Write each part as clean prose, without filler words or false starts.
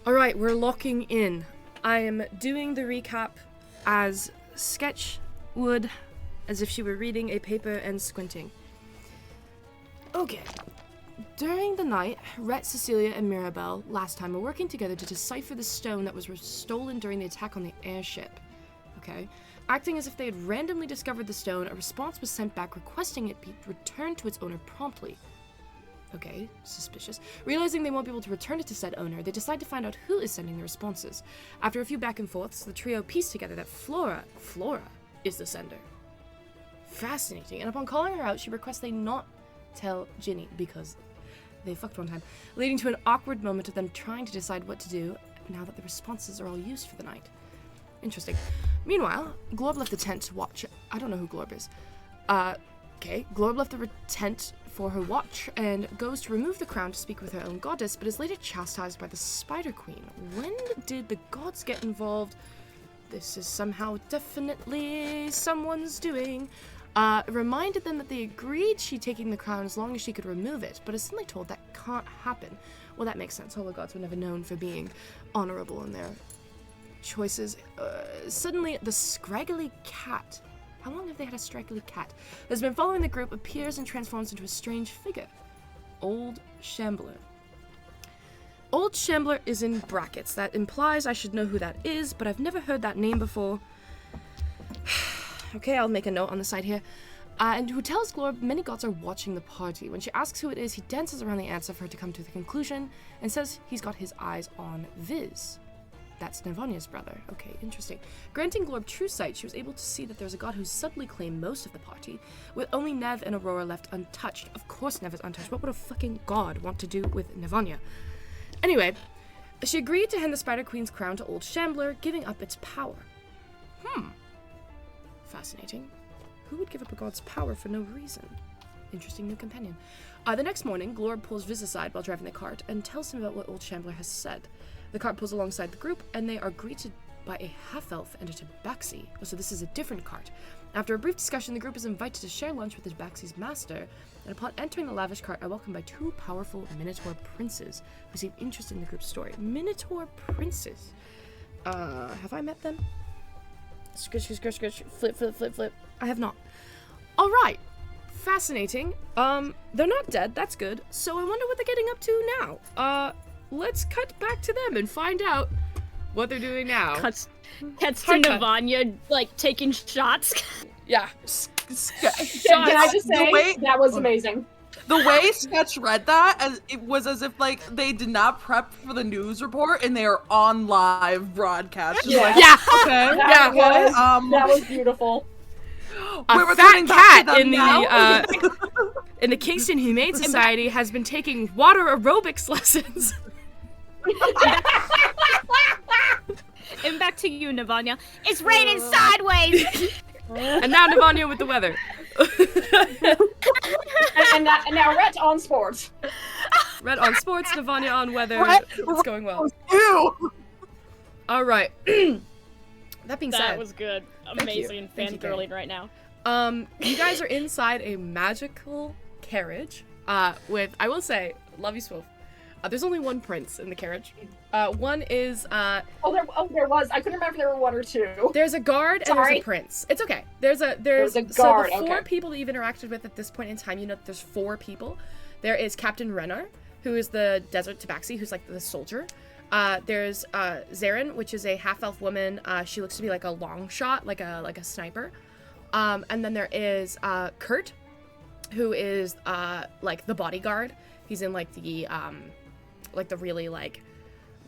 Alright, we're locking in. I am doing the recap as Sketch would, as if she were reading a paper and squinting. Okay. During the night, Rhett, Cecilia, and Mirabelle last time were working together to decipher the stone that was stolen during the attack on the airship. Okay? Acting as if they had randomly discovered the stone, a response was sent back requesting it be returned to its owner promptly. Okay, suspicious. Realizing they won't be able to return it to said owner, they decide to find out who is sending the responses. After a few back and forths, the trio piece together that Flora is the sender. Fascinating. And upon calling her out, she requests they not tell Ginny because they fucked one time, leading to an awkward moment of them trying to decide what to do now that the responses are all used for the night. Interesting. Meanwhile, Glorb left the tent to watch. I don't know who Glorb is. Okay, Glorb left the tent for her watch and goes to remove the crown to speak with her own goddess, but is later chastised by the Spider Queen. When did the gods get involved? This is somehow definitely someone's doing. Reminded them that they agreed she'd taking the crown as long as she could remove it, but is suddenly told that can't happen. Well, that makes sense. Hollow gods were never known for being honorable in their choices. Suddenly, the scraggly cat. How long have they had a scraggly cat? Has been following the group, appears and transforms into a strange figure. Old Shambler. Old Shambler is in brackets. That implies I should know who that is, but I've never heard that name before. Okay, I'll make a note on the side here. And who tells Glorb many gods are watching the party. When she asks who it is, he dances around the answer for her to come to the conclusion and says he's got his eyes on Viz. That's Navonia's brother. Okay, interesting. Granting Glorb true sight, she was able to see that there's a god who suddenly claimed most of the party, with only Nev and Aurora left untouched. Of course Nev is untouched. What would a fucking god want to do with Navonia? Anyway, she agreed to hand the Spider Queen's crown to Old Shambler, giving up its power. Fascinating. Who would give up a god's power for no reason? Interesting new companion. The next morning, Glorb pulls Viz aside while driving the cart and tells him about what Old Shambler has said. The cart pulls alongside the group, and they are greeted by a half-elf and a tabaxi. So this is a different cart. After a brief discussion, the group is invited to share lunch with the tabaxi's master, and upon entering the lavish cart, are welcomed by two powerful Minotaur princes who seem interested in the group's story. Minotaur princes. Have I met them? Scritch, scritch, scritch, flip, flip, flip, flip. I have not. Alright. Fascinating. They're not dead, that's good. So I wonder what they're getting up to now. Let's cut back to them and find out what they're doing now. Cuts to Navonia, like, taking shots. Yeah. Can I just say, that was amazing. The way Sketch read that, it was as if, like, they did not prep for the news report and they are on live broadcast. Yeah. Okay. That was beautiful. A fat cat in the Kingston Humane Society has been taking water aerobics lessons. And back to you, Navonia. It's raining sideways! And now Navonia with the weather. and now Rhett on sports. Red on sports, Navonia on weather. It's going well. Ew. Alright. That being said. That was good. Amazing. Fangirling right now. You guys are inside a magical carriage with, I will say, love you, Swolf. There's only one prince in the carriage. One is, there was. I couldn't remember if there were one or two. There's a guard and there's a prince. It's okay. There's a guard. So the four people that you've interacted with at this point in time, you know that there's four people. There is Captain Rennar, who is the desert tabaxi, who's like the soldier. There's Zarin, which is a half-elf woman. She looks to be like a long shot, like a sniper. And then there is Kurt, who is like the bodyguard. He's in like the really like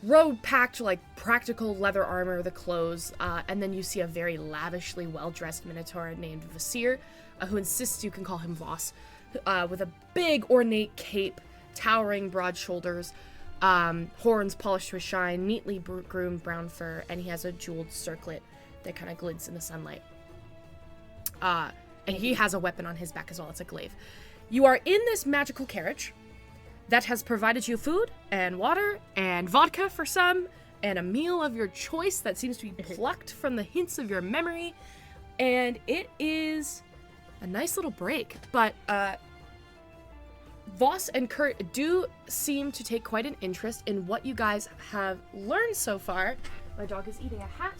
robe-packed, like practical leather armor, the clothes, and then you see a very lavishly well-dressed Minotaur named Vasir, who insists you can call him Voss, with a big ornate cape, towering broad shoulders, horns polished to a shine, neatly groomed brown fur, and he has a jeweled circlet that kind of glints in the sunlight. And he has a weapon on his back as well. It's a glaive. You are in this magical carriage that has provided you food and water and vodka for some and a meal of your choice that seems to be plucked from the hints of your memory. And it is a nice little break. But Voss and Kurt do seem to take quite an interest in what you guys have learned so far. My dog is eating a hat.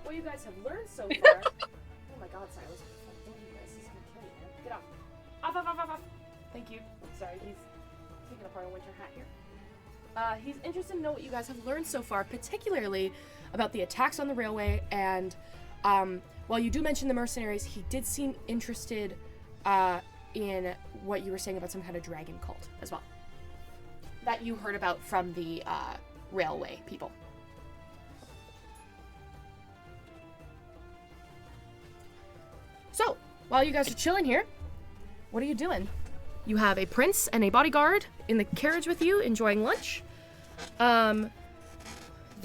What you guys have learned so far. Oh my god, Silas. Don't eat this. This is gonna kill you, man. Get off. Off, off, off, off, off. Thank you. Sorry, he's taking apart a winter hat here. He's interested to know what you guys have learned so far, particularly about the attacks on the railway, and while you do mention the mercenaries, he did seem interested in what you were saying about some kind of dragon cult as well. That you heard about from the railway people. So, while you guys are chilling here, what are you doing? You have a prince and a bodyguard in the carriage with you, enjoying lunch. The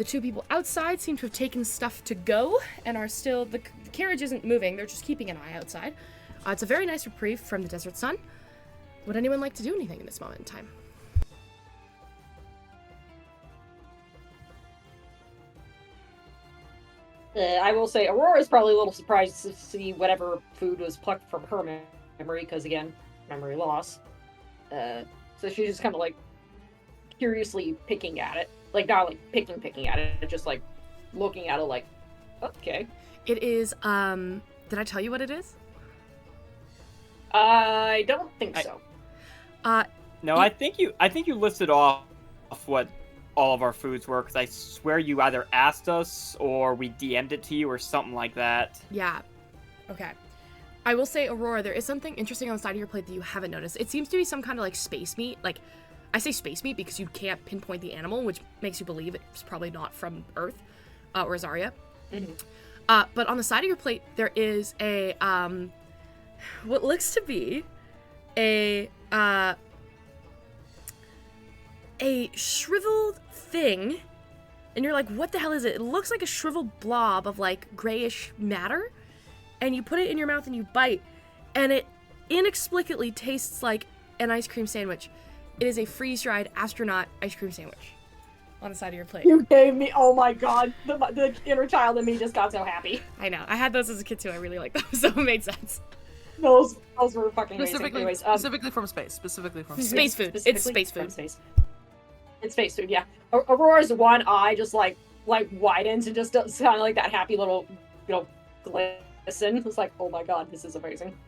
two people outside seem to have taken stuff to go and are still... The carriage isn't moving, they're just keeping an eye outside. It's a very nice reprieve from the desert sun. Would anyone like to do anything in this moment in time? I will say Aurora's probably a little surprised to see whatever food was plucked from her memory, because again, memory loss. So she's just kind of like curiously picking at it. Like, not like picking at it, just like looking at it like, okay. It is, did I tell you what it is? I don't think so. No, I think you listed off what all of our foods were, because I swear you either asked us or we DM'd it to you or something like that. Yeah. Okay. I will say, Aurora, there is something interesting on the side of your plate that you haven't noticed. It seems to be some kind of like space meat. Like, I say space meat because you can't pinpoint the animal, which makes you believe it's probably not from Earth or Azaria. Mm-hmm. But on the side of your plate, there is a what looks to be a shriveled thing, and you're like, what the hell is it? It looks like a shriveled blob of like grayish matter, and you put it in your mouth and you bite, and it inexplicably tastes like an ice cream sandwich. It is a freeze-dried astronaut ice cream sandwich on the side of your plate. You gave me, oh my god, the inner child in me just got so happy. I know. I had those as a kid too. I really liked them, so it made sense. Those were fucking amazing. Anyways, specifically from space. Specifically from space. Space food. It's space food. It's space food, yeah. Aurora's one eye just like widens and just does kind of like that happy little, glisten. It's like, oh my god, this is amazing.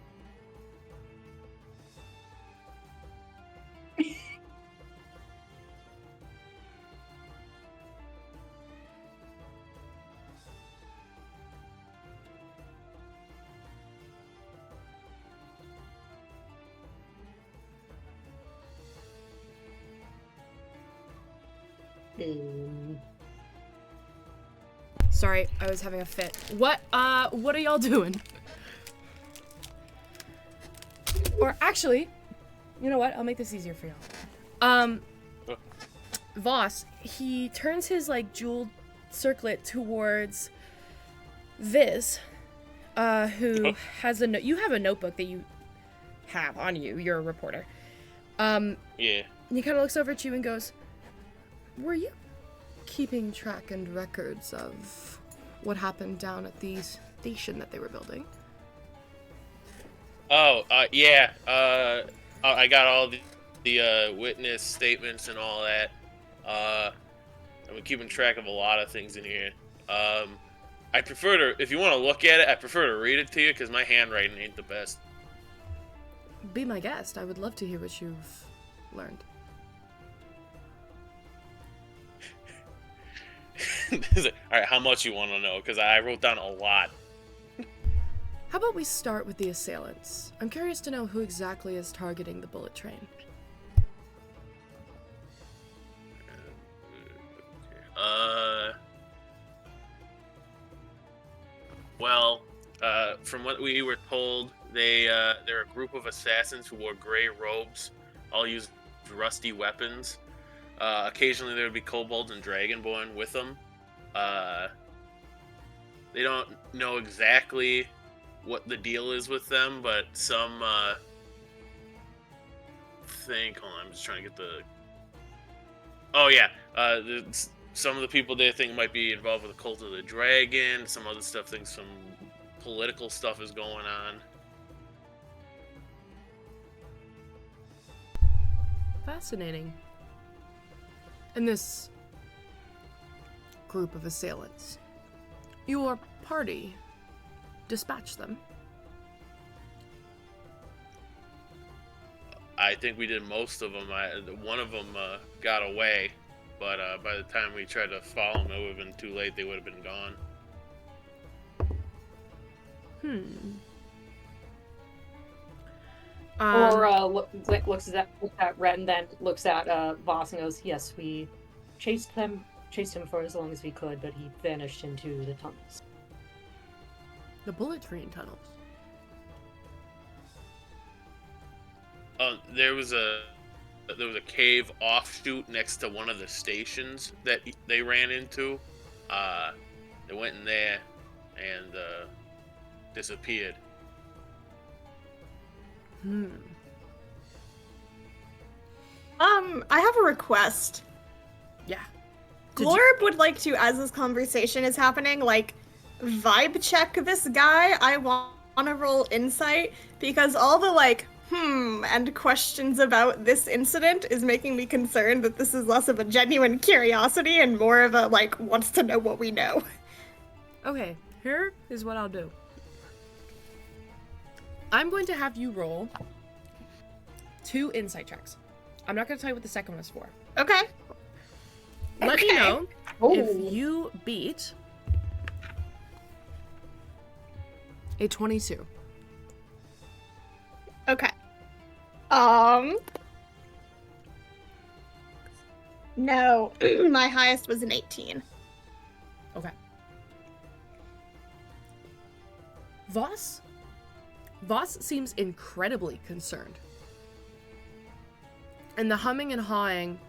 Sorry, I was having a fit. What are y'all doing? Or actually, you know what? I'll make this easier for y'all. Voss, he turns his like jeweled circlet towards Viz, who has you have a notebook that you have on you. You're a reporter. Yeah. And he kind of looks over at you and goes, "Were you keeping track and records of what happened down at the station that they were building?" Oh, yeah. I got all the witness statements and all that. I've been keeping track of a lot of things in here. I prefer to, if you want to look at it, I prefer to read it to you because my handwriting ain't the best. Be my guest. I would love to hear what you've learned. Alright, how much you want to know? Because I wrote down a lot. How about we start with the assailants? I'm curious to know who exactly is targeting the bullet train. Well, from what we were told, they're a group of assassins who wore gray robes, all used rusty weapons. Occasionally there would be kobolds and dragonborn with them. They don't know exactly what the deal is with them, but some think. Hold on, I'm just trying to get the. Oh yeah, some of the people they think might be involved with the cult of the dragon. Some other stuff thinks some political stuff is going on. Fascinating. And this group of assailants, your party dispatched them. I think we did most of them. One of them got away, but by the time we tried to follow them, it would have been too late. They would have been gone. Or looks at Red and then looks at Voss and goes, "Yes, we chased him for as long as we could, but he vanished into the tunnels." The bullet train tunnels. There was a cave offshoot next to one of the stations that they ran into. They went in there and disappeared. I have a request. Yeah. Glorb would like to, as this conversation is happening, like, vibe check this guy. I want to roll insight, because all the, like, and questions about this incident is making me concerned that this is less of a genuine curiosity and more of a, like, wants to know what we know. Okay, here is what I'll do. I'm going to have you roll 2 insight checks. I'm not going to tell you what the second one is for. Okay. Let me know Oh. if you beat a 22. Okay. No, my highest was an 18. Okay. Voss seems incredibly concerned. And the humming and hawing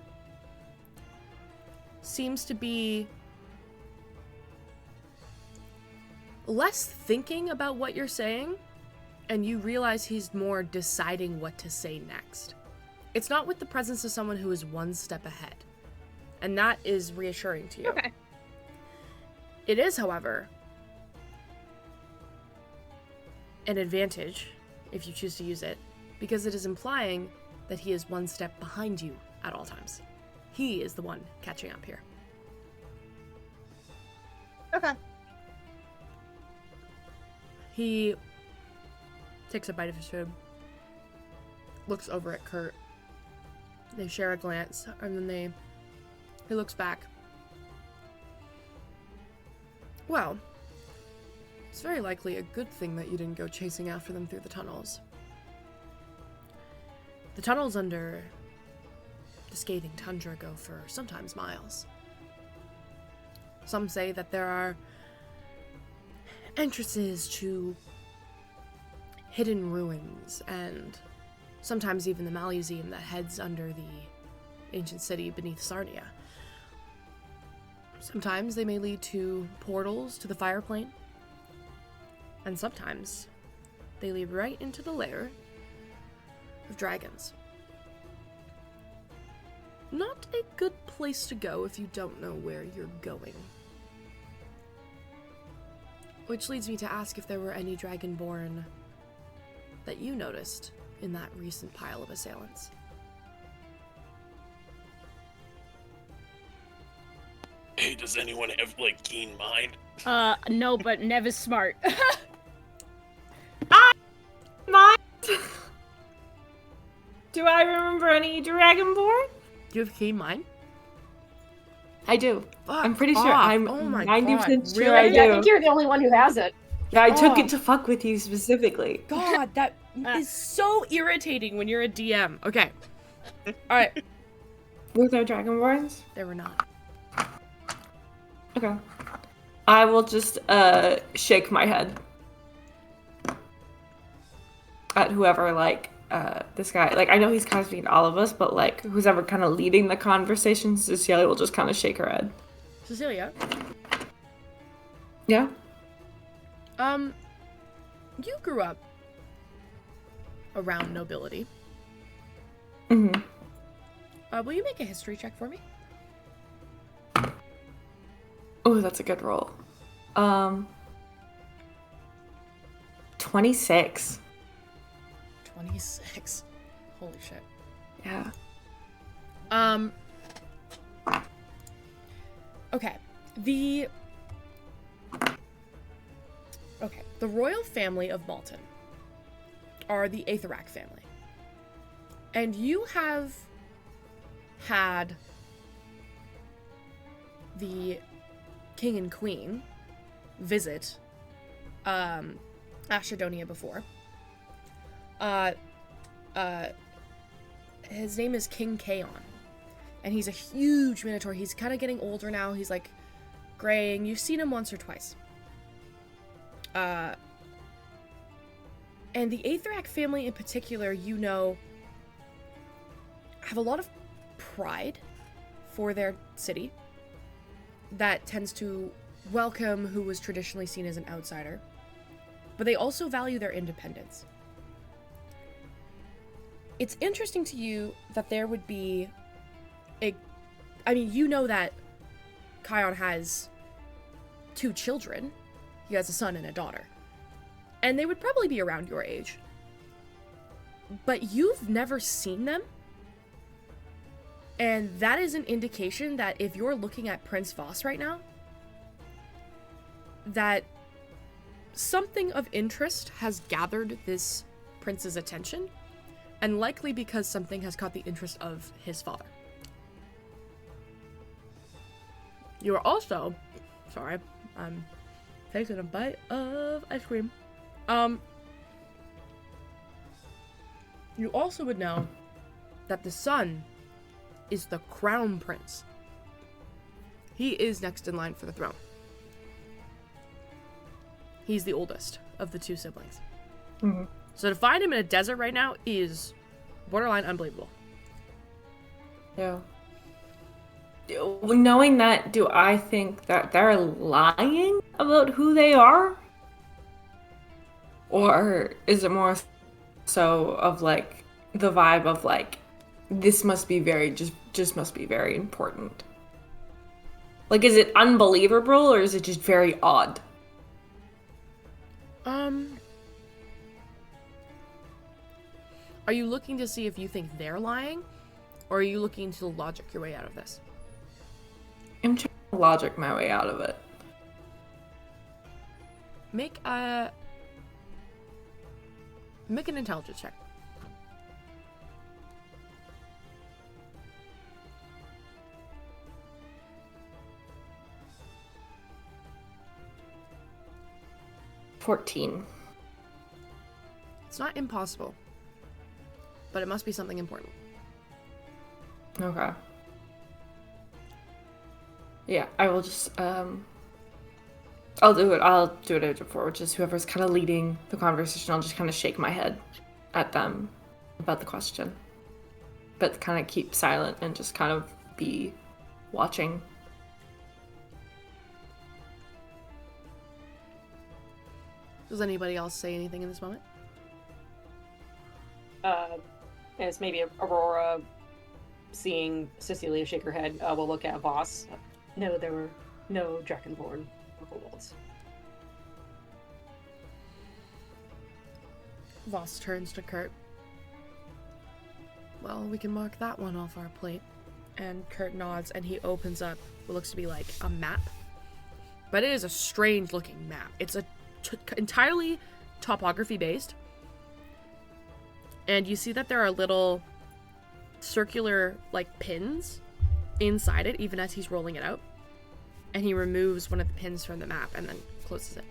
seems to be less thinking about what you're saying, and you realize he's more deciding what to say next. It's not with the presence of someone who is one step ahead, and that is reassuring to you. Okay. It is, however, an advantage, if you choose to use it, because it is implying that he is one step behind you at all times. He is the one catching up here. Okay. He takes a bite of his food, looks over at Kurt. They share a glance, and then he looks back. Well, it's very likely a good thing that you didn't go chasing after them through the tunnels. The tunnels under the scathing tundra go for sometimes miles. Some say that there are entrances to hidden ruins, and sometimes even the Maluseum that heads under the ancient city beneath Sarnia. Sometimes they may lead to portals to the fire plane, and sometimes they lead right into the lair of dragons. Not a good place to go if you don't know where you're going. Which leads me to ask if there were any dragonborn that you noticed in that recent pile of assailants. Hey, does anyone have, like, keen mind? No, but Nev is smart. Mind? Do I remember any Dragonborn? Do you have keen mind? I do. Fuck I'm pretty sure. off. I'm Oh my 90% God, sure really? I Yeah, I do. think you're the only one who has it. Yeah, I took Oh. it to fuck with you specifically. God, that is so irritating when you're a DM. Okay. Alright. Were there Dragonborns? There were not. Okay. I will just shake my head at whoever, like, this guy. Like, I know he's kind of speaking to all of us, but, like, who's ever kind of leading the conversation, Cecilia will just kind of shake her head. Cecilia, Yeah? you grew up around nobility. Mm-hmm. Will you make a history check for me? Oh, that's a good roll. 26. 26. Holy shit. Yeah. Okay. The royal family of Malton are the Aetherak family. And you have had the king and queen visit Ashedonia before. His name is King Kaon. And he's a huge minotaur. He's kind of getting older now. He's like graying. You've seen him once or twice. And the Aetherak family in particular, you know, have a lot of pride for their city that tends to welcome who was traditionally seen as an outsider. But they also value their independence. It's interesting to you that there would be you know that Kion has 2 children. He has a son and a daughter. And they would probably be around your age. But you've never seen them. And that is an indication that if you're looking at Prince Voss right now, that something of interest has gathered this prince's attention, and likely because something has caught the interest of his father. You are also, sorry, I'm taking a bite of ice cream. You also would know that the son is the crown prince. He is next in line for the throne. He's the oldest of the 2 siblings. Mm-hmm. So to find him in a desert right now is borderline unbelievable. Yeah. Knowing that, do I think that they're lying about who they are? Or is it more so of like the vibe of like, this must be very, just must be very important? Like, is it unbelievable or is it just very odd? Are you looking to see if you think they're lying? Or are you looking to logic your way out of this? I'm trying to logic my way out of it. Make an intelligence check. $14. It's not impossible, but it must be something important. Okay. Yeah, I will just, I'll do it I did before, which is whoever's kind of leading the conversation, I'll just kind of shake my head at them about the question. But kind of keep silent and just kind of be watching. Does anybody else say anything in this moment? As maybe Aurora, seeing Cecilia shake her head, will look at Voss. No, there were no Dragonborn or kobolds. Voss turns to Kurt. Well, we can mark that one off our plate. And Kurt nods and he opens up what looks to be like a map. But it is a strange looking map. It's entirely topography based. And you see that there are little circular like pins inside it, even as he's rolling it out. And he removes one of the pins from the map and then closes it.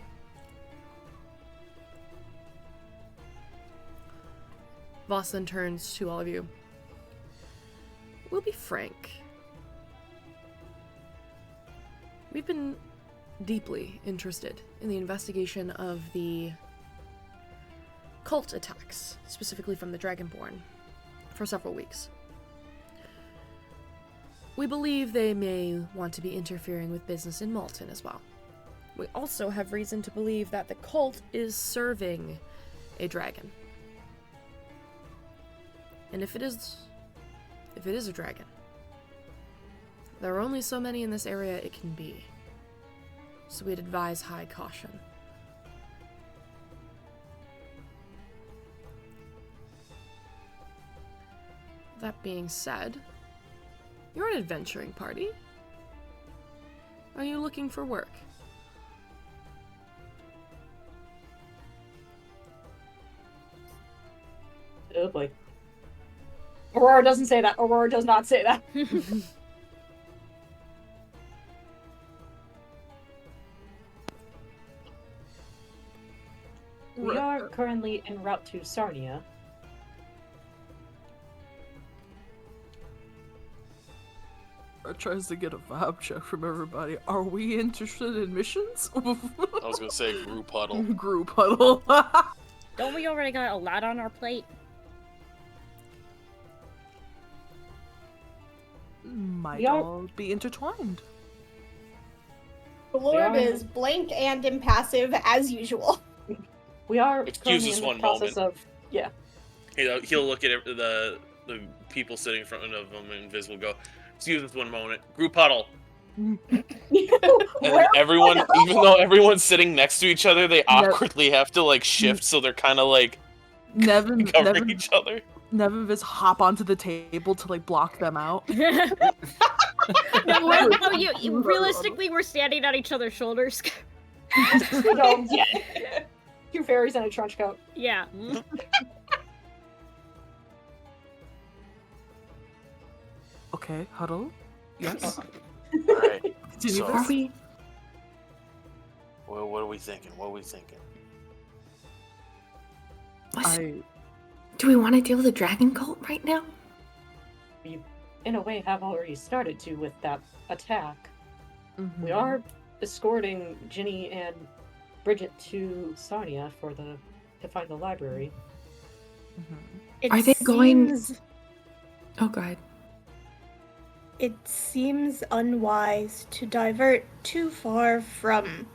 Voss then turns to all of you. We'll be frank. We've been deeply interested in the investigation of the cult attacks, specifically from the Dragonborn, for several weeks. We believe they may want to be interfering with business in Malton as well. We also have reason to believe that the cult is serving a dragon. And if it is a dragon, there are only so many in this area it can be. So we'd advise high caution. That being said, You're an adventuring party. Are you looking for work? Oh boy. Aurora doesn't say that. Aurora does not say that. We are currently en route to Sarnia. Tries to get a vibe check from everybody. Are we interested in missions? I was gonna say group huddle. Group huddle. Don't we already got a lot on our plate? Might We are- all be intertwined. Lord Yeah. is blank and impassive as usual. We are Excuse currently us in the one process moment. of yeah. He'll look at the people sitting in front of him, and Viz will go, "Excuse us one moment. Group huddle." And Where- everyone, even though everyone's sitting next to each other, they awkwardly have to like shift, so they're kind of like Nevin, covering Nevin, each other. Nevin Viz hop onto the table to like block them out. No, you realistically, we're standing on each other's shoulders. No, yeah. Two fairies in a trench coat. Yeah. Okay, huddle. Yes. All right. Continue So- Are this. we? Well, what are we thinking? What are we thinking? Do we want to deal with the dragon cult right now? We, in a way, have already started to with that attack. Mhm. We are escorting Ginny and Bridget to Sarnia to find the library. Mhm. It Are they going- seems- Oh god. It seems unwise to divert too far from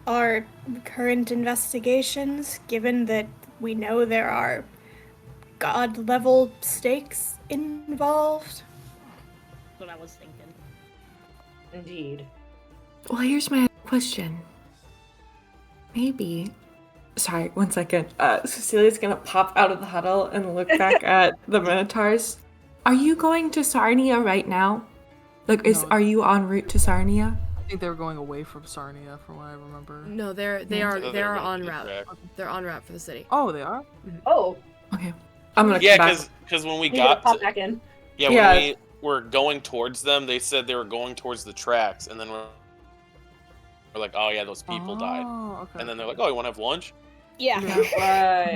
our current investigations, given that we know there are god level stakes involved. That's what I was thinking. Indeed. Well, here's my question. Maybe. Sorry, 1 second. Cecilia's gonna pop out of the huddle and look back at the Minotaurs. Are you going to Sarnia right now? Like, No. are you en route to Sarnia? I think they were going away from Sarnia, from what I remember. No, they I are thought they they are were going en to the route. track. They're en route for the city. Oh, they are. Oh, Okay. I'm gonna Yeah, come back. because when we we gotta got pop to, back in. yeah, Yeah. when we were going towards them, they said they were going towards the tracks, and then we're like, oh yeah, those people died, Oh, okay. and then they're like, oh, you want to have lunch? Yeah.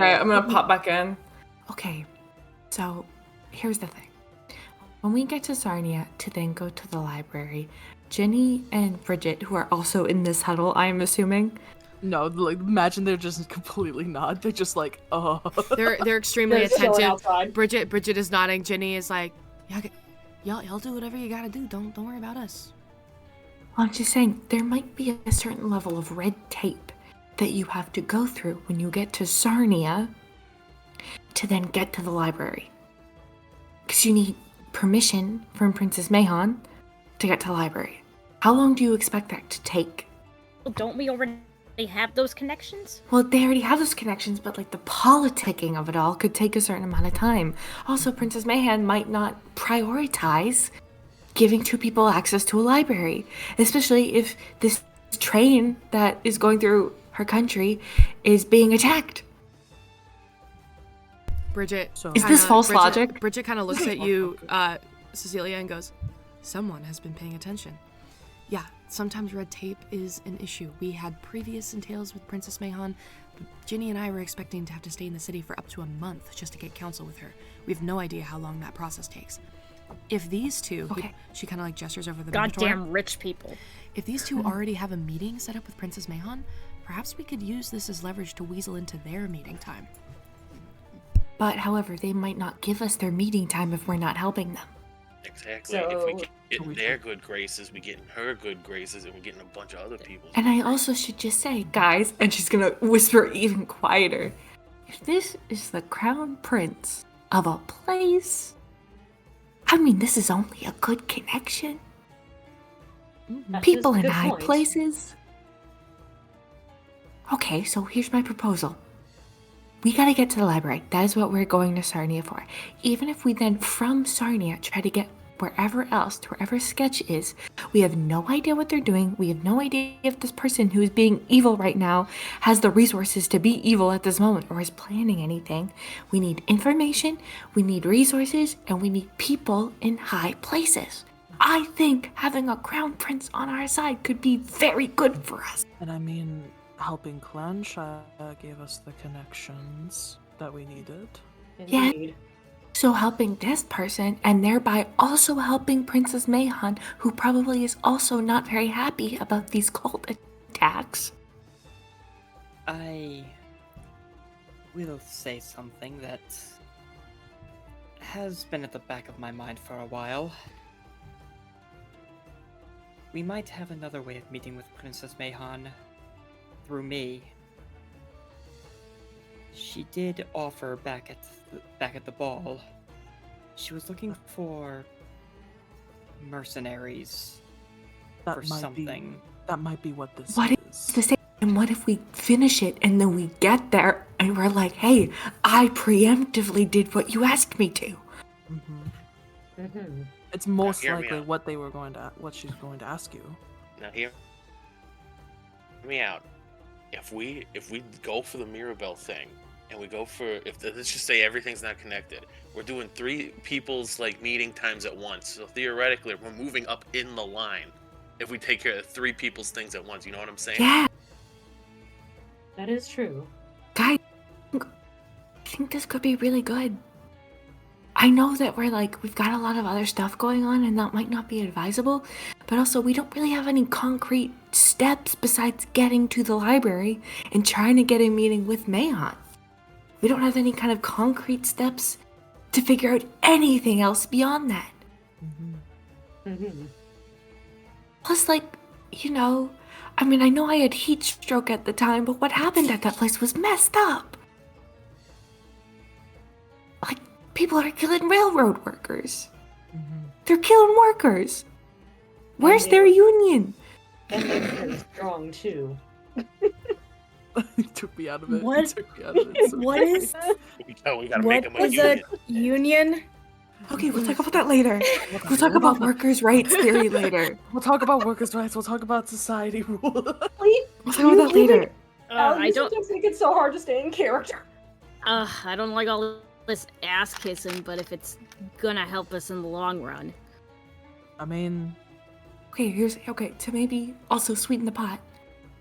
Right, I'm gonna pop back in. Okay, so here's the thing. When we get to Sarnia to then go to the library, Jenny and Bridget, who are also in this huddle, I'm assuming. No, like imagine they're just completely not. They're just like, They're extremely They're chilling attentive. outside. Bridget is nodding. Jenny is like, yeah, okay. y'all do whatever you gotta do. Don't worry about us. I'm just saying, there might be a certain level of red tape that you have to go through when you get to Sarnia to then get to the library. Because you need permission from Princess Mahon to get to the library. How long do you expect that to take? Well, don't we already have those connections? Well, they already have those connections, but like the politicking of it all could take a certain amount of time. Also, Princess Mahon might not prioritize giving two people access to a library, especially if this train that is going through her country is being attacked. Bridget. So- Is this false Bridget- logic? Bridget kind of looks at you, Cecilia, and goes, "Someone has been paying attention." Yeah, sometimes red tape is an issue. We had previous entails with Princess Mahon. Ginny and I were expecting to have to stay in the city for up to a month just to get counsel with her. We have no idea how long that process takes. If these two, Okay. she kind of like gestures over the Minotaur. Goddamn rich people. If these two already have a meeting set up with Princess Mahon, perhaps we could use this as leverage to weasel into their meeting time. But however, they might not give us their meeting time if we're not helping them. Exactly. If we So- get in their good graces, we get in her good graces, and we get in a bunch of other people's. And I also should just say, guys, and she's gonna whisper even quieter, if this is the crown prince of a place, I mean, this is only a good connection. That People is a in good high point. places. Okay, so here's my proposal. We gotta get to the library. That is what we're going to Sarnia for. Even if we then, from Sarnia, try to get wherever else, to wherever Sketch is. We have no idea what they're doing. We have no idea if this person who is being evil right now has the resources to be evil at this moment or is planning anything. We need information, we need resources, and we need people in high places. I think having a crown prince on our side could be very good for us. And I mean, helping Clansha gave us the connections that we needed. Yeah. Indeed. So helping this person, and thereby also helping Princess Mayhan, who probably is also not very happy about these cult attacks. I will say something that has been at the back of my mind for a while. We might have another way of meeting with Princess Mayhan through me. She did offer back at the ball. She was looking for mercenaries for something. That might be what this What is. to say? And what if we finish it and then we get there and we're like, hey, I preemptively did what you asked me to. It's most hear me likely out. what she's going to ask you. Now hear me out. If we go for the Mirabelle thing, and we go for let's just say everything's not connected, we're doing 3 people's like meeting times at once. So theoretically, we're moving up in the line if we take care of 3 people's things at once. You know what I'm saying? Yeah, That is true. guys, I think this could be really good. I know that we've got a lot of other stuff going on and that might not be advisable, but also we don't really have any concrete steps besides getting to the library and trying to get a meeting with Mayhan. We don't have any kind of concrete steps to figure out anything else beyond that. Plus, I know I had heat stroke at the time, but what happened at that place was messed up. People are killing railroad workers. They're killing workers. Where's their union? And they're very strong too. You took me out of it. What? You took me out of it. So What is We gotta make what them a is a union. union? Okay, we'll talk about that later. We'll talk about workers' rights theory later. We'll talk about workers' rights. We'll talk about society rule. We'll talk about that later. I don't. Just make it so hard to stay in character. I don't like all this ass kissing, but if it's gonna help us in the long run. I mean, Okay, to maybe also sweeten the pot.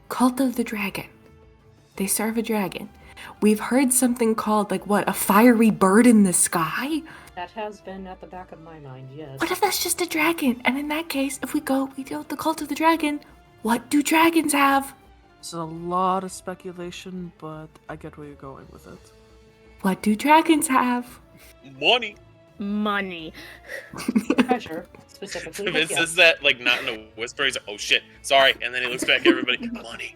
Cult of the Dragon. They serve a dragon. We've heard something called, a fiery bird in the sky? That has been at the back of my mind, yes. What if that's just a dragon? And in that case, if we deal with the cult of the dragon, what do dragons have? it's a lot of speculation, but I get where you're going with it. What do dragons have? Money. Money. Treasure, specifically. but Vince yes. says that like not in a whisper. He's like, "Oh shit, sorry," and then he looks back at everybody. Money.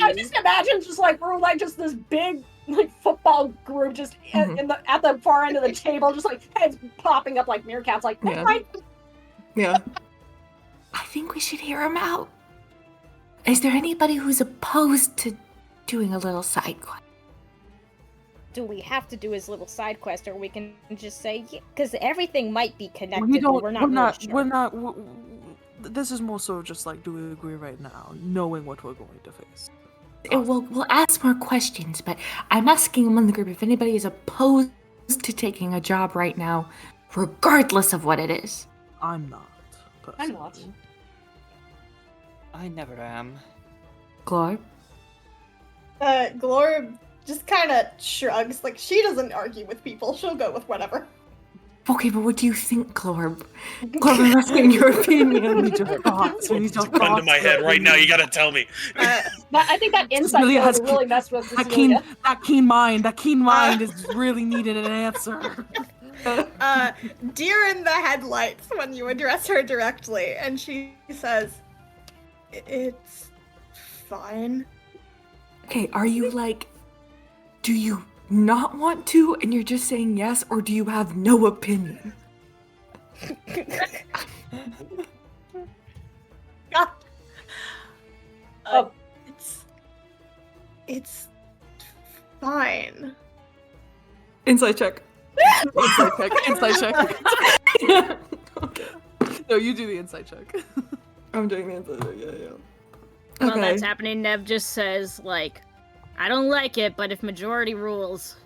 I just imagine we're just this big football group just at the far end of the table, just heads popping up like meerkats, Yeah. right? Yeah. I think we should hear him out. Is there anybody who's opposed to doing a little side quest? Do we have to do his little side quest, or we can just say, because everything might be connected, but we're not really sure. This is more so just do we agree right now, knowing what we're going to face. We'll ask more questions, but I'm asking among the group if anybody is opposed to taking a job right now, regardless of what it is. I'm not. I'm not. I never am. Glor? Glor just kind of shrugs. She doesn't argue with people. She'll go with whatever. Okay, but what do you think, Glorb? Glorb, I'm asking your opinion. We need your thoughts. We need your Gun to thoughts. my head right now. You gotta tell me. I think that insight Cecilia has really messed with That Cecilia. keen mind is really needed an answer. Deer in the headlights when you address her directly, and she says, "It's fine." Okay, are you do you not want to and you're just saying yes, or do you have no opinion? It's fine. Insight check. Insight check. Okay. No, you do the insight check. I'm doing the insight check, yeah. While Okay. that's happening, Nev just says, like, I don't like it, but if majority rules.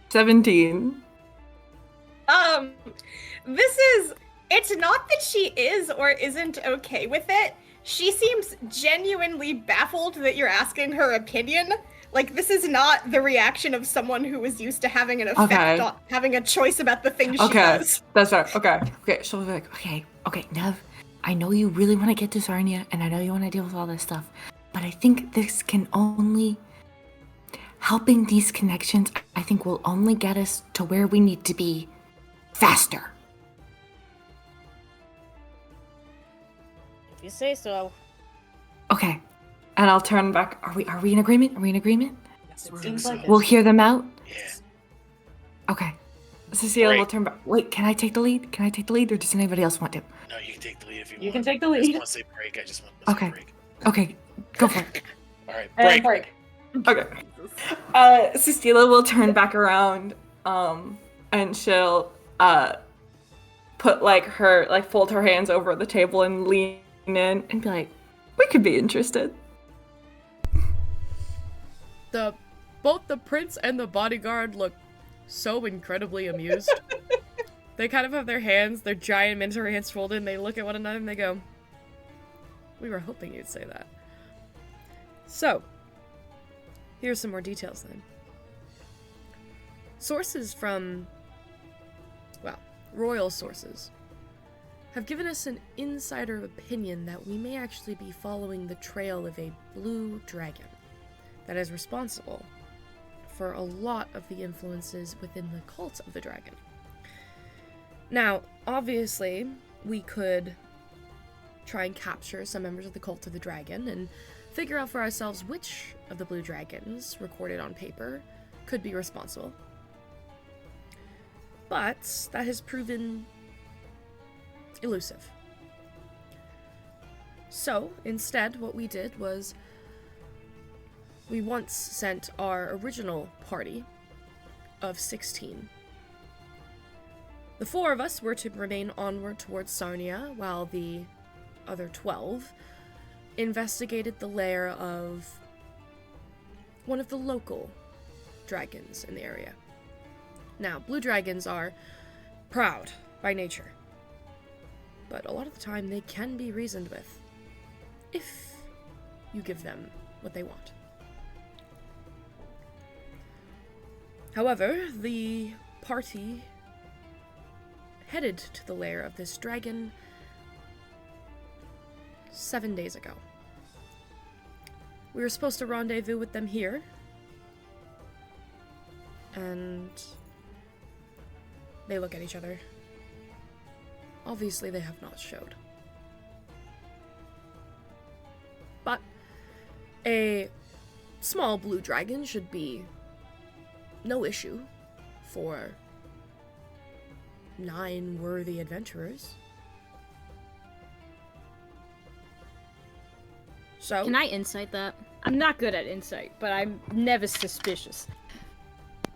17. It's not that she is or isn't okay with it. She seems genuinely baffled that you're asking her opinion. Like, this is not the reaction of someone who is used to having an effect on having a choice about the things she does. That's right. Okay. She'll be like, okay, Nev, I know you really want to get to Sarnia, and I know you want to deal with all this stuff, but I think this can only... Helping these connections, I think, will only get us to where we need to be faster. If you say so. Okay. And I'll turn back. Are we in agreement? Yes, it seems like We'll hear them out? Yeah. Okay. Cecilia will Great. turn back. Wait, can I take the lead? Or does anybody else want to? No, you can take the lead if you want. You can take the I just lead. want to say break. I just want to say break. Okay, go for it. All right, And break. break. Okay. Cecilia will turn back around, and she'll, put, fold her hands over the table and lean in and be like, we could be interested. Both the prince and the bodyguard look so incredibly amused. They kind of have their giant miniature hands folded, and they look at one another and they go, we were hoping you'd say that. So, here's some more details then. Sources from, royal sources, have given us an insider opinion that we may actually be following the trail of a blue dragon that is responsible for a lot of the influences within the cult of the dragon. Now, obviously, we could try and capture some members of the cult of the dragon and figure out for ourselves which of the blue dragons recorded on paper could be responsible. But that has proven elusive. So, instead, what we did was we once sent our original party of 16. The 4 of us were to remain onward towards Sarnia, while the other 12 investigated the lair of one of the local dragons in the area. Now, blue dragons are proud by nature, but a lot of the time they can be reasoned with, if you give them what they want. However, the party headed to the lair of this dragon 7 days ago. We were supposed to rendezvous with them here, and they look at each other. Obviously, they have not showed. But a small blue dragon should be no issue for 9 worthy adventurers. So, Can I insight that? I'm not good at insight, but I'm never suspicious.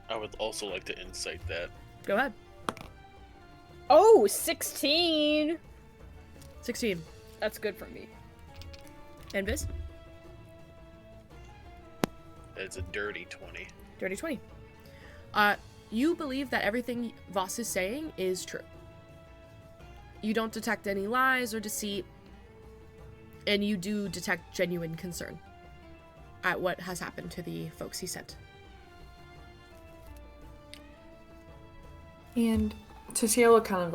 I would also like to insight that. go ahead. Oh, 16! 16. That's good for me. And Viz? It's a dirty 20. Dirty 20. You believe that everything Voss is saying is true. You don't detect any lies or deceit, and you do detect genuine concern at what has happened to the folks he sent. And Cecilia will kind of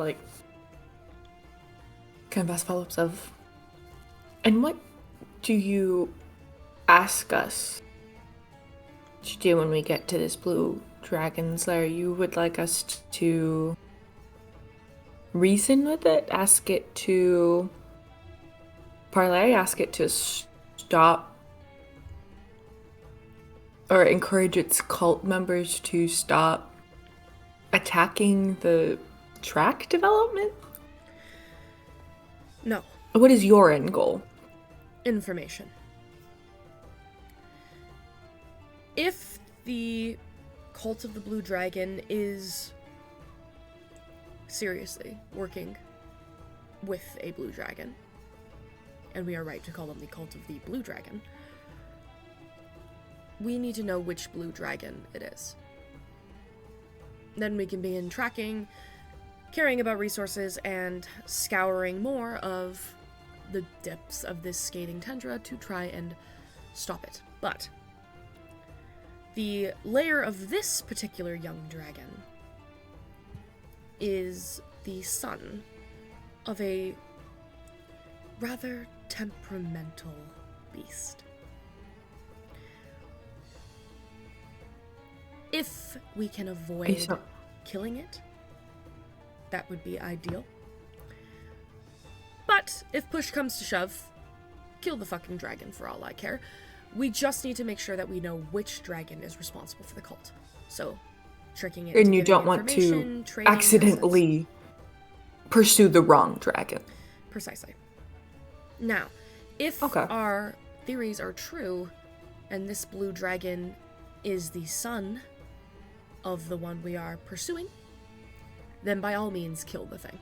ask follow-ups of, and what do you ask us to do when we get to this blue dragon's lair? You would like us to reason with it? Ask it to parlay? Ask it to stop or encourage its cult members to stop attacking the track development? No. What is your end goal? Information. If the Cult of the Blue Dragon is seriously working with a blue dragon, and we are right to call them the cult of the blue dragon, we need to know which blue dragon it is. Then we can begin tracking, caring about resources, and scouring more of the depths of this scathing tundra to try and stop it. But the lair of this particular young dragon is the son of a rather temperamental beast. If we can avoid killing it, that would be ideal. But if push comes to shove, kill the fucking dragon for all I care. We just need to make sure that we know which dragon is responsible for the cult. So, tricking it. And you don't want to accidentally pursue the wrong dragon. Precisely. Now, if our theories are true, and this blue dragon is the son of the one we are pursuing, then by all means kill the thing.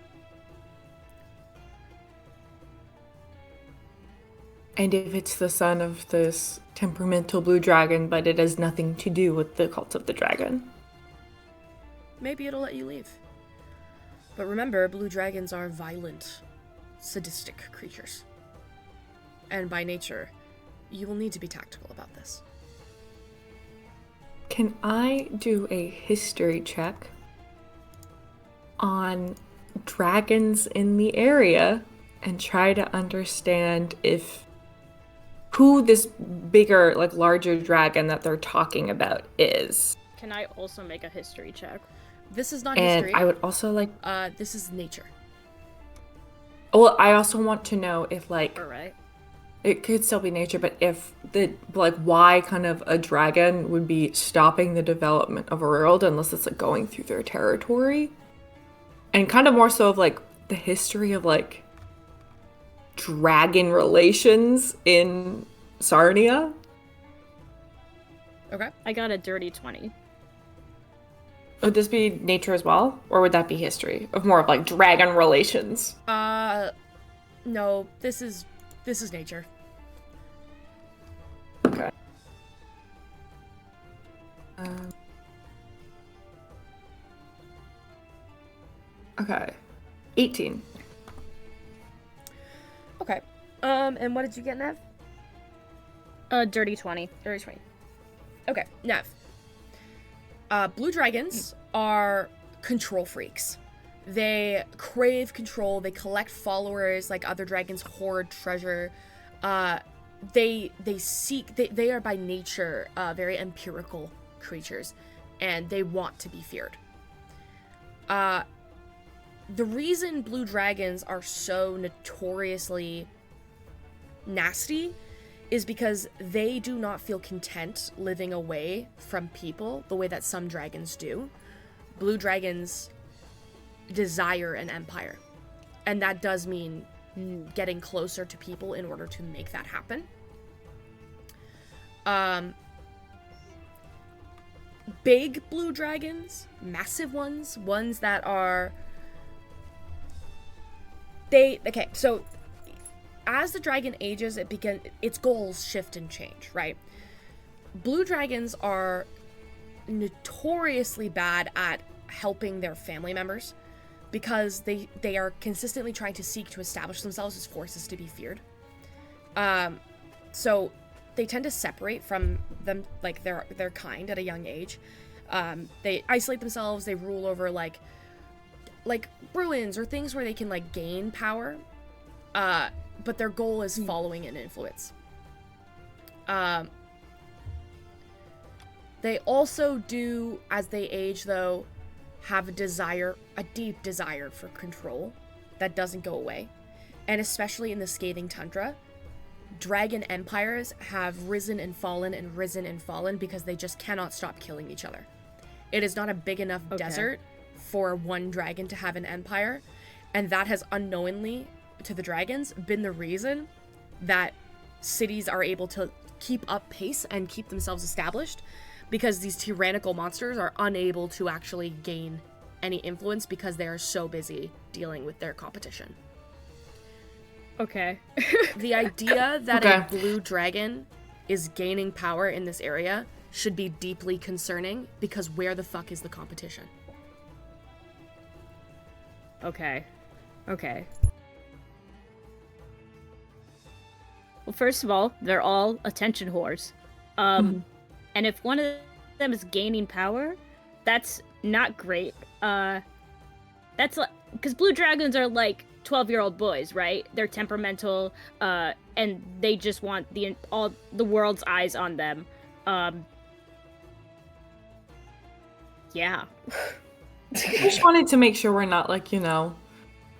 And if it's the son of this temperamental blue dragon, but it has nothing to do with the cult of the dragon, maybe it'll let you leave. But remember, blue dragons are violent, sadistic creatures. And by nature, you will need to be tactical about this. Can I do a history check on dragons in the area and try to understand who this bigger, larger dragon that they're talking about is? Can I also make a history check? This is not history. And I would also this is nature. Well, I also want to know if, Alright. It could still be nature, but if why kind of a dragon would be stopping the development of a world unless it's going through their territory, and kind of more so of the history of dragon relations in Sarnia. Okay. I got a dirty 20. Would this be nature as well, or would that be history of more of dragon relations? No, this is nature. Okay. Okay. 18. Okay. And what did you get, Nev? Dirty 20. Dirty 20. Okay, Nev. Blue dragons are control freaks. They crave control. They collect followers like other dragons hoard treasure. They are by nature very empirical creatures, and they want to be feared. The reason blue dragons are so notoriously nasty is because they do not feel content living away from people the way that some dragons do. Blue dragons desire an empire, and that does mean getting closer to people in order to make that happen. Big blue dragons, massive ones that are so as the dragon ages, its goals shift and change, right? Blue dragons are notoriously bad at helping their family members because they are consistently trying to seek to establish themselves as forces to be feared. So they tend to separate from them, their kind at a young age. They isolate themselves. They rule over like ruins or things where they can gain power. But their goal is following and influence. They also do, as they age though, have a deep desire for control that doesn't go away. And especially in the scathing tundra, dragon empires have risen and fallen because they just cannot stop killing each other. It is not a big enough desert for one dragon to have an empire, and that has unknowingly, to the dragons, been the reason that cities are able to keep up pace and keep themselves established, because these tyrannical monsters are unable to actually gain any influence because they are so busy dealing with their competition. Okay. The idea that a blue dragon is gaining power in this area should be deeply concerning because where the fuck is the competition? Okay. Well, first of all, they're all attention whores. And if one of them is gaining power, that's not great. That's like, because blue dragons are like 12-year-old boys, right? They're temperamental, and they just want all the world's eyes on them. Yeah. I just wanted to make sure we're not, like,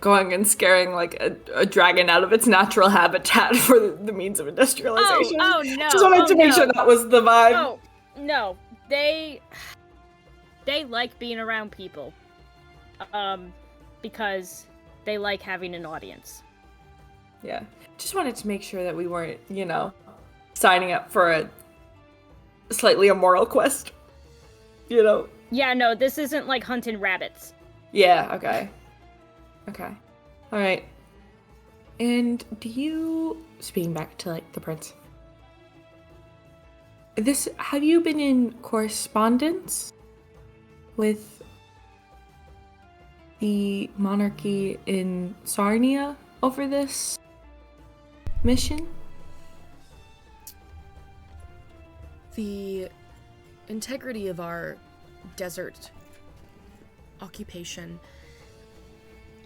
going and scaring, like, a dragon out of its natural habitat for the means of industrialization. Oh no. Just wanted to make sure that was the vibe. Oh, no. They like being around people. Because they like having an audience. Yeah. Just wanted to make sure that we weren't, signing up for a slightly immoral quest. Yeah, no, this isn't like hunting rabbits. Yeah, okay. Alright. And speaking back to, like, the prince. Have you been in correspondence with the monarchy in Sarnia over this mission? The integrity of our desert occupation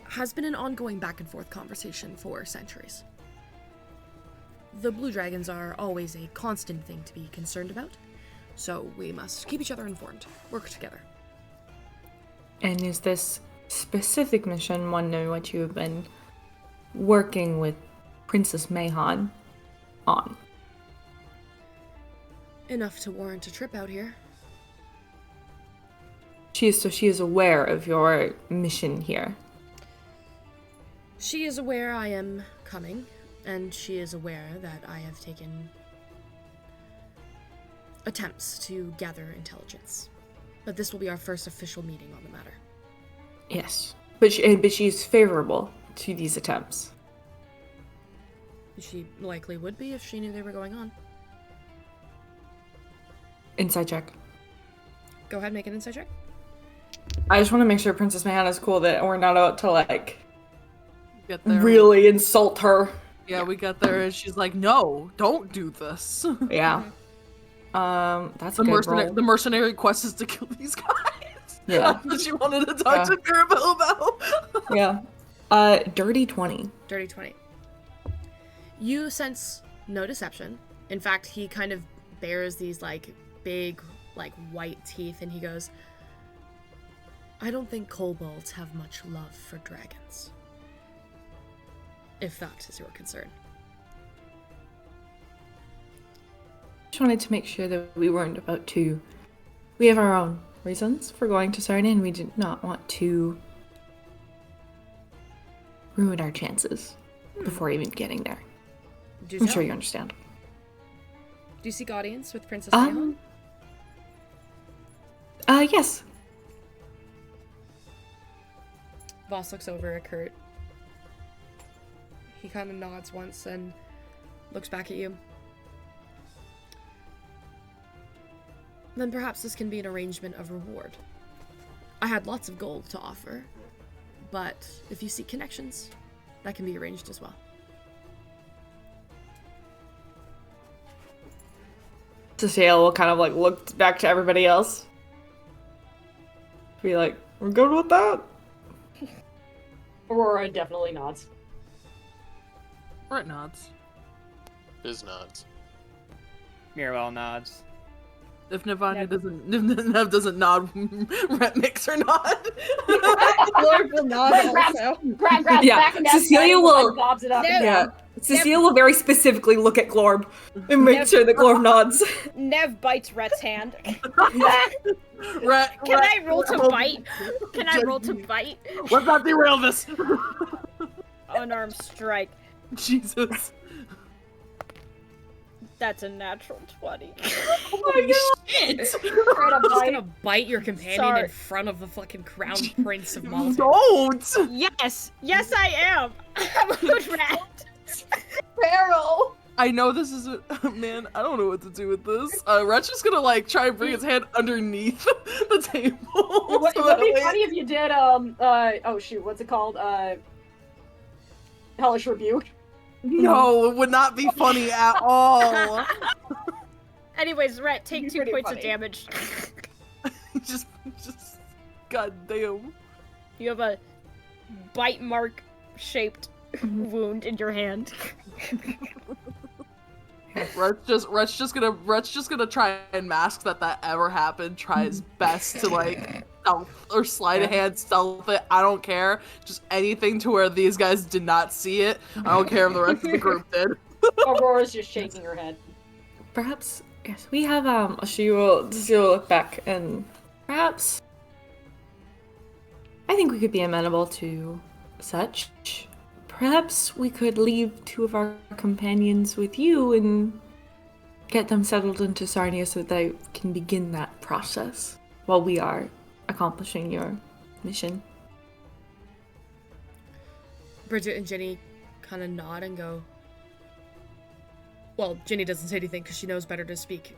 has been an ongoing back and forth conversation for centuries. The blue dragons are always a constant thing to be concerned about, so we must keep each other informed, work together. And is this specific mission one in which you have been working with Princess Mayhan on? Enough to warrant a trip out here. She is aware of your mission here. She is aware I am coming, and she is aware that I have taken attempts to gather intelligence. But this will be our first official meeting on the matter. Yes, but she's favorable to these attempts. She likely would be if she knew they were going on. Insight check. Go ahead, make an insight check. I just want to make sure Princess Mayhan is cool that we're not out to, like, Get there. really insult her. Yeah, we get there and she's like, "No, don't do this." Yeah. That's the good. The mercenary quest is to kill these guys. Yeah. That's what she wanted to talk to Mirabelle about. Yeah. Dirty 20. Dirty 20. You sense no deception. In fact, he kind of bears these, like, big, like, white teeth, and he goes, I don't think kobolds have much love for dragons. If that is your concern. Just wanted to make sure that we weren't about to... We have our own reasons for going to Sarnia, and we did not want to ruin our chances before even getting there. I'm sure you understand. Do you seek audience with Princess Mayhan? Yes. Voss looks over at Kurt. He kind of nods once and looks back at you. Then perhaps this can be an arrangement of reward. I had lots of gold to offer, but if you seek connections, that can be arranged as well. Cecilia will kind of, like, look back to everybody else. Be like, we're good with that? Aurora definitely nods. Brett nods. Biz nods. Mirabelle nods. If Nev doesn't nod, Rhett makes her nod. Lord will nod also. Grabs Yeah, back and Cecilia will. bobs it up. Yeah, Cecilia will very specifically look at Glorb and make sure that Glorb nods. Nev bites Rhett's hand. Rhett, Can I roll to bite? Can I roll to bite? Let's not derail this. Unarmed strike. Jesus. That's a natural 20. Holy shit! Straight I'm up just bite. gonna bite your companion Sorry. in front of the fucking crown prince of Malta. Don't! Yes! Yes, I am! I'm a good rat! Barrel. I know this is man, I don't know what to do with this. Rhett's just gonna like try and bring his hand underneath the table. It would be funny if you did oh shoot, what's it called? Hellish Rebuke. No, it would not be funny at all. Anyways, rat, take You're 2 pretty points funny. of damage. just god damn. You have a bite mark shaped wound in your hand. Rhett's just gonna try and mask that ever happened. Try his best to like stealth or slide a hand, stealth it. I don't care. Just anything to where these guys did not see it. I don't care if the rest of the group did. Aurora's just shaking her head. Perhaps, yes, we have, she will look back and perhaps, I think we could be amenable to such. Perhaps we could leave 2 of our companions with you and get them settled into Sarnia so that they can begin that process while we are accomplishing your mission. Bridget and Jenny kind of nod and go. Well, Jenny doesn't say anything because she knows better to speak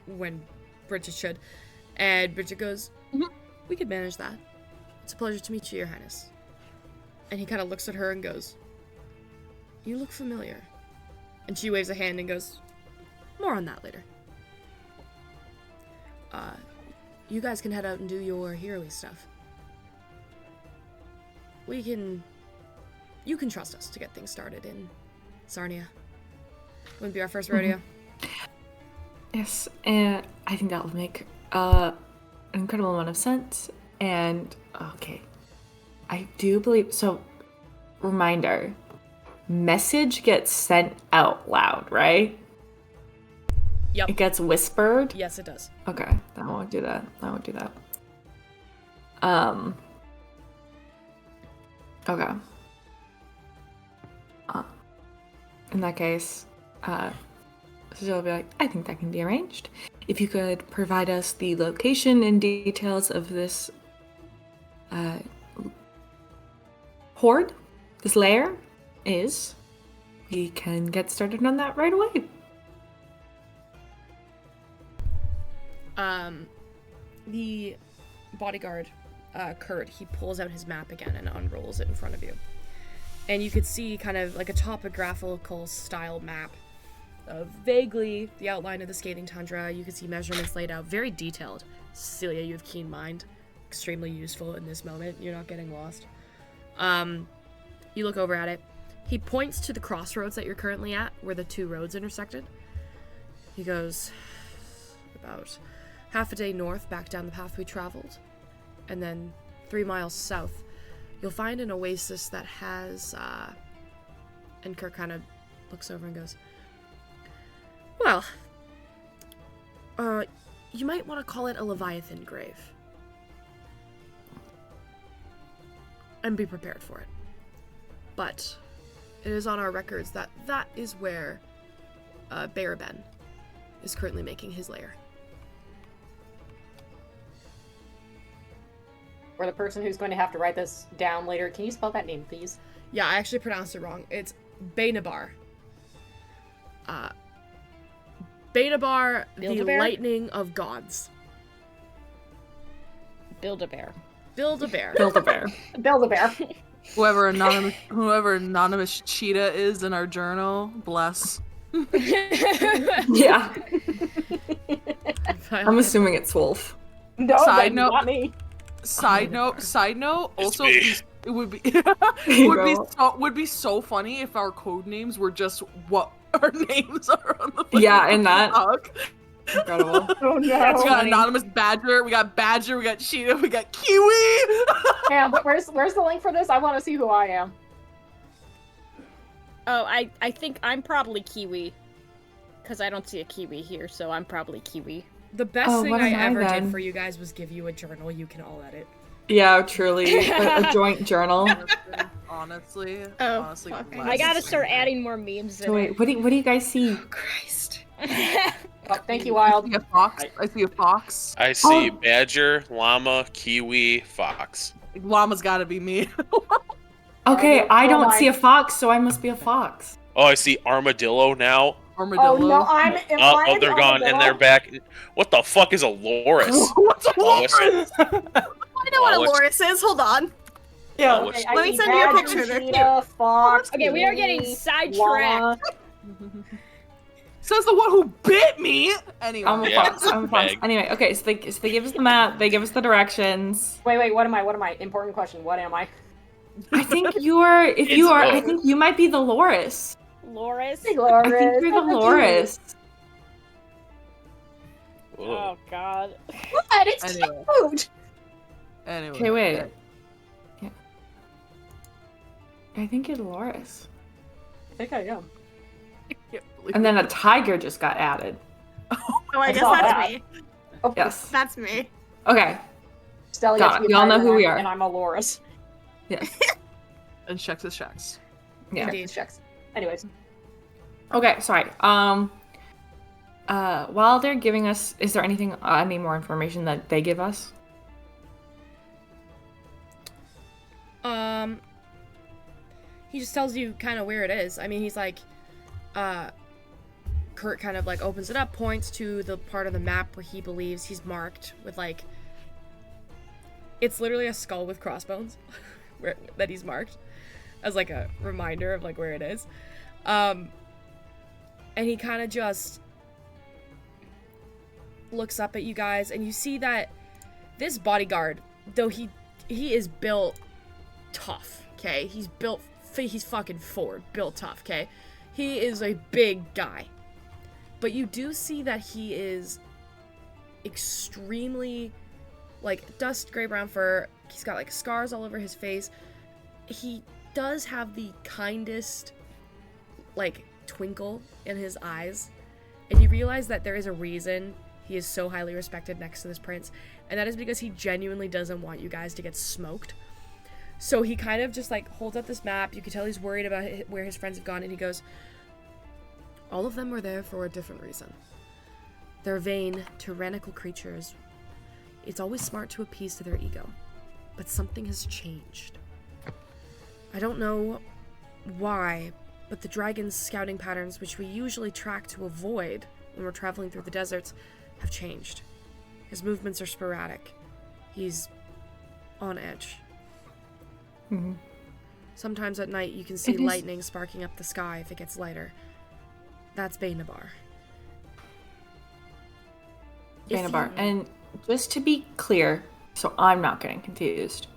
when Bridget should. And Bridget goes, "We could manage that. It's a pleasure to meet you, Your Highness." And he kind of looks at her and goes, "You look familiar." And she waves a hand and goes, "More on that later. You guys can head out and do your hero-y stuff. You can trust us to get things started in Sarnia. Wouldn't be our first rodeo." Yes, and I think that will make an incredible amount of sense. And okay, I do believe so. Reminder: message gets sent out loud, right? Yep. It gets whispered. Yes, it does. Okay, I won't do that. Okay. In that case, she'll be like, I think that can be arranged. If you could provide us the location and details of this horde, this lair is, we can get started on that right away. The bodyguard, Kurt, he pulls out his map again and unrolls it in front of you. And you could see kind of like a topographical style map of vaguely the outline of the scathing tundra. You can see measurements laid out, very detailed. Cecilia, you have keen mind. Extremely useful in this moment. You're not getting lost. You look over at it. He points to the crossroads that you're currently at, where the 2 roads intersected. He goes, about half a day north, back down the path we traveled, and then 3 miles south, you'll find an oasis that has, and Kirk kind of looks over and goes, well, you might want to call it a Leviathan grave. And be prepared for it. But it is on our records that that is where Bear Ben is currently making his lair. For the person who's going to have to write this down later, can you spell that name, please? Yeah, I actually pronounced it wrong. It's Benabar. Benabar, the Build-A-Bear? lightning of gods. Build-A-Bear. Build-A-Bear. Build-A-Bear. Build-A-Bear. Whoever anonymous cheetah is in our journal, bless. Yeah. I'm assuming it's Wolf. No, Side note- not me. Side note. Also, me. it would be You would be so funny if our code names were just what our names are on the Yeah, and that- TikTok. Incredible. Oh no. We got anonymous badger, we got cheetah, we got kiwi. Yeah, but where's the link for this? I want to see who I am. Oh, I think I'm probably Kiwi. Because I don't see a Kiwi here, so I'm probably Kiwi. The best Oh, thing what I am I ever then? did for you guys was give you a journal you can all edit. Yeah, truly. A joint journal. Honestly, Oh, honestly, fuck. bless. I gotta start adding more memes in So wait, what do you guys see? Christ. Oh, thank you, I Wild. see a fox. I see a fox. I see badger, llama, kiwi, fox. Llama's gotta be me. Okay, I don't see a fox, so I must be a fox. Oh, I see armadillo now. Armadillo. Oh no, am I they're the gone and they're armadillo? back. What the fuck is a loris? What's a Lois. loris? I know what a Lois. loris is. Hold on. Yeah. Lois. Okay, I Let me see send you a badger, picture, they're cheetah, fox. Okay, we are getting kiwi, sidetracked. llama. Says the one who bit me. Anyway. I'm a Yeah, fox. I'm a fox. Meg. Anyway, okay, so they give us the map, they give us the directions. Wait, what am I? Important question. What am I? I think you are, if you are, I both. think you might be the Loris. Loris. I think you're the Loris. Whoa. Oh god. What? It's Anyway. food. Anyway. Okay, wait. Yeah. I think you're the Loris. I think I am. And then a tiger just got added. Oh, I guess saw that's that. me. Oh, Yes. That's me. Okay. Stella Got gets it. to be a Y'all know tiger who we and are. and I'm a loris. Yes. And checks is checks. Yeah. Indeed. Checks. Anyways, Okay, sorry. While they're giving us, is there anything, any more information that they give us? He just tells you kind of where it is. I mean, he's like, Kurt kind of like opens it up, points to the part of the map where he believes he's marked with like, it's literally a skull with crossbones that he's marked as like a reminder of like where it is. And he kind of just looks up at you guys, and you see that this bodyguard, though he is built tough, okay? He's fucking Ford, built tough, okay? He is a big guy. But you do see that he is extremely, like, dust gray brown fur. He's got, like, scars all over his face. He does have the kindest, like, twinkle in his eyes. And you realize that there is a reason he is so highly respected next to this prince. And that is because he genuinely doesn't want you guys to get smoked. So he kind of just, like, holds up this map. You can tell he's worried about where his friends have gone. And he goes, all of them were there for a different reason. They're vain, tyrannical creatures. It's always smart to appease to their ego. But something has changed. I don't know why, but the dragon's scouting patterns, which we usually track to avoid when we're traveling through the deserts, have changed. His movements are sporadic. He's on edge. Mm-hmm. Sometimes at night you can see lightning sparking up the sky if it gets lighter. That's Bainabar. Bainabar. And just to be clear, so I'm not getting confused,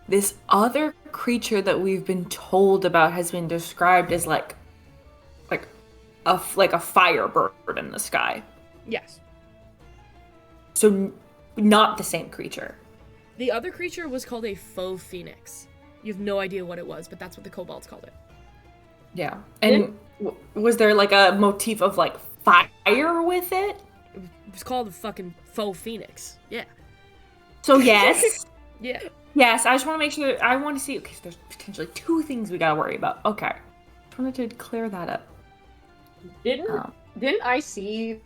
this other creature that we've been told about has been described as like a firebird in the sky. Yes. So not the same creature. The other creature was called a faux phoenix. You have no idea what it was, but that's what the kobolds called it. Yeah. And was there like a motif of like fire with it? It was called a fucking faux phoenix. Yeah. So yes. Yeah. Yes, I just want to make sure, I want to see, okay, so there's potentially two things we gotta worry about. Okay. Just wanted to clear that up. Didn't I see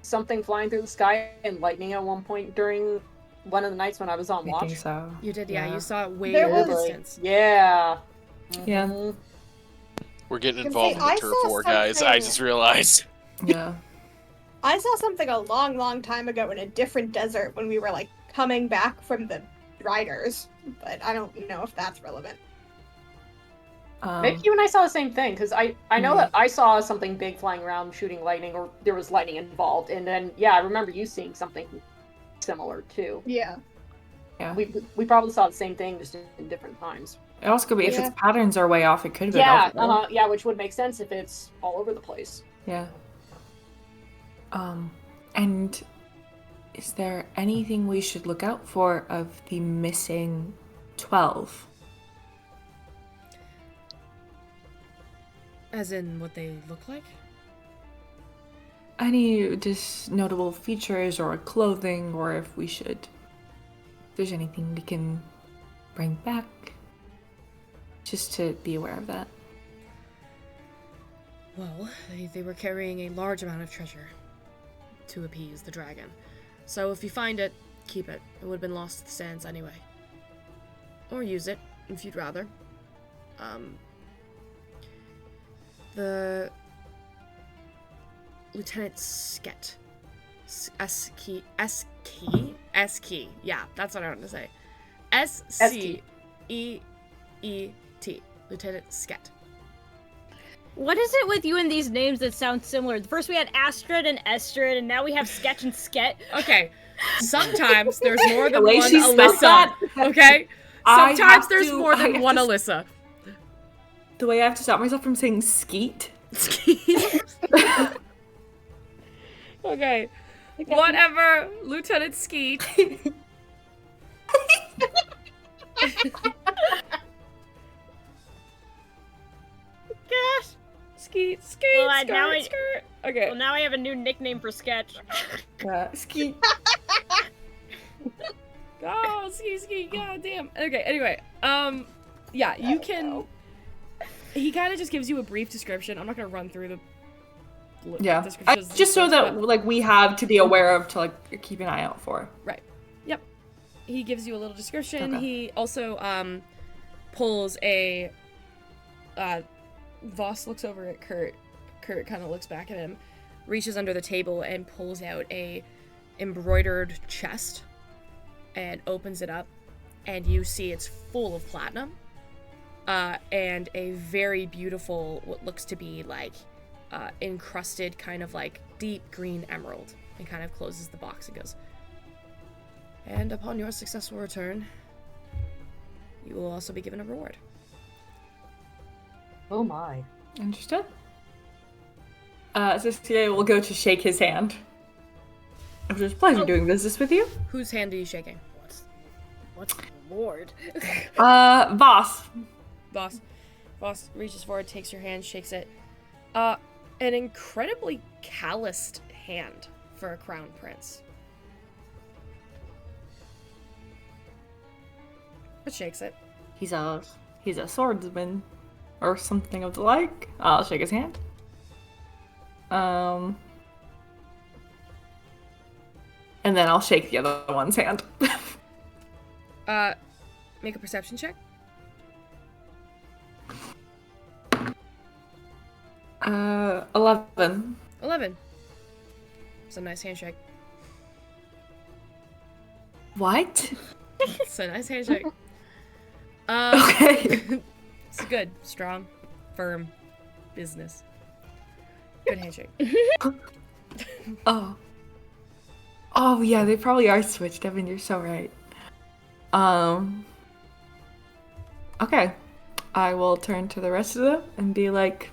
something flying through the sky and lightning at one point during one of the nights when I was on watch? I think so. You did, yeah. You saw it way There in the was- distance. Yeah. Yeah. Mhm. We're getting Can involved say, in the I turf saw war, guys. I something- just realized. Yeah. I saw something a long, long time ago in a different desert when we were like coming back from the riders, but I don't know if that's relevant. Maybe you and I saw the same thing, because I know that I saw something big flying around shooting lightning, or there was lightning involved, and then, yeah, I remember you seeing something similar, too. Yeah. Yeah. We probably saw the same thing, just in different times. It also could be, if Yeah. its patterns are way off, it could have been Yeah, over. yeah, which would make sense if it's all over the place. Yeah. And is there anything we should look out for of the missing 12? As in what they look like? Any just notable features or clothing, or if we should, if there's anything we can bring back, just to be aware of that. Well, they were carrying a large amount of treasure to appease the dragon. So if you find it, keep it. It would have been lost to the sands anyway. Or use it, if you'd rather. The Lieutenant Skett. S-key. Yeah, that's what I wanted to say. S-C-E-E-T. Lieutenant Skett. What is it with you and these names that sound similar? First we had Astrid and Estrid, and now we have Sketch and Sket. Okay. Sometimes there's more than way one she spelled Alyssa. that, Okay? I Sometimes have there's to- more I than have one to- Alyssa. The way I have to stop myself from saying skeet. Okay. Whatever, Lieutenant Skeet. Gosh. Skeet, skirt, Well, skirt, now skirt. Okay. Well, now I have a new nickname for Sketch. Skeet. Oh, ski, god damn. Okay, anyway, yeah, you can... He kind of just gives you a brief description. I'm not gonna run through the Yeah, descriptions. just so that like we have to be aware of to like keep an eye out for. Right. Yep. He gives you a little description. Okay. He also pulls a Voss looks over at Kurt. Kurt kind of looks back at him, reaches under the table and pulls out a embroidered chest and opens it up, and you see it's full of platinum and a very beautiful, what looks to be like encrusted kind of like deep green emerald, and kind of closes the box and goes, and upon your successful return, you will also be given a reward. Oh my. Understood. Cecilia will go to shake his hand. It was a pleasure doing business with you. Whose hand are you shaking? What's the reward? Boss. Boss reaches forward, takes your hand, shakes it. An incredibly calloused hand for a crown prince. But shakes it. He's a swordsman or something of the like. I'll shake his hand. And then I'll shake the other one's hand. Make a perception check. 11. 11. It's a nice handshake. What? It's a nice handshake. Okay. It's good, strong, firm business. Good handshake. Oh. Oh yeah, they probably are switched, Evan, you're so right. Okay. I will turn to the rest of them and be like,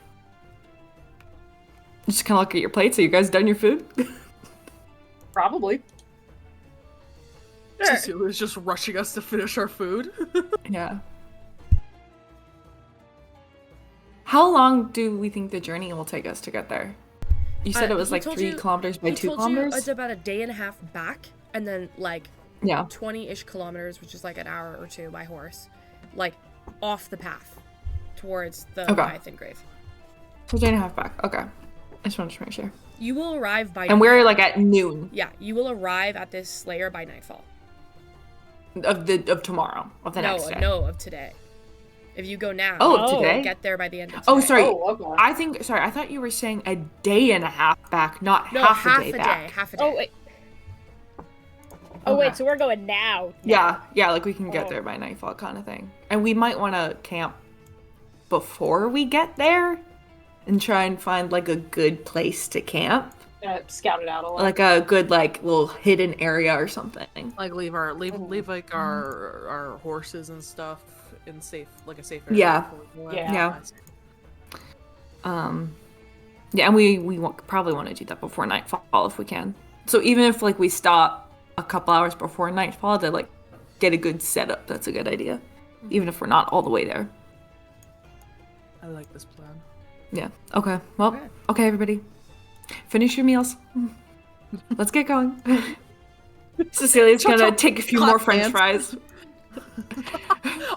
just kind of look at your plate. So you guys done your food? Probably. Cecilia's just rushing us to finish our food. Yeah. How long do we think the journey will take us to get there? You said it was He like told 3 you- kilometers by he 2 told kilometers? you it's about a day and a half back, and then like Yeah. 20-ish kilometers, which is like an hour or two by horse, like off the path towards the Okay. Leviathan grave. So a day and a half back. Okay. I just wanted to make sure. You will arrive by And we're like at noon yeah, you will arrive at this slayer by nightfall. of tomorrow, of the next day. No, of today. If you go now, Oh, you will today? get there by the end of today. Oh, sorry. Oh, okay. I thought you were saying a day and a half back, not No, half half a day a day. back. Half a day. Oh wait. Oh wait, so we're going now. Yeah, like we can get Oh. there by nightfall kind of thing. And we might want to camp before we get there and try and find like a good place to camp. Scout it out a little. Like a good like little hidden area or something. Like leave like our horses and stuff in safe a safe area. Yeah. before we go out. Yeah. Yeah, and we probably want to do that before nightfall if we can. So even if like we stop a couple hours before nightfall to like get a good setup, that's a good idea. Even if we're not all the way there. I like this plan. Yeah. Okay. Well, okay everybody. Finish your meals. Let's get going. Cecilia's gonna take a few more french fries.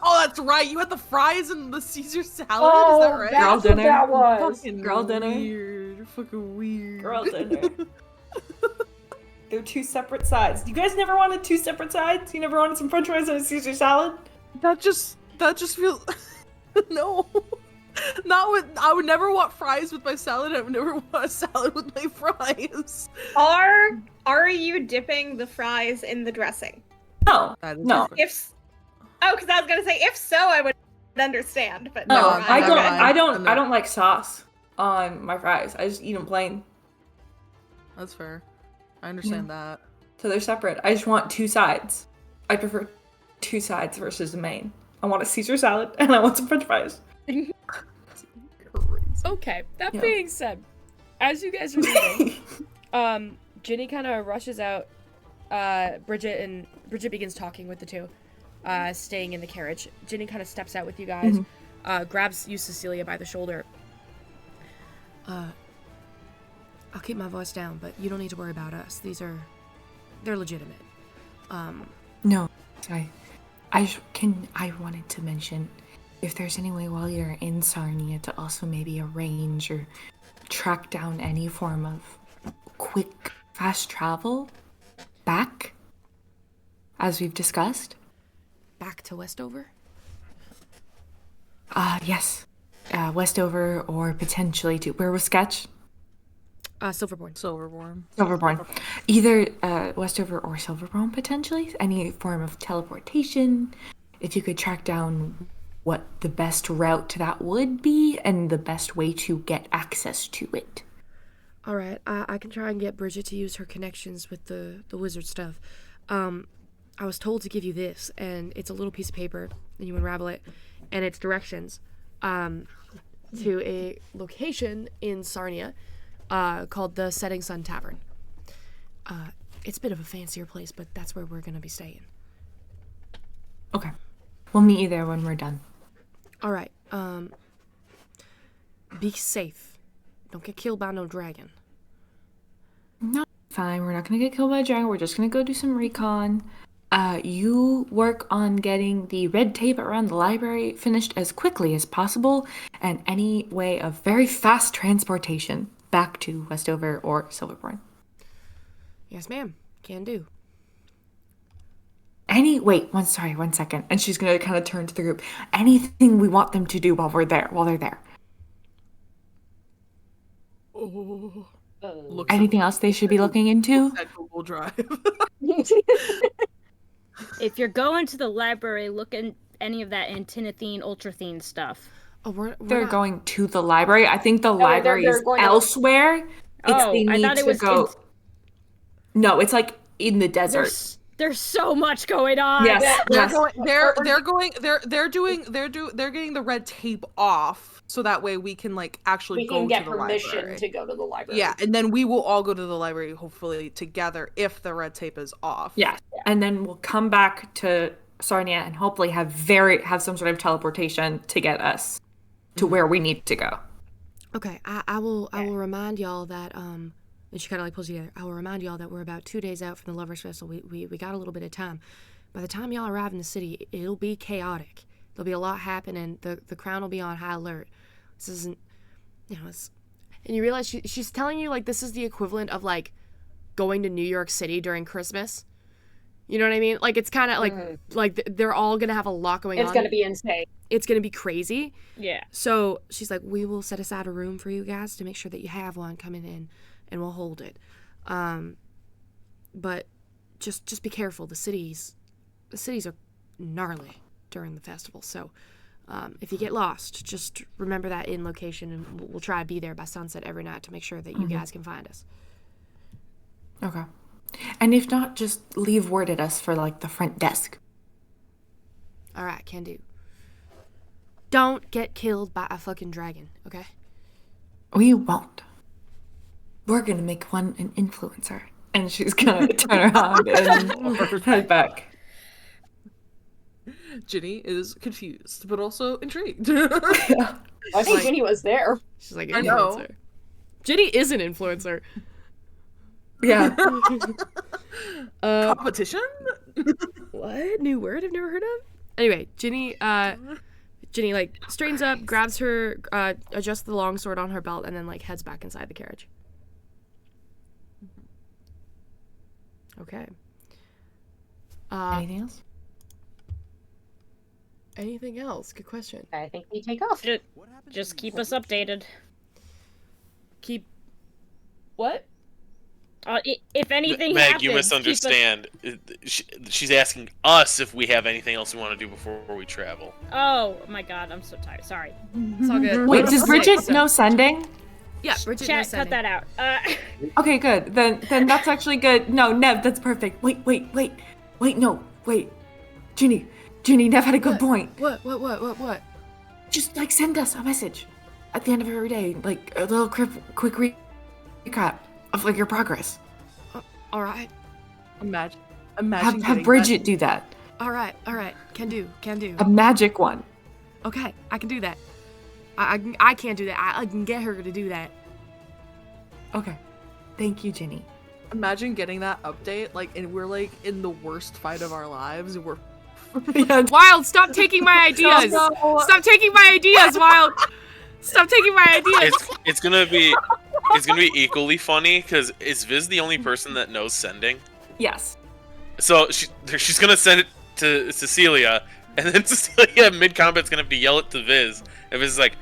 Oh, that's right. You had the fries and the Caesar salad. Oh, Is that right? Girl that's what dinner. that was. Fucking Girl dinner. Weird. You're fucking weird. Girl dinner. They're two separate sides. You guys never wanted two separate sides? You never wanted some french fries and a Caesar salad? That just feels no. Not with. I would never want fries with my salad. I would never want a salad with my fries. Are you dipping the fries in the dressing? No. That is No. different. Because I was gonna say if so, I would understand. But No, no, I don't. okay. I don't like sauce on my fries. I just eat them plain. That's fair. I understand that. So they're separate. I just want two sides. I prefer two sides versus the main. I want a Caesar salad and I want some french fries. Okay, that Yeah. being said, as you guys are leaving, Ginny kind of rushes out. Bridget begins talking with the two, staying in the carriage. Ginny kind of steps out with you guys, grabs you, Cecilia, by the shoulder. I'll keep my voice down, but you don't need to worry about us. They're legitimate. No, sorry. I wanted to mention, if there's any way while you're in Sarnia to also maybe arrange or track down any form of quick, fast travel back, as we've discussed. Back to Westover? Yes. Westover or potentially to, where was Sketch? Silverborn. Silverborn. Either Westover or Silverborn, potentially. Any form of teleportation. If you could track down what the best route to that would be and the best way to get access to it. All right, I can try and get Bridget to use her connections with the wizard stuff. I was told to give you this, and it's a little piece of paper, and you unravel it, and it's directions to a location in Sarnia called the Setting Sun Tavern. It's a bit of a fancier place, but that's where we're going to be staying. Okay. We'll meet you there when we're done. All right, be safe. Don't get killed by no dragon. No, fine. We're not gonna get killed by a dragon. We're just gonna go do some recon. You work on getting the red tape around the library finished as quickly as possible, and any way of very fast transportation back to Westover or Silverborn. Yes, ma'am. Can do. Wait, one second. And she's gonna kind of turn to the group. Anything we want them to do while they're there. Anything else they should be looking into? At Google Drive. If you're going to the library, look at any of that Antinothene, Ultrathene stuff. Oh, They're going to the library. I think the library is elsewhere. I thought it was go. No, it's like in the desert. There's so much going on. Yes, They're getting the red tape off, so that way we can like actually go to the library. We can get permission to go to the library. Yeah, and then we will all go to the library hopefully together if the red tape is off. Yeah, and then we'll come back to Sarnia and hopefully have some sort of teleportation to get us to where we need to go. Okay, I will remind y'all that and she kind of like pulls together. I will remind y'all that we're about 2 days out from the Lovers Festival. We got a little bit of time. By the time y'all arrive in the city, it'll be chaotic. There'll be a lot happening. The crown will be on high alert. This isn't, and you realize she's telling you like this is the equivalent of like going to New York City during Christmas. You know what I mean? Like it's kind of like they're all gonna have a lot going on. It's gonna be insane. It's gonna be crazy. Yeah. So she's like, we will set aside a room for you guys to make sure that you have one coming in. And we'll hold it. But just be careful. The cities are gnarly during the festival. So if you get lost, just remember that in location, and we'll try to be there by sunset every night to make sure that you guys can find us. Okay. And if not, just leave word at us for like the front desk. All right, can do. Don't get killed by a fucking dragon, okay? We won't. We're gonna make one an influencer. And she's gonna turn around and head back. Ginny is confused, but also intrigued. I think Ginny was there. She's like, I know. influencer. Ginny is an influencer. Yeah. Competition? What? New word I've never heard of? Anyway, Ginny like straightens up, grabs her, adjusts the longsword on her belt, and then like heads back inside the carriage. Okay. Anything else? Anything else? Good question. I think we take off. Just keep us updated. Keep. What? If anything Meg, happens, you misunderstand. She's asking us if we have anything else we want to do before we travel. Oh my god, I'm so tired. Sorry. It's all good. Wait, does Bridget know sending? Yeah, Bridget Chat, knows sending. cut that out. Okay, good. Then that's actually good. No, Nev, that's perfect. Wait, no, wait. Ginny, Nev had a good point. What? Just like send us a message at the end of every day, like a little quick recap of like your progress. All right. Imagine Have Bridget do that. All right. Can do. A magic one. Okay, I can do that. I can't do that. I can get her to do that. Okay. Thank you, Ginny. Imagine getting that update, like, and we're like in the worst fight of our lives, and we're Wild, stop taking my ideas. Stop taking my ideas, Wild. Stop taking my ideas. It's gonna be equally funny because is Viz the only person that knows sending? Yes. So she's gonna send it to Cecilia, and then Cecilia mid combat's gonna have to yell it to Viz. And Viz is like,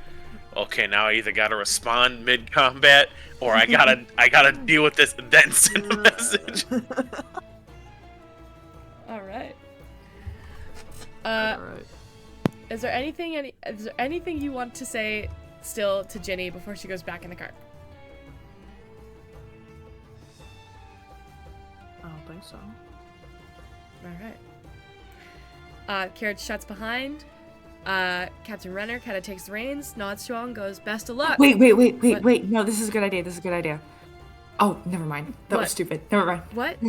okay, now I either gotta respond mid combat or I gotta deal with this and then send a message. All right. Alright. Is there anything you want to say still to Ginny before she goes back in the car? I don't think so. All right. Carriage shuts behind. Captain Renner kind of takes the reins, nods to him, goes, "Best of luck." Wait. No, this is a good idea. Oh, never mind. That was stupid. Never mind. What?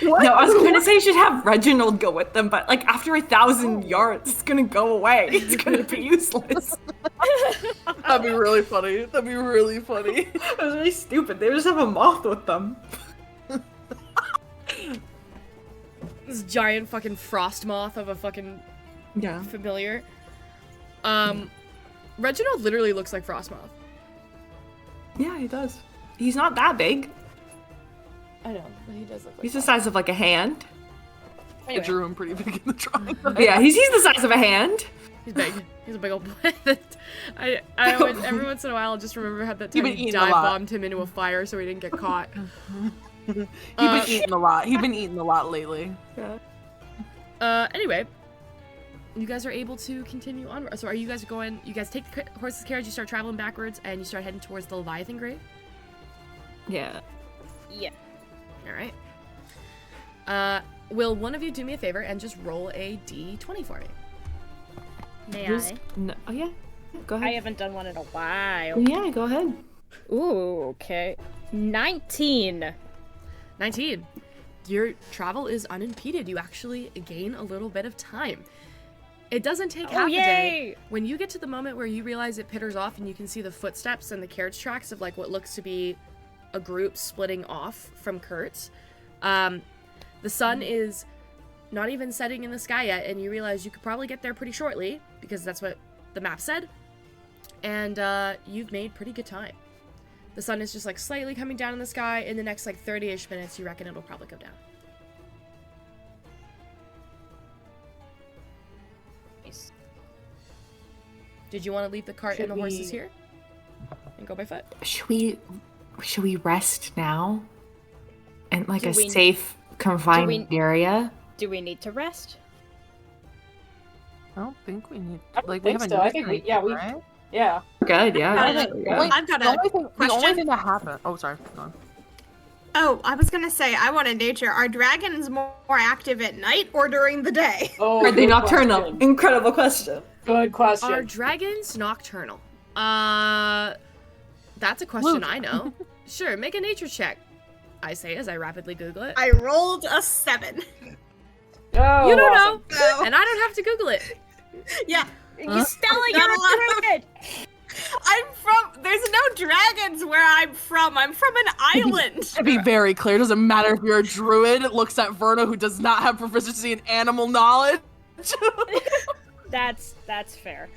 No, I was going to say you should have Reginald go with them, but like after 1,000 yards, it's going to go away. It's going to be useless. That'd be really funny. It was really stupid. They just have a moth with them. This giant fucking frost moth of a fucking familiar. Reginald literally looks like Frostmoth. Yeah, he does. He's not that big. I know, but he does look like He's the size of like a hand. Anyway. I drew him pretty big in the drawing. Yeah, he's the size of a hand. He's big. He's a big old boy. I always, every once in a while, I'll just remember how that time he dive bombed him into a fire so he didn't get caught. He's been eating a lot. He's been eating a lot lately. Yeah. Anyway, you guys are able to continue on. So are you guys going? You guys take the horse's carriage, you start traveling backwards, and you start heading towards the Leviathan grave. Yeah. Yeah. All right. Will one of you do me a favor and just roll a d20 for me? May Who's- I? No, oh yeah. Go ahead. I haven't done one in a while. Yeah, go ahead. Ooh, okay. 19. 19. Your travel is unimpeded. You actually gain a little bit of time. It doesn't take half a day. When you get to the moment where you realize it pitters off and you can see the footsteps and the carriage tracks of like what looks to be a group splitting off from Kurt's, the sun is not even setting in the sky yet, and you realize you could probably get there pretty shortly because that's what the map said. And you've made pretty good time. The sun is just like slightly coming down in the sky. In the next like 30-ish minutes, you reckon it'll probably go down. Nice. Did you want to leave the cart and the horses here and go by foot? Should we rest now? In like Do a we- safe, confined area? Do we need to rest? I don't think we need. I don't Like think we haven't. so. I think we. Yeah, we. right? Yeah. Good, yeah. I've got The a only thing question. that happened. Oh, sorry. Go on. Oh, I was gonna say, I wanted nature. Are dragons more active at night or during the day? Oh, Are they good nocturnal? question. Incredible question. Good question. Are dragons nocturnal? That's a question I know. Sure, make a nature check. I say as I rapidly Google it. I rolled a 7. Oh, You don't awesome. know, and I don't have to Google it. Yeah. You Stella, Not you're a lot a druid! I'm from. There's no dragons where I'm from. I'm from an island. To be very clear, it doesn't matter if you're a druid. It looks at Verna, who does not have proficiency in animal knowledge. That's fair.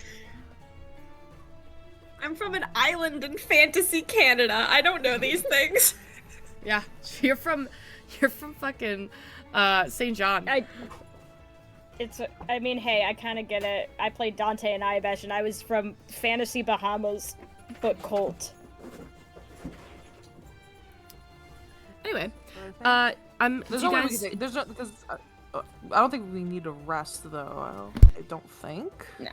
I'm from an island in fantasy Canada. I don't know these things. Yeah, you're from fucking St. John. I mean, hey, I kind of get it. I played Dante and Ibesh, and I was from fantasy Bahamas, but cult. Anyway, There's no way we can take, there's no, because I don't think we need to rest though. I don't think. No.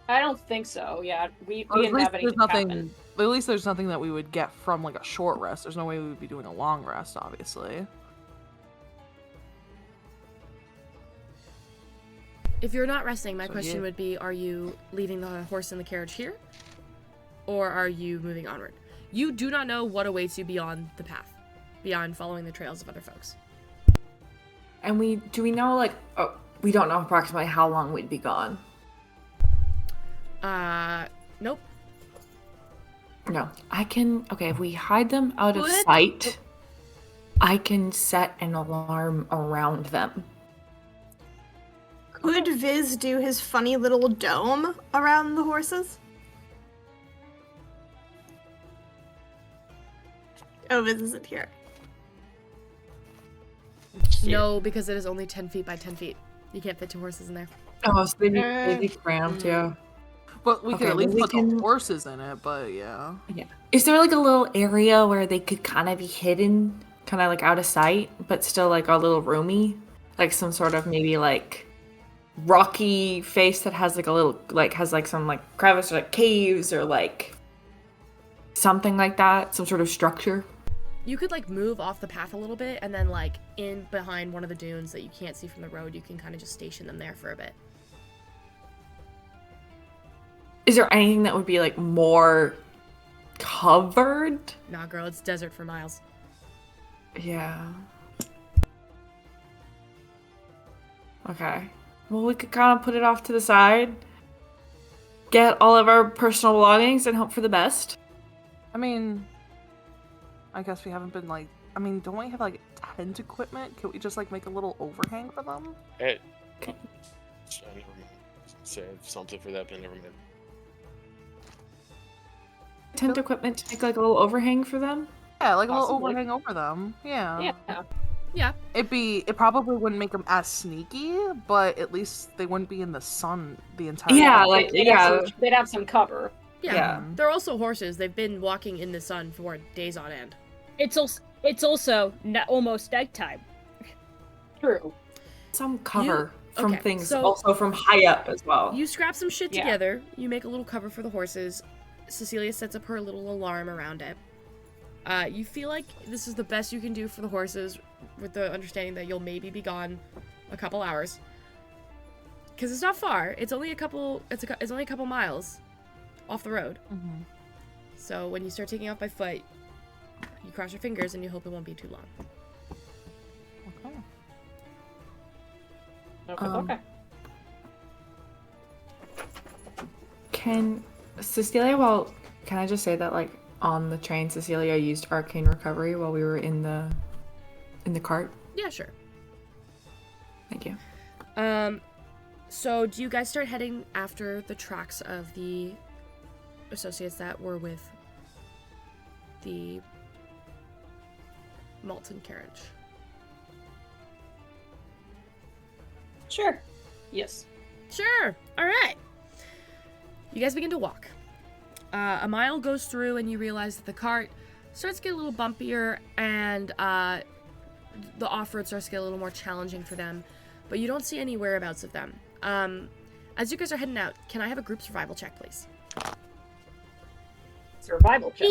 I don't think so. Yeah, we Or at didn't least have anything there's nothing. happen. At least there's nothing that we would get from like a short rest. There's no way we would be doing a long rest, obviously. If you're not resting, my So, question yeah. would be, are you leaving the horse in the carriage here? Or are you moving onward? You do not know what awaits you beyond the path, beyond following the trails of other folks. And do we know, like, we don't know approximately how long we'd be gone. Nope. No. Okay, if we hide them out of sight, I can set an alarm around them. Could Viz do his funny little dome around the horses? Oh, Viz isn't here. No, because it is only 10 feet by 10 feet. You can't fit 2 horses in there. Oh, so they'd be cramped, yeah. But we could at least put can... the horses in it, but yeah. Yeah. Is there like a little area where they could kind of be hidden, kind of like out of sight, but still like a little roomy? Like some sort of maybe like rocky face that has like a little, like has like some like crevice or like caves or like something like that, some sort of structure? You could like move off the path a little bit and then like in behind one of the dunes that you can't see from the road, you can kind of just station them there for a bit. Is there anything that would be like more covered? Nah, girl, it's desert for miles. Yeah. Okay. Well, we could kind of put it off to the side, get all of our personal belongings, and hope for the best. I mean, I guess we haven't been like. I mean, don't we have like tent equipment? Can we just like make a little overhang for them? Hey. I never mind. Say something for that, but never mind. Tent equipment to make like a little overhang for them? Yeah, like a little Possibly. overhang over them. Yeah. Yeah. It probably wouldn't make them as sneaky, but at least they wouldn't be in the sun the entire Yeah, time. like They'd have some cover. Yeah. They're also horses. They've been walking in the sun for days on end. It's also almost nighttime. True. Some cover from okay, things, so also from high up as well. You scrap some shit together. You make a little cover for the horses. Cecilia sets up her little alarm around it. You feel like this is the best you can do for the horses, with the understanding that you'll maybe be gone a couple hours. Because it's not far. It's only a couple. It's only a couple miles off the road. Mm-hmm. So when you start taking off by foot, you cross your fingers and you hope it won't be too long. Okay. Okay. Can Cecilia, can I just say that like on the train, Cecilia used arcane recovery while we were in the cart? Yeah, sure. Thank you. So do you guys start heading after the tracks of the associates that were with the Malton carriage? Sure. Yes. Sure. All right. You guys begin to walk. A mile goes through and you realize that the cart starts to get a little bumpier and the off-road starts to get a little more challenging for them, but you don't see any whereabouts of them. As you guys are heading out, can I have a group survival check, please? Survival check.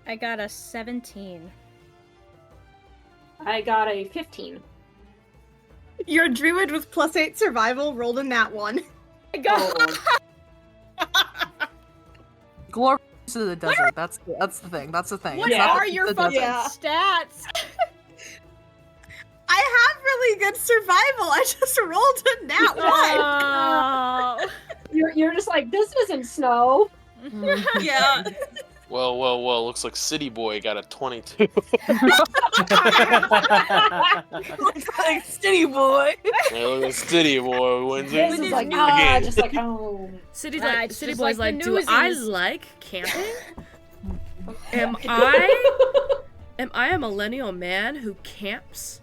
I got a 17. I got a 15. Your druid with +8 survival rolled in that one. Glory to the desert. That's the thing. That's the thing. What It's not are the- your the fucking desert. stats? I have really good survival. I just rolled a nat one. You're just like, this isn't snow. Mhm. Yeah. Well. Looks like City Boy got a 22. Looks like City Boy. Hey, look at City Boy wins This it is like, again. just like, oh. City it's City just Boy's like like, the do I newsies." like camping? Am I a millennial man who camps?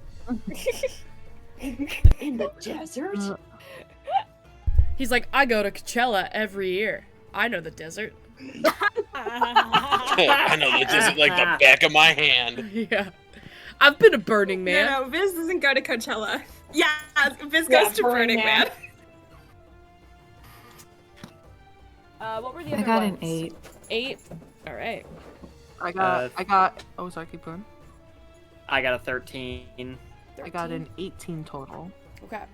In the desert? He's like, I go to Coachella every year. I know the desert. I know the desert like the back of my hand. Yeah. I've been to Burning Man. No, Viz doesn't go to Coachella. Yeah, Viz goes to Burning Man. What were the I other got ones? an 8. 8? Alright. I got. Oh, sorry, keep going. I got a 13. I got an 18 total. Okay.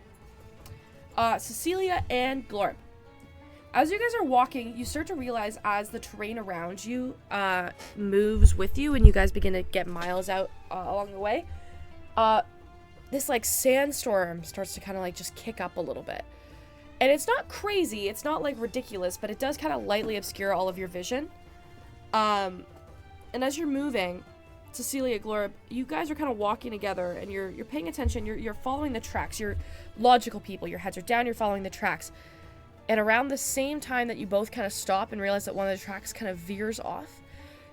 Cecilia and Glorb. As you guys are walking, you start to realize as the terrain around you moves with you and you guys begin to get miles out along the way, this like sandstorm starts to kind of like just kick up a little bit. And it's not crazy, it's not like ridiculous, but it does kind of lightly obscure all of your vision. And as you're moving, Cecilia, Glorb, you guys are kind of walking together and you're paying attention, you're following the tracks. You're logical people, your heads are down, you're following the tracks. And around the same time that you both kind of stop and realize that one of the tracks kind of veers off,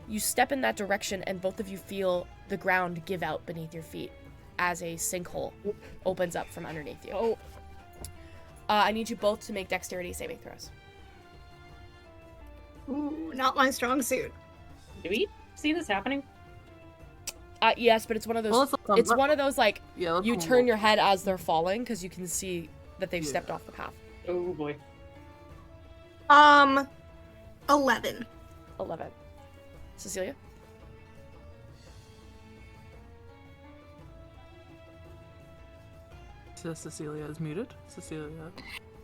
you step in that direction and both of you feel the ground give out beneath your feet as a sinkhole opens up from underneath you. Oh. I need you both to make dexterity saving throws. Ooh, not my strong suit. Do we see this happening? Yes, but it's one of those. Well, it's one of those like Yeah, you turn your head as they're falling because you can see that they've stepped off the path. Oh boy. 11. 11. Cecilia? So Cecilia is muted. Cecilia.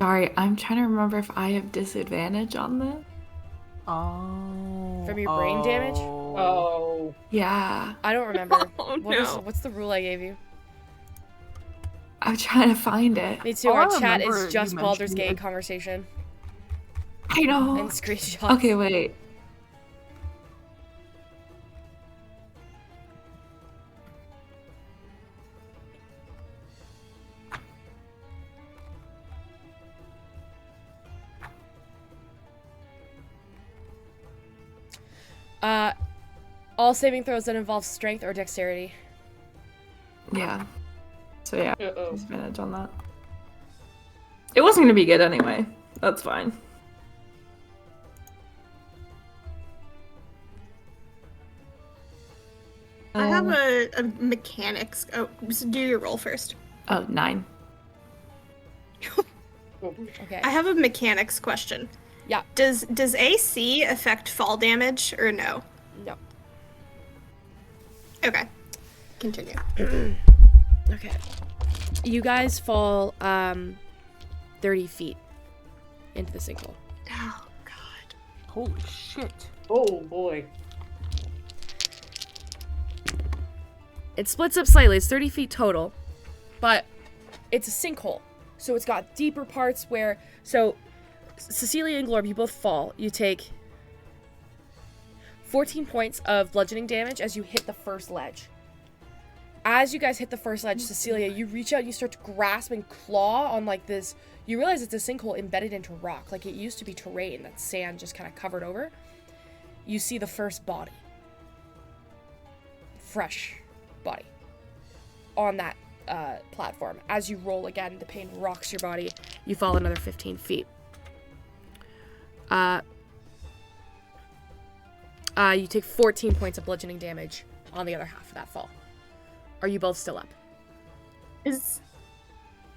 Sorry, I'm trying to remember if I have disadvantage on this. Oh. From your brain damage? Oh. Yeah, I don't remember. Oh, What's the rule I gave you? I'm trying to find it. Me too. All I Our chat remember is you just Baldur's mentioning Gate it. conversation I know. and screenshots. Okay, wait. All saving throws that involve strength or dexterity. Yeah. So yeah, Uh-oh. disadvantage on that. It wasn't gonna be good anyway. That's fine. I have a mechanics. Oh, so do your roll first. Oh, 9. Okay. I have a mechanics question. Yeah. Does AC affect fall damage or no? No. Okay. Continue. Okay. You guys fall 30 feet into the sinkhole. Oh god. Holy shit. Oh boy. It splits up slightly. It's 30 feet total, but it's a sinkhole. So it's got deeper parts where... So, Cecilia and Glorb, you both fall. You take 14 points of bludgeoning damage as you hit the first ledge. As you guys hit the first ledge, Cecilia, you reach out and you start to grasp and claw on like this... You realize it's a sinkhole embedded into rock. Like it used to be terrain that sand just kind of covered over. You see the first body. Fresh body on that platform. As you roll again, the pain rocks your body. You fall another 15 feet. You take 14 points of bludgeoning damage on the other half of that fall. Are you both still up?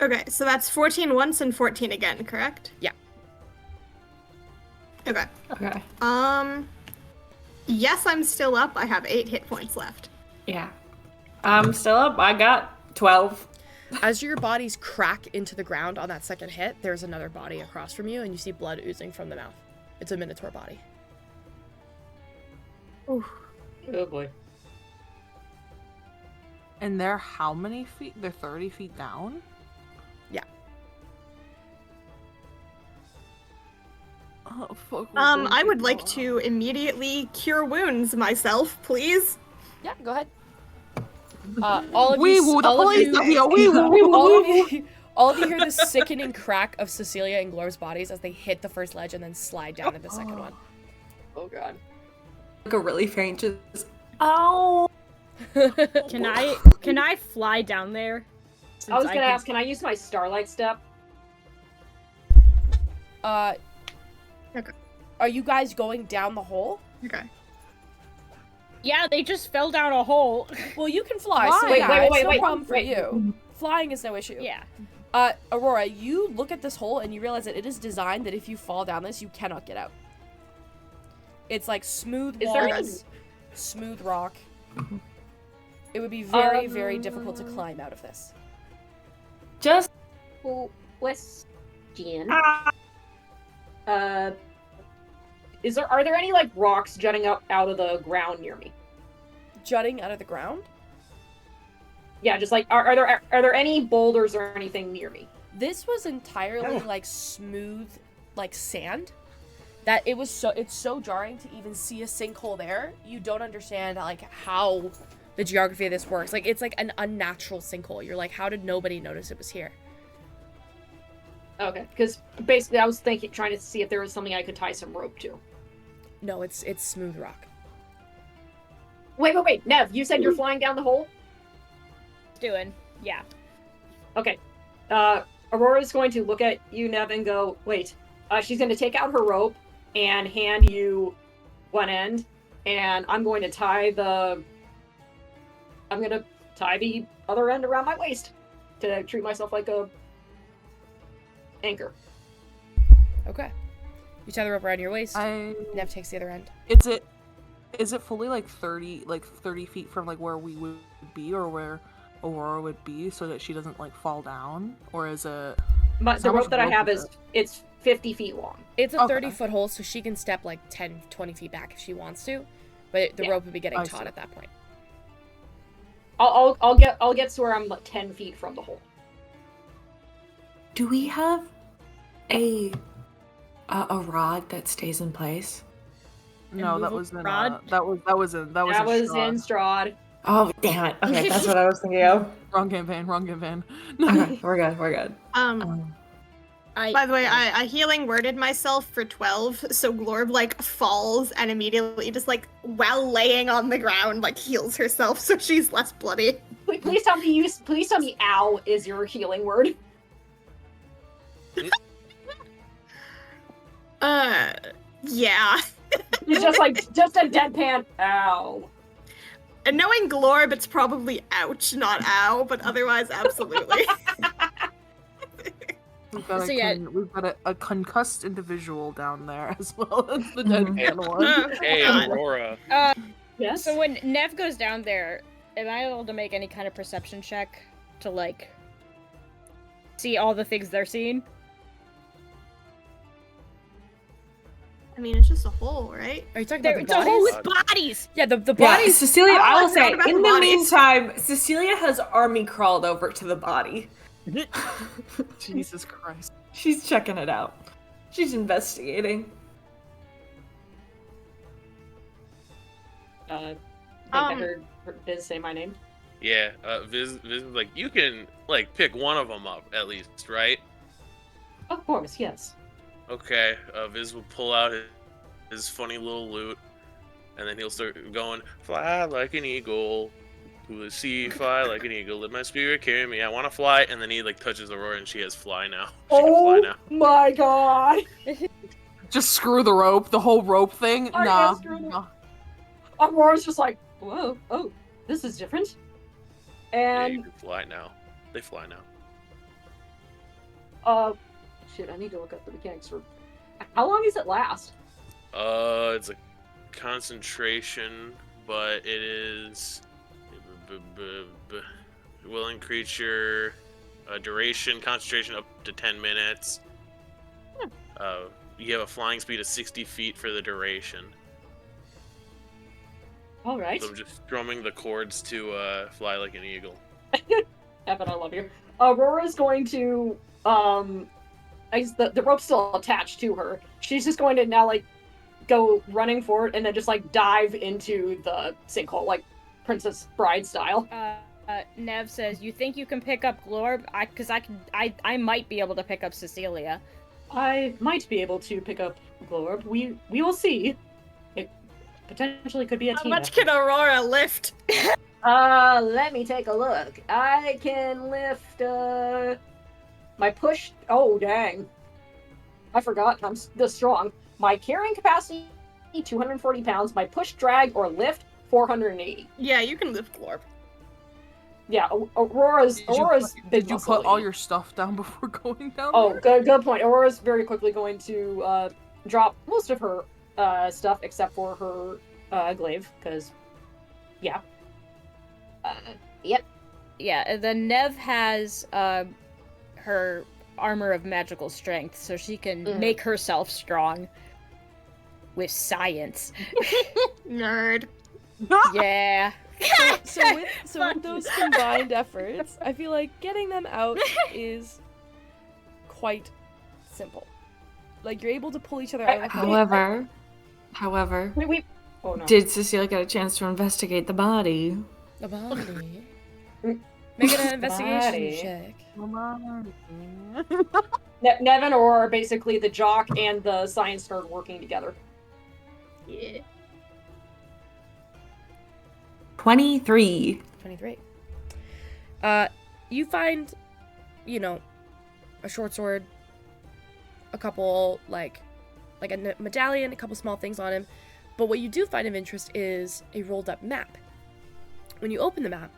Okay, so that's 14 once and 14 again, correct? Yeah. Okay. Okay. Yes, I'm still up. I have 8 hit points left. Yeah. I'm still up. I got 12. As your bodies crack into the ground on that second hit, there's another body across from you, and you see blood oozing from the mouth. It's a Minotaur body. Ooh. Oh boy. And they're how many feet? They're 30 feet down? Yeah. Oh I would like to immediately cure wounds myself, please. Yeah, go ahead. All of you hear the sickening crack of Cecilia and Glor's bodies as they hit the first ledge and then slide down to the second one. Oh god. Like a really faint just ow. Can I fly down there? I was gonna ask, can I use my starlight step? Okay. Are you guys going down the hole? Okay. Yeah, they just fell down a hole. Well, you can fly. So Wait, it's no problem for you. Flying is no issue. Yeah. Aurora, you look at this hole and you realize that it is designed that if you fall down this, you cannot get out. It's like smooth walls, smooth rock. It would be very, very difficult to climb out of this. Just question. Are there any like rocks jutting up out of the ground near me? Jutting out of the ground? Yeah, just like are there any boulders or anything near me? This was entirely like smooth, like sand. That it's so jarring to even see a sinkhole there. You don't understand like how the geography of this works. Like it's like an unnatural sinkhole. You're like, how did nobody notice it was here? Okay, because basically I was trying to see if there was something I could tie some rope to. No, it's smooth rock. Wait, Nev, you said you're flying down the hole? Yeah. Okay. Aurora's going to look at you, Nev, and go, wait. She's going to take out her rope and hand you one end, and I'm going to tie the other end around my waist to treat myself like a anchor. Okay. You tie the rope around your waist. Nev takes the other end. Is it fully like 30 feet from like where we would be or where Aurora would be so that she doesn't like fall down? Or is it the rope that I have it's 50 feet long. It's a 30-foot hole, so she can step like 10, 20 feet back if she wants to, but the rope would be getting taut at that point. I'll get to where I'm like 10 feet from the hole. Do we have a rod that stays in place? No, that was in rod? that was in Strahd. Oh damn it. Okay, that's what I was thinking of. Wrong campaign. Okay, we're good. By the way, I healing worded myself for 12, so Glorb like falls and immediately just like while laying on the ground like heals herself so she's less bloody. Please tell me ow is your healing word. Yeah. It's just a deadpan ow. And knowing Glorb, it's probably ouch, not ow, but otherwise absolutely. We've got a concussed individual down there as well as the deadpan one. Hey, Aurora. Yes? So when Nev goes down there, am I able to make any kind of perception check to, like, see all the things they're seeing? I mean, it's just a hole, right? Are you talking about the It's a bodies? hole with bodies! Yeah, the Yeah, bodies. Cecilia, I will say, about in the the bodies. meantime, Cecilia has army crawled over to the body. Jesus Christ. She's checking it out. She's investigating. I think I heard Biz say my name. Yeah, Viz was like, you can like pick one of them up at least, right? Of course, yes. Okay, Viz will pull out his funny little lute, and then he'll start going, fly like an eagle, to the sea, fly like an eagle, let my spirit carry me, I want to fly, and then he like touches Aurora and she has fly now. She can fly now. My god! Just screw the rope, the whole rope thing? Oh, Nah. yeah, screw the rope. Aurora's just like, whoa, oh, this is different. Yeah, And, you can fly now. They fly now. shit, I need to look up the mechanics for... How long does it last? It's a concentration, but it is... will increase your duration, concentration up to 10 minutes. You have a flying speed of 60 feet for the duration. Alright. So I'm just strumming the chords to fly like an eagle. Evan, I love you. Aurora's going to, the rope's still attached to her. She's just going to now, like, go running forward and then just, like, dive into the sinkhole, like, Princess Bride style. Nev says, "You think you can pick up Glorb? I might be able to pick up Cecilia. I might be able to pick up Glorb. We will see. It potentially could be a team. How much can Aurora lift? Let me take a look. I can lift, my push. Oh, dang. I forgot. I'm this strong. My carrying capacity, 240 pounds. My push, drag, or lift, 480. Yeah, you can lift Glorb. Yeah, Aurora's Did you put all your stuff down before going down there? there? Good point. Aurora's very quickly going to drop most of her stuff except for her glaive, because yeah. Yep. Yeah, then Nev has her armor of magical strength, so she can make herself strong with science. Nerd. Yeah. So with those combined efforts, I feel like getting them out is quite simple. Like, you're able to pull each other out of the However, oh, no. Did Cecilia get a chance to investigate the body? The body? Make an investigation check. Nev and Aurora are basically the jock and the science nerd working together. Yeah. 23. 23. You find, a short sword, a couple, like a medallion, a couple small things on him. But what you do find of interest is a rolled up map. When you open the map,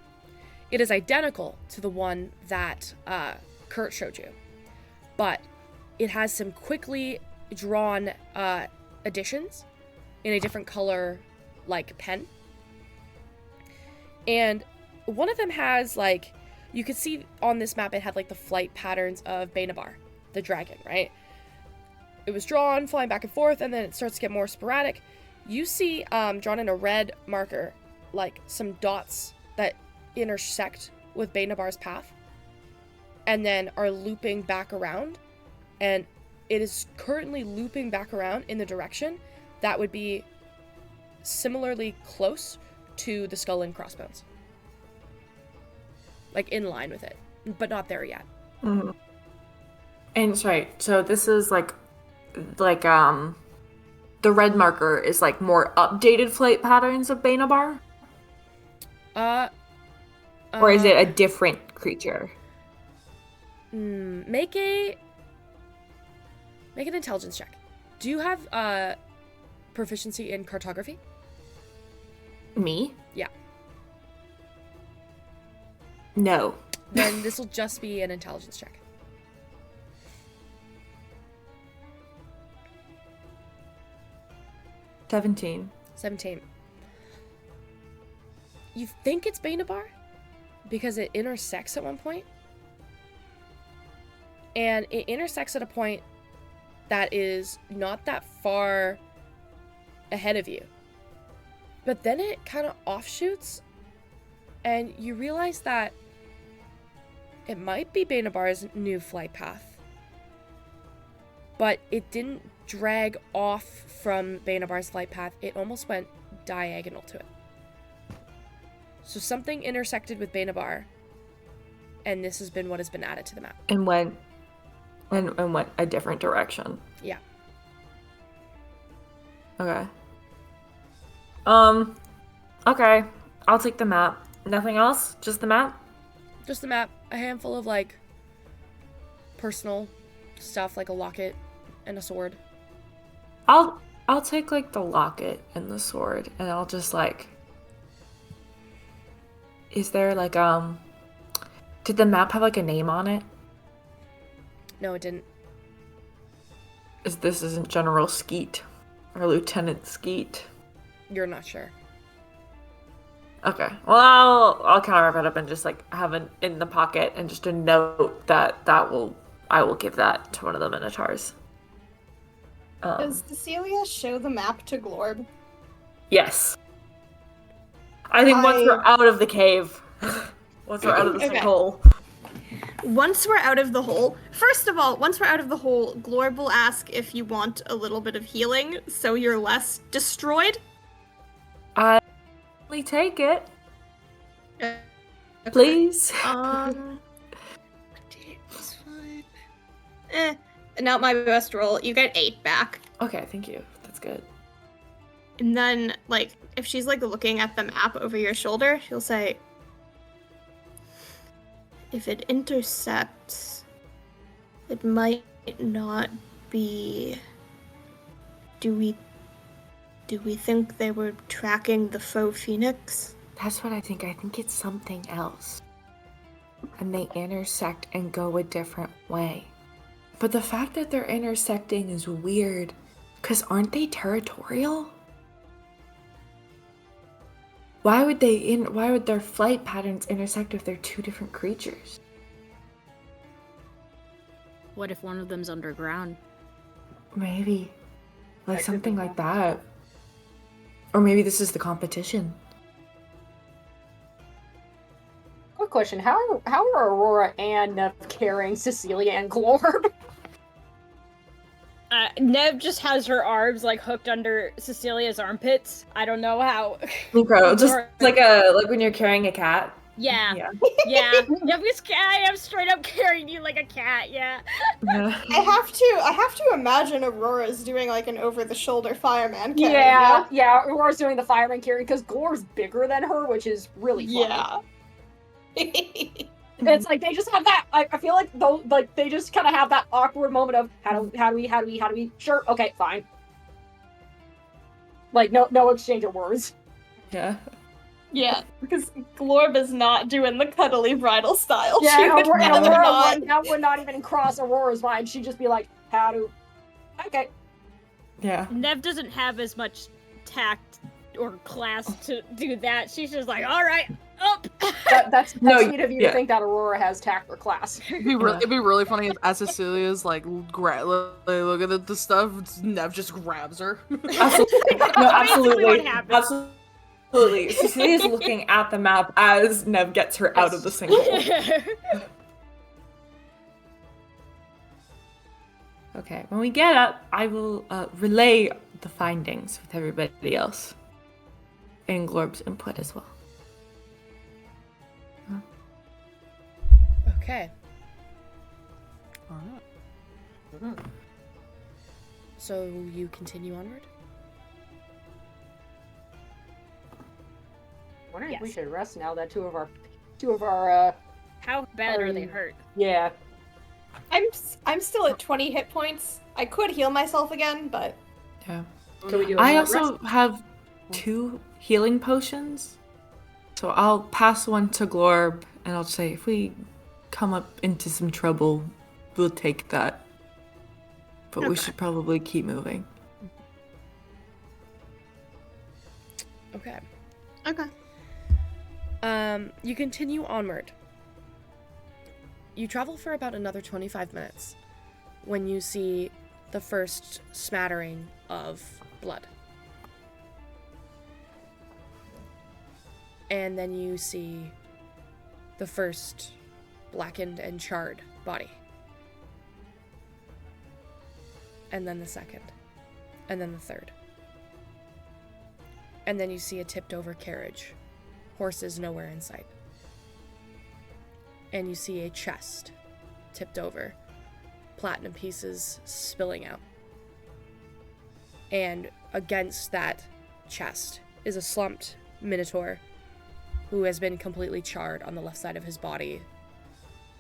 it is identical to the one that Kurt showed you. But it has some quickly drawn additions in a different color, like pen. And one of them has, like, you could see on this map it had, like, the flight patterns of Benabar, the dragon, right? It was drawn, flying back and forth, and then it starts to get more sporadic. You see, drawn in a red marker, like, some dots that intersect with Benabar's path, and then are looping back around, and it is currently looping back around in the direction that would be similarly close to the skull and crossbones. Like, in line with it, but not there yet. Mm-hmm. And sorry, so this is like the red marker is like more updated flight patterns of Benabar? Or is it a different creature? Make an intelligence check. Do you have proficiency in cartography? Me? Yeah. No. Then this will just be an intelligence check. 17. You think it's Benabar because it intersects at one point. And it intersects at a point that is not that far ahead of you. But then it kind of offshoots, and you realize that it might be Benabar's new flight path. But it didn't drag off from Benabar's flight path. It almost went diagonal to it. So something intersected with Benabar, and this has been what has been added to the map. And went a different direction. Yeah. Okay. Okay. I'll take the map. Nothing else? Just the map? Just the map. A handful of, like, personal stuff, like a locket and a sword. I'll take, like, the locket and the sword, and I'll just, like... Is there, like, Did the map have, like, a name on it? No, it didn't. This isn't General Skeet or Lieutenant Skeet. You're not sure. Okay. Well, I'll kind of wrap it up and just like have it in the pocket and just a note that I will give that to one of the Minotaurs. Does Cecilia show the map to Glorb? Yes. I think once we're out of the cave, once we're out of the sinkhole. once we're out of the hole, first of all, once we're out of the hole, Glorb will ask if you want a little bit of healing so you're less destroyed. We take it. Okay. Please. Not my best roll. You get 8 back. Okay, thank you. That's good. And then, like, if she's, like, looking at the map over your shoulder, she'll say, if it intersects, it might not be... Do we think they were tracking the faux phoenix? That's what I think. I think it's something else. And they intersect and go a different way. But the fact that they're intersecting is weird, because aren't they territorial? Why would their flight patterns intersect if they're two different creatures? What if one of them's underground? Maybe. Like something like that. Or maybe this is the competition. Quick question: How are Aurora and Nev carrying Cecilia and Glorb? Nev just has her arms like hooked under Cecilia's armpits. I don't know how. Bro, just like when you're carrying a cat. Yeah. Nev is I am straight up carrying you like a cat. Yeah. I have to imagine Aurora's doing like an over-the-shoulder fireman carry. Yeah. Aurora's doing the fireman carry because Glorb's bigger than her, which is really funny. Yeah. It's like they just have that. I feel like though, like they just kind of have that awkward moment of how do we? Sure, okay, fine. Like no exchange of words. Yeah. Yeah, because Glorb is not doing the cuddly bridal style. Yeah, she would rather not. That would not even cross Aurora's mind. She'd just be like, okay. Yeah. Nev doesn't have as much tact or class to do that. She's just like, all right, up. That's sweet of you to think that Aurora has tact or class. It'd be really funny if as Cecilia's like looking at the stuff, Nev just grabs her. Absolutely. Absolutely. Cecilia's looking at the map as Nev gets her out of the sinkhole. Okay, when we get up, I will relay the findings with everybody else. And Glorb's input as well. Okay. So you continue onward? I'm wondering if we should rest now that two of our How bad are they hurt? Yeah. I'm still at 20 hit points. I could heal myself again, but Yeah. Can we do I a also have 2 healing potions. So I'll pass one to Glorb, and I'll say, if we come up into some trouble, we'll take that. But we should probably keep moving. Okay. okay. You continue onward. You travel for about another 25 minutes when you see the first smattering of blood. And then you see the first blackened and charred body. And then the second. And then the third. And then you see a tipped over carriage. Horses nowhere in sight. And you see a chest tipped over. Platinum pieces spilling out. And against that chest is a slumped minotaur who has been completely charred on the left side of his body,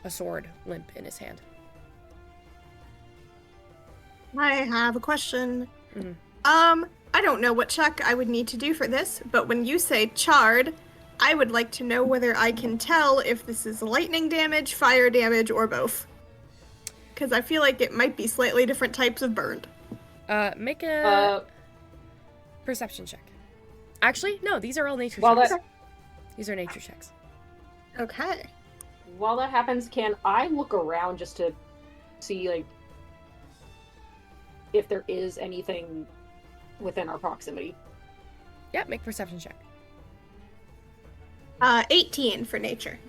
a sword limp in his hand. I have a question. Mhm. I don't know what check I would need to do for this, but when you say charred, I would like to know whether I can tell if this is lightning damage, fire damage, or both. Because I feel like it might be slightly different types of burned. Make a perception check. Actually, no, these are all nature checks. These are nature checks. Okay. While that happens, can I look around just to see, like, if there is anything within our proximity? Yeah, make perception check. 18 for nature.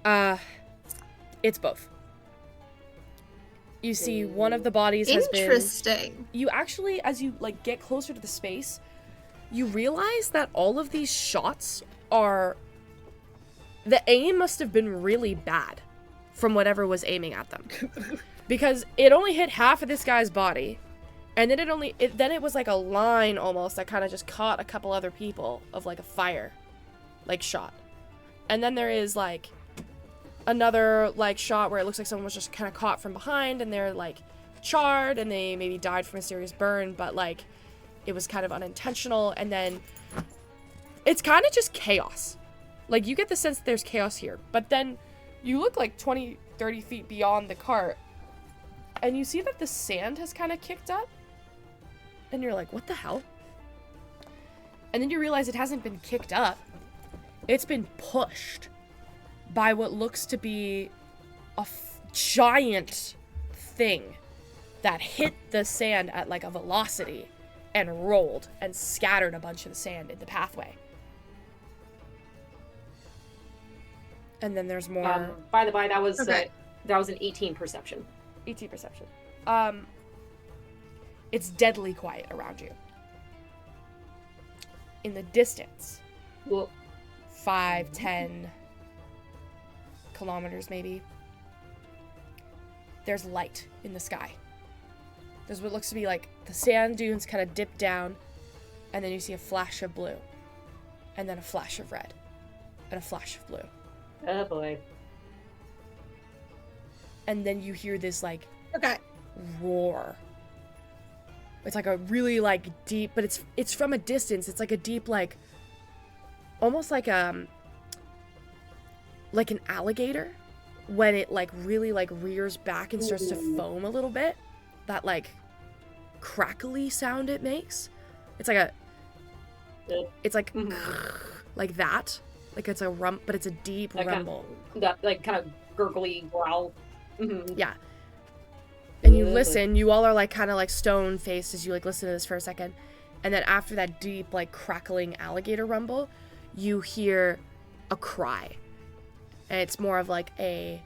It's both. You see one of the bodies has been... Interesting. You actually, as you, like, get closer to the space, you realize that all of these shots are... The aim must have been really bad from whatever was aiming at them. Because it only hit half of this guy's body, and then it was like a line almost that kind of just caught a couple other people of like a fire, like, shot. And then there is like another like shot where it looks like someone was just kind of caught from behind and they're like charred and they maybe died from a serious burn, but like it was kind of unintentional. And then it's kind of just chaos. Like, you get the sense that there's chaos here, but then you look like 20, 30 feet beyond the cart and you see that the sand has kind of kicked up and you're like, what the hell? And then you realize it hasn't been kicked up. It's been pushed by what looks to be a giant thing that hit the sand at like a velocity and rolled and scattered a bunch of the sand in the pathway. And then there's more. By the by, that was an 18 perception. 18 perception. It's deadly quiet around you. In the distance, Well, 5, 10 kilometers maybe, there's light in the sky. There's what looks to be like the sand dunes kind of dip down, and then you see a flash of blue, and then a flash of red, and a flash of blue. oh boy. And then you hear this like roar. It's like a really like deep, but it's from a distance. It's like a deep like, almost like an alligator when it like really like rears back and starts to foam a little bit. That like crackly sound it makes. It's like it's like like that. Like it's a but it's a deep That rumble. That like kind of gurgly growl. Yeah. And you listen, you all are like kind of like stone faced as you like listen to this for a second. And then after that deep like crackling alligator rumble, you hear a cry. And it's more of like a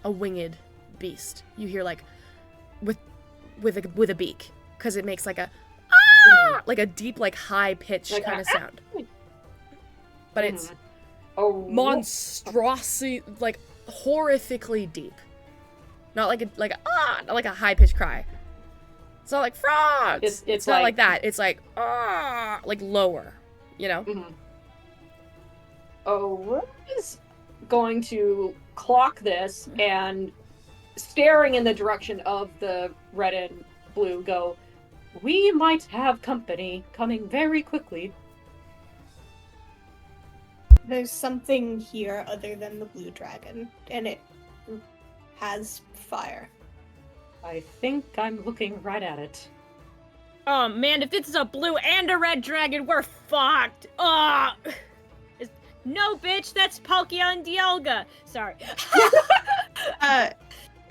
winged beast. You hear like with a beak, because it makes like a like a deep like high pitch like kind of sound. But it's monstrosity, like horrifically deep. Not like not like a high pitched cry. It's not like frogs. It's not like that. It's like like lower, you know. Aurora's going to clock this and, staring in the direction of the red and blue, go, "We might have company coming very quickly." There's something here other than the blue dragon, and it has fire. I think I'm looking right at it. Oh man, if it's a blue and a red dragon, we're fucked! No, bitch, that's Palkia and Dialga. Sorry.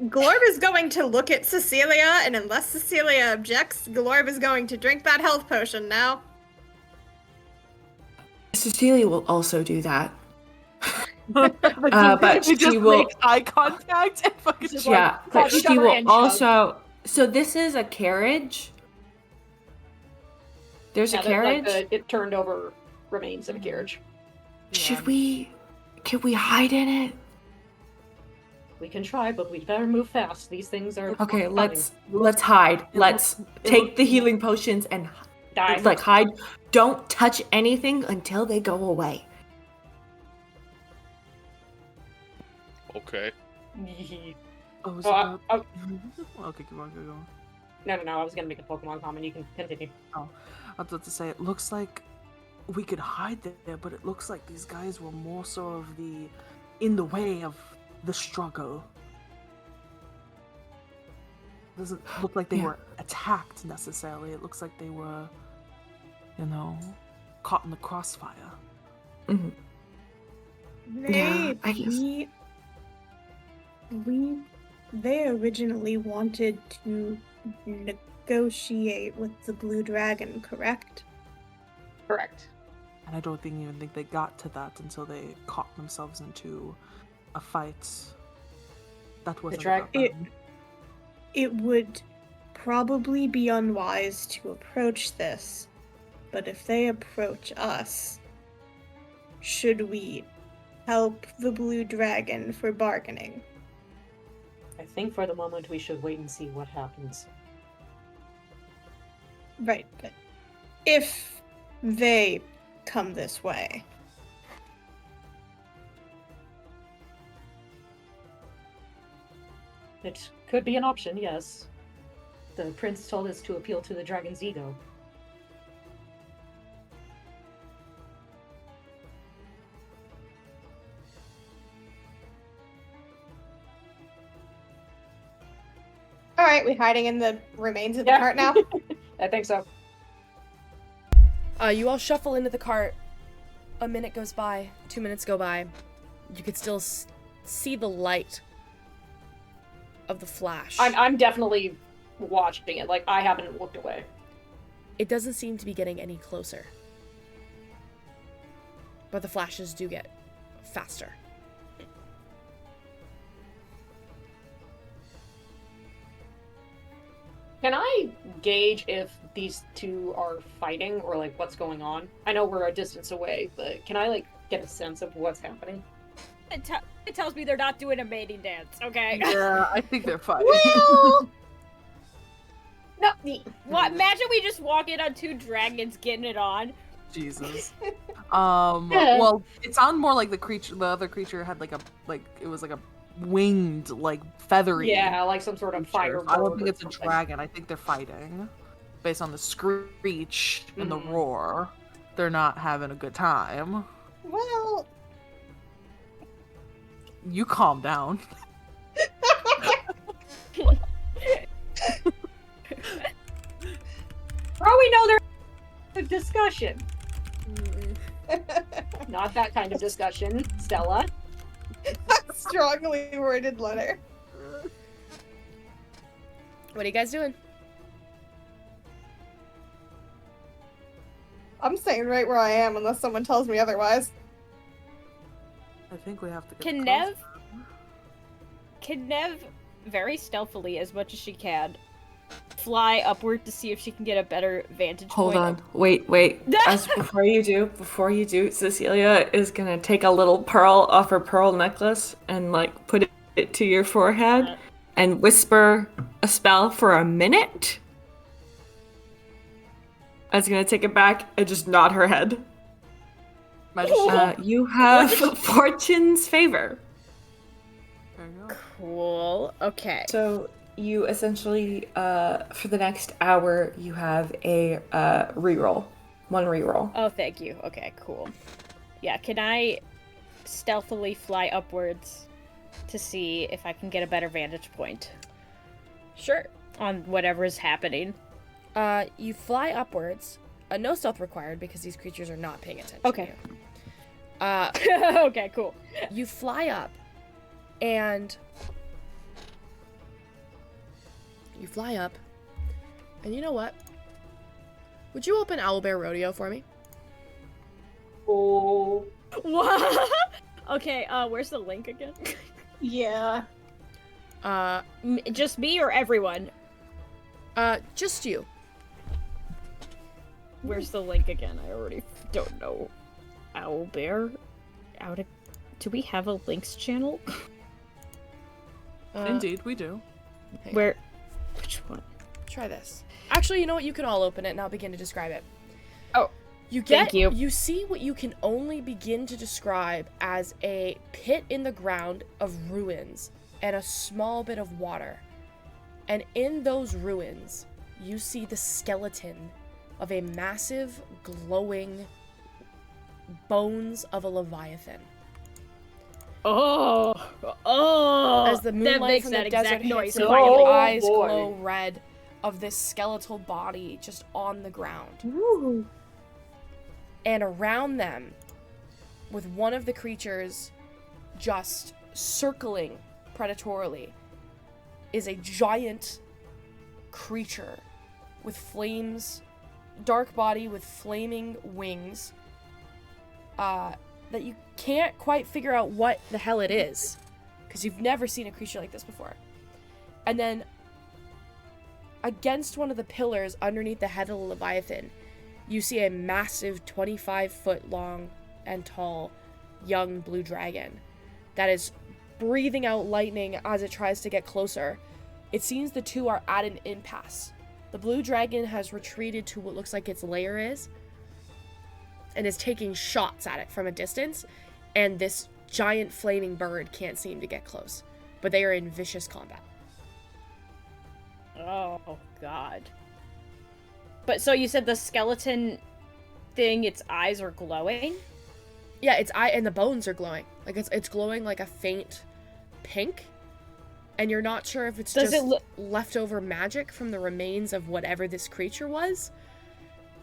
Glorb is going to look at Cecilia, and unless Cecilia objects, Glorb is going to drink that health potion now. Cecilia will also do that. But she will make eye contact and fucking but she will also. So this is a carriage. There's a carriage. Like it turned over remains of a carriage. Can we hide in it? We can try, but we'd better move fast. These things are okay. Let's hide. Let's take the healing potions and like hide. Don't touch anything until they go away. Okay. Okay, come on, go. No. I was gonna make a Pokemon comment. You can continue. Oh, I was about to say, it looks like we could hide there, but it looks like these guys were more so of in the way of the struggle. Doesn't look like they were attacked necessarily. It looks like they were, caught in the crossfire. Mm-hmm. They originally wanted to negotiate with the blue dragon, correct? Correct. And I don't even think they got to that until they caught themselves into a fight that wasn't about them. It would probably be unwise to approach this, but if they approach us, should we help the blue dragon for bargaining? I think for the moment we should wait and see what happens. Right, but if they come this way. It could be an option, yes. The prince told us to appeal to the dragon's ego. Alright, we hiding in the remains of the cart now? I think so. You all shuffle into the cart. A minute goes by. 2 minutes go by. You could still see the light of the flash. I'm definitely watching it. Like, I haven't looked away. It doesn't seem to be getting any closer. But the flashes do get faster. Can I gauge if these two are fighting or like what's going on? I know we're a distance away, but can I like get a sense of what's happening? It tells me they're not doing a mating dance, okay? Yeah, I think they're fighting. Well, no. What? Imagine we just walk in on two dragons getting it on. Jesus. Well, it sounded more like the other creature had it was like a winged, like feathery. Yeah, like some sort of fire. I don't think it's a dragon. I think they're fighting. Based on the screech and the roar, they're not having a good time. Well, you calm down. For all we know, there's a discussion. Not that kind of discussion, Stella. Strongly worded letter. What are you guys doing? I'm staying right where I am unless someone tells me otherwise. I think we have to get Can Nev, very stealthily as much as she can, fly upward to see if she can get a better vantage Hold point? on. Wait. Before you do, Cecilia is gonna take a little pearl off her pearl necklace and like put it to your forehead and whisper a spell for a minute. I was gonna take it back and just nod her head. You have Fortune's favor. There you go. Cool. Okay. So you essentially, for the next hour, you have a reroll. One reroll. Oh, thank you. Okay, cool. Yeah, can I stealthily fly upwards to see if I can get a better vantage point? Sure. On whatever is happening. You fly upwards. No stealth required because these creatures are not paying attention. Okay. To you. Okay, cool. You fly up, and you know what? Would you open Owlbear Rodeo for me? Oh. What? Okay, where's the link again? Yeah. Just me or everyone? Just you. Where's the link again? I already don't know. Owlbear? Do we have a links channel? Indeed, we do. Where? Which one? Try this. Actually, you know what? You can all open it and I'll begin to describe it. Oh, thank you. You see what you can only begin to describe as a pit in the ground of ruins and a small bit of water. And in those ruins, you see the skeleton of a massive, glowing bones of a leviathan. Oh, As the moonlight that makes from that the exact desert hits noise. it, Oh, your eyes boy. glow red of this skeletal body just on the ground. Ooh. And around them, with one of the creatures just circling predatorily, is a giant creature with flames, dark body with flaming wings, that you can't quite figure out what the hell it is, because you've never seen a creature like this before. And then against one of the pillars underneath the head of the Leviathan, you see a massive 25-foot long and tall young blue dragon that is breathing out lightning as it tries to get closer. It seems the two are at an impasse. The blue dragon has retreated to what looks like its lair is, and is taking shots at it from a distance, and this giant flaming bird can't seem to get close. But they are in vicious combat. Oh, God. But so you said the skeleton thing, its eyes are glowing? Yeah, its eye and the bones are glowing. Like it's glowing like a faint pink. And you're not sure if it's just leftover magic from the remains of whatever this creature was.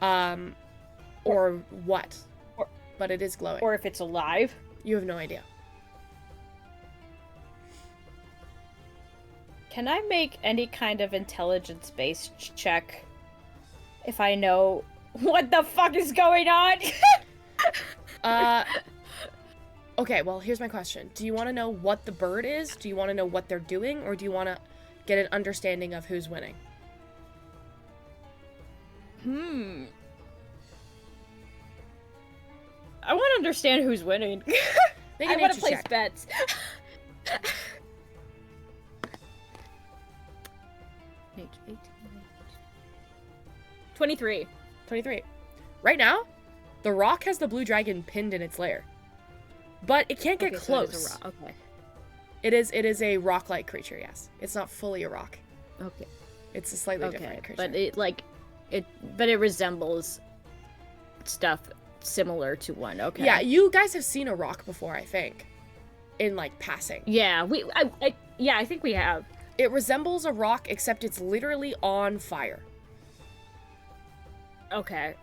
Or what. But it is glowing. Or if it's alive. You have no idea. Can I make any kind of intelligence-based check if I know what the fuck is going on? Okay, well, here's my question. Do you want to know what the bird is? Do you want to know what they're doing? Or do you want to get an understanding of who's winning? I want to understand who's winning. I want to place bets. 23. 23. Right now, the rock has the blue dragon pinned in its lair. But it can't get close. So okay. It is a rock-like creature, yes. It's not fully a rock. Okay. It's a slightly different creature. But it resembles stuff similar to one. Okay. Yeah, you guys have seen a rock before, I think. In like passing. Yeah, I think we have. It resembles a rock, except it's literally on fire. Okay.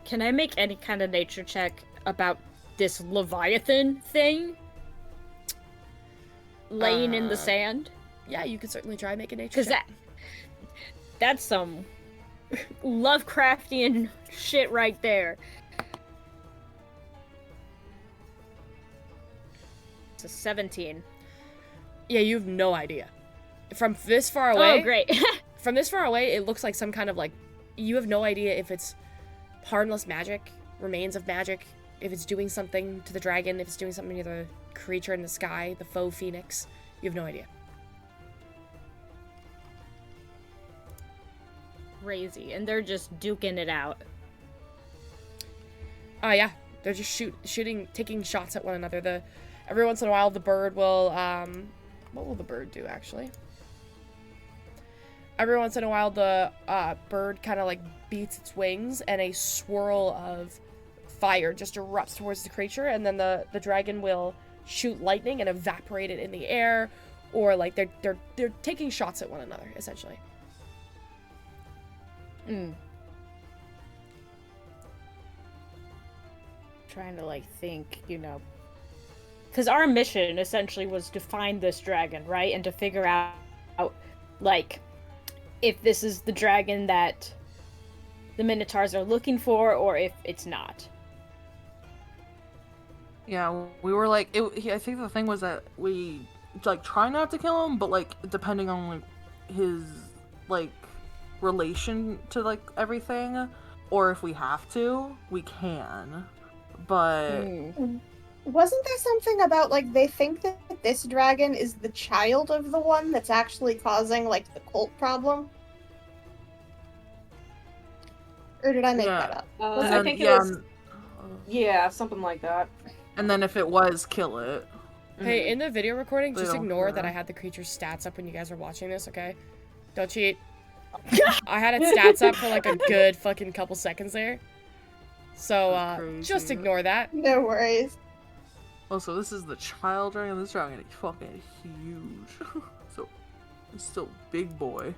Can I make any kind of nature check about this Leviathan thing? Laying in the sand? Yeah, you could certainly try and make a nature check. That's some Lovecraftian shit right there. It's a 17. Yeah, you have no idea. From this far away... Oh, great. From this far away, it looks like some kind of like... You have no idea if it's harmless magic, remains of magic, if it's doing something to the dragon, if it's doing something to the creature in the sky, the faux phoenix. You have no idea. Crazy. And they're just duking it out. Oh, yeah. They're just shooting, taking shots at one another. Every once in a while, the bird will, what will the bird do, actually? Every once in a while, the bird kind of like beats its wings, and a swirl of fire just erupts towards the creature, and then the dragon will shoot lightning and evaporate it in the air, or like they're taking shots at one another, essentially. Trying to like think, because our mission essentially was to find this dragon, right, and to figure out like if this is the dragon that the Minotaurs are looking for, or if it's not. Yeah, we were like, I think the thing was that we like try not to kill him, but like depending on like his like relation to like everything, or if we have to, we can. But wasn't there something about like they think that this dragon is the child of the one that's actually causing like the cult problem? Or did I make that up? I think it was. Yeah, something like that. And then if it was, kill it. Hey, in the video recording, They just don't ignore care. that I had the creature's stats up when you guys were watching this, okay? Don't cheat. I had its stats up for like a good fucking couple seconds there. So, just ignore that. No worries. Oh, so this is the child dragon. This dragon is fucking huge. So, it's still big boy.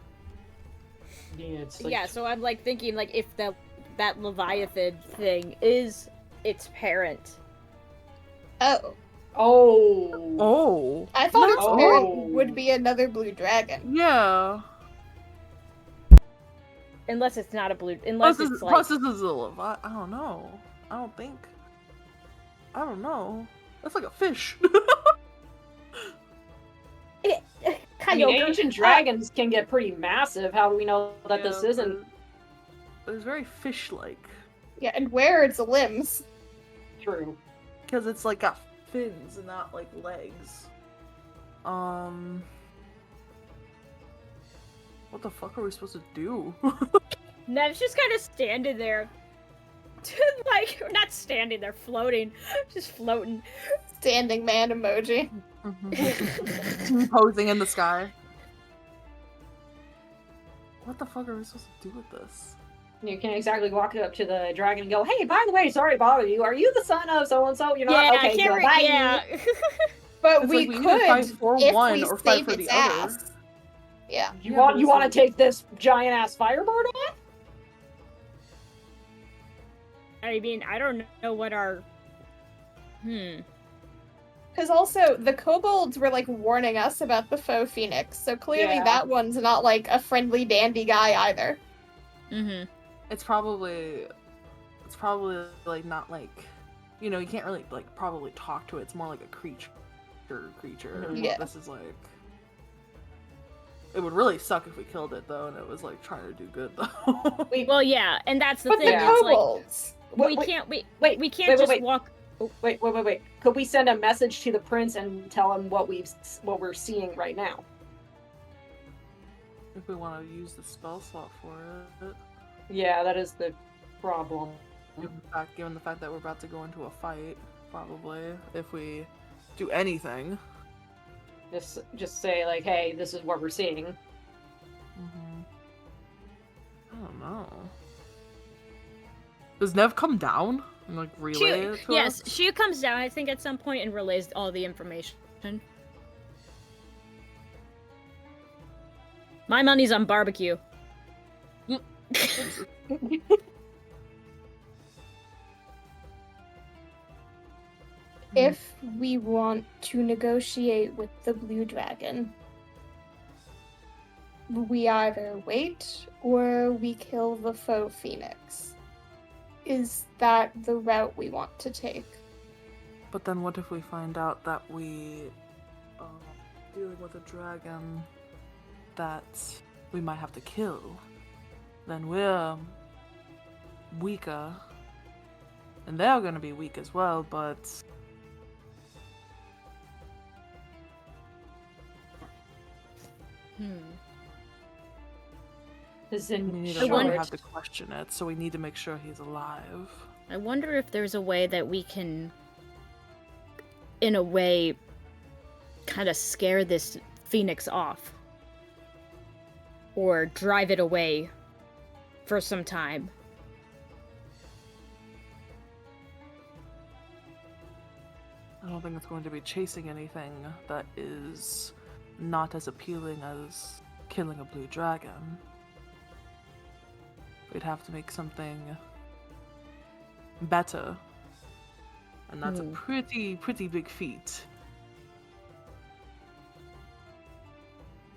Yeah, it's like... Yeah, so I'm like thinking like if that Leviathan thing is its parent. Oh. Oh. I thought its Oh. parent would be another blue dragon. Yeah. Unless it's not a blue. Unless Plus, it's like. plus this is a I don't know. I don't think. I don't know. That's like a fish. I mean, ancient dragons can get pretty massive. How do we know that this isn't? But it's very fish-like. Yeah, and where are its limbs? True. Because it's like got fins and not like legs. What the fuck are we supposed to do? Nev's just kind of standing there. Like, not standing there, floating. Just floating. Standing man emoji. Posing in the sky. What the fuck are we supposed to do with this? You can exactly walk up to the dragon and go, "Hey, by the way, sorry to bother you. Are you the son of so and so? You're not Yeah, okay. Good, bye." Yeah. But It's we like, could either fight for if one we or fight save for its the other. ass. Yeah. You want to take this giant ass firebird on? I mean, I don't know what our. Because also, the kobolds were, like, warning us about the faux phoenix, so clearly Yeah. that one's not, like, a friendly dandy guy either. Mm-hmm. It's probably like not like, you know, you can't really like probably talk to it. It's more like a creature. Yeah. This is like. It would really suck if we killed it though, and it was like trying to do good though. Well, yeah, and that's the But thing. the It's like kobolds! we can't just walk. Wait. Could we send a message to the prince and tell him what we're seeing right now? If we want to use the spell slot for it. Yeah, that is the problem. Given the fact that we're about to go into a fight, probably if we do anything. Just say like, "Hey, this is what we're seeing." I don't know. Does Nev come down and like relay it to Yes, us? she comes down, I think, at some point and relays all the information. My money's on barbecue. If we want to negotiate with the blue dragon, we either wait or we kill the faux phoenix. Is that the route we want to take? But then what if we find out that we dealing with a dragon that we might have to kill? Then we're weaker. And they're gonna be weak as well, but Is we in need I to wonder- have to question it, so we need to make sure he's alive. I wonder if there's a way that we can, in a way, kind of scare this phoenix off. Or drive it away for some time. I don't think it's going to be chasing anything that is not as appealing as killing a blue dragon. We'd have to make something better. And that's a pretty big feat.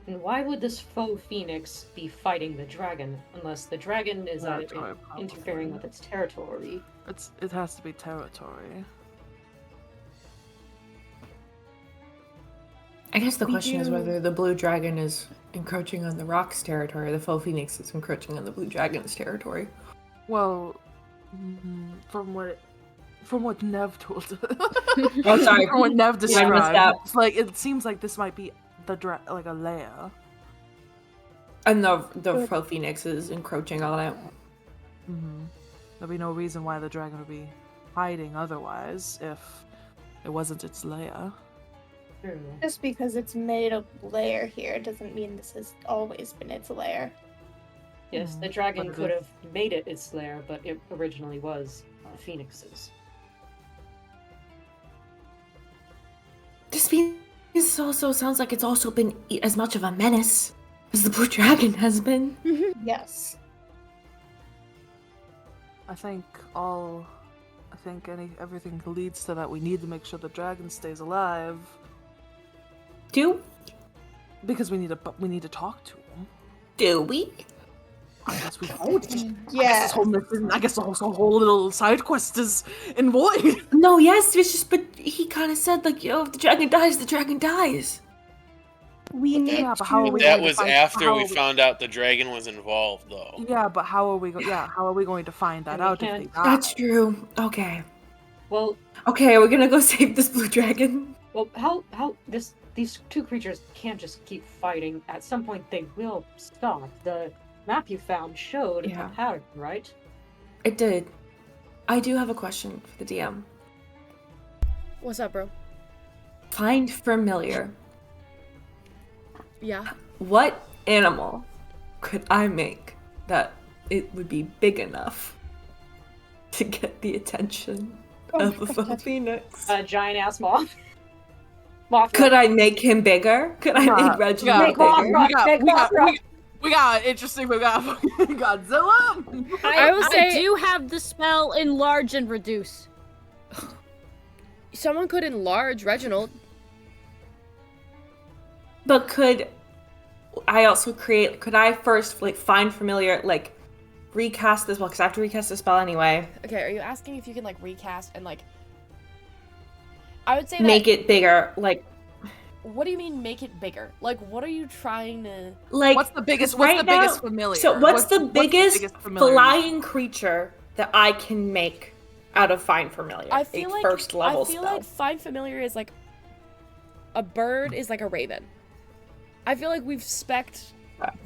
And why would this faux phoenix be fighting the dragon unless the dragon is Territory, interfering with its territory? It has to be territory. I guess the question is whether the blue dragon is encroaching on the rock's territory, or the faux phoenix is encroaching on the blue dragon's territory. Well, from what Nev told us, Oh, sorry. from what Nev I missed described, that. it's like it seems like this might be like a lair. And the faux phoenix is encroaching on it. There'd be no reason why the dragon would be hiding otherwise if it wasn't its lair. True. Just because it's made a lair here doesn't mean this has always been its lair. Yes, the dragon could have made it its lair, but it originally was the phoenix's. This phoenix also sounds like it's also been as much of a menace as the blue dragon has been. Yes. I think everything leads to that. We need to make sure the dragon stays alive Do because we need to talk to him. we? I guess we don't. Yeah. I guess the whole little side quest is in void. No, yes, it's just, but he kind of said, like, if the dragon dies, the dragon dies. We need Yeah, but how are we That going was to find, after we found out the dragon was involved, though. Yeah, but how are we going to find that And we out if they can't- die? That's true. Okay. Well, Okay, we're gonna go save this blue dragon. well, how these two creatures can't just keep fighting. At some point, they will stop. The map you found showed Yeah. a pattern, right? It did. I do have a question for the DM. What's up, bro? Find familiar. Yeah. What animal could I make that it would be big enough to get the attention of a phoenix? A giant ass moth. Mothra. Could I make him bigger? Could I make Reginald Make bigger? We got interesting. We got Godzilla. I will say- I do have the spell enlarge and reduce. Someone could enlarge Reginald. But could I also could I first find familiar, recast this spell? Because I have to recast the spell anyway. Okay, are you asking if you can recast and I would say that, Make it bigger, What do you mean make it bigger? What are you trying to? What's the biggest? What's the biggest familiar? So what's the biggest familiar? flying creature that I can make out of Find Familiar? I feel like first level I feel spell. like Find Familiar is a bird is like a raven. I feel like we've spec'd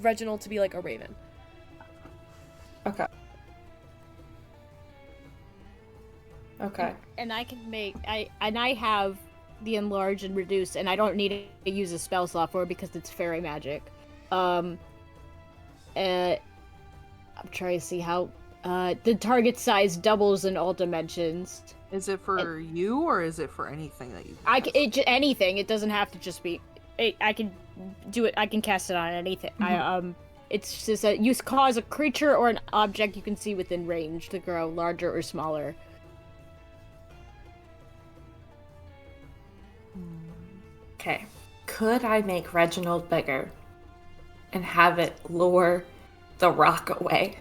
Reginald to be like a raven. Okay. Okay. And I can make I have the enlarge and reduce, and I don't need to use a spell slot for it because it's fairy magic. I'm trying to see how the target size doubles in all dimensions. Is it for you or is it for anything that you? Anything. It doesn't have to just be. I can do it. I can cast it on anything. It's just that you cause a creature or an object you can see within range to grow larger or smaller. Okay. Could I make Reginald bigger and have it lure the rock away?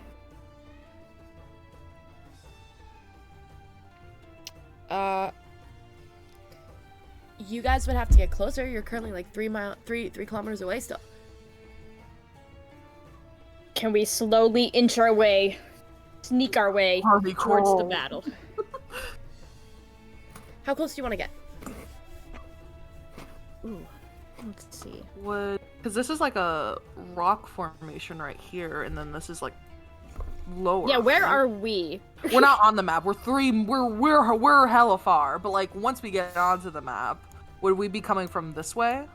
You guys would have to get closer. You're currently 3 kilometers away still. Can we slowly inch our way, sneak our way towards the battle? How close do you want to get? Ooh, let's see. Because this is a rock formation right here, and then this is lower. Yeah, where are we? We're not on the map. We're hella far. But once we get onto the map, would we be coming from this way?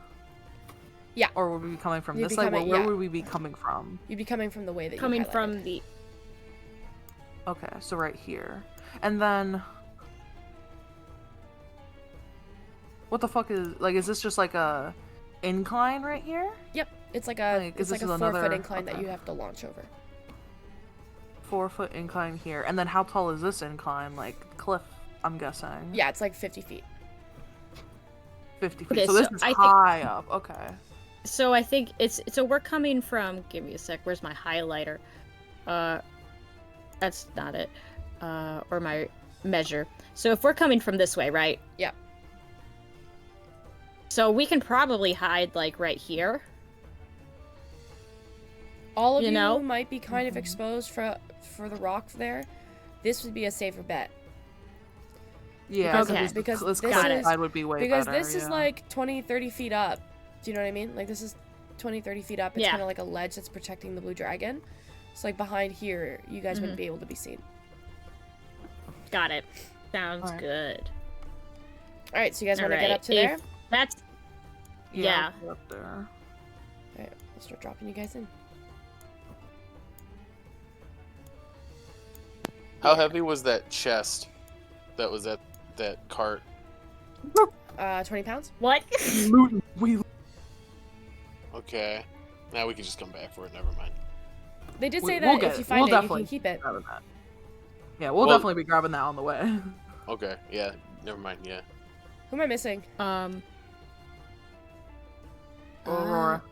Yeah. Or would we be coming from You'd this be way? coming- Where yeah. would we be coming from? You'd be coming from the way that Coming you highlighted. from the. Okay, so right here, and then. What the fuck is this just a incline right here? Yep, it's it's a this is 4-foot another- incline that okay. you have to launch over. 4-foot incline here, and then how tall is this incline? Cliff, I'm guessing. Yeah, it's 50 feet. 50 feet. Okay, So this so is I think- high up. Okay. So I think so we're coming from. Give me a sec. Where's my highlighter? That's not it. Or my measure. So if we're coming from this way, right? Yeah. So we can probably hide right here. All of you know? might be kind of exposed for the rock there. This would be a safer bet. Yeah. Okay. Because this this cliff is- side would be way Because better. this is 20, 30 feet up. Do you know what I mean? This is 20, 30 feet up. It's Yeah. kind of like a ledge that's protecting the blue dragon. So behind here, you guys wouldn't be able to be seen. Got it. Sounds Alright. good. All right, so you guys want to get Alright, up to there? That's. Yeah. Up there. All right, we'll start dropping you guys in. How heavy was that chest that was at that cart? 20 pounds? What? We Okay. Now we can just come back for it. Never mind. They did say we'll that get if you it. find We'll it, you definitely can keep it. grabbing that. Yeah, we'll Well- definitely be grabbing that on the way. Okay. Yeah. Never mind. Yeah. Who am I missing? Aurora. Aurora.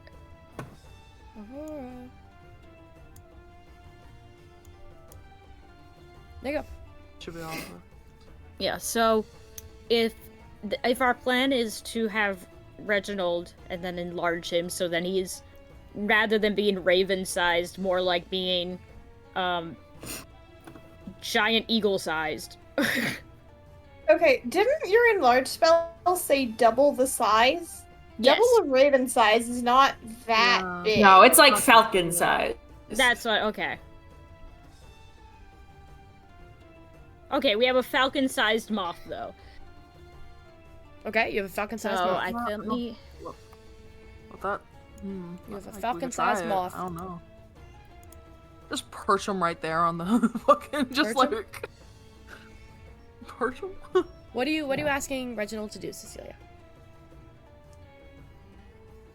Should be all of it. Yeah, so if our plan is to have Reginald and then enlarge him so then he's, rather than being raven-sized, more like being giant eagle-sized. Okay, didn't your enlarge spell say double the size? Yes. Double the raven size is not that big. No, it's like falcon size. That's what, okay. Okay, we have a falcon-sized moth, though. Okay, you have a falcon-sized So moth. I think Well, that. You have a we could falcon-sized try it. moth. I don't know. Just perch him right there on the fucking. Just Perch him? like. Perch him? What are you asking Reginald to do, Cecilia?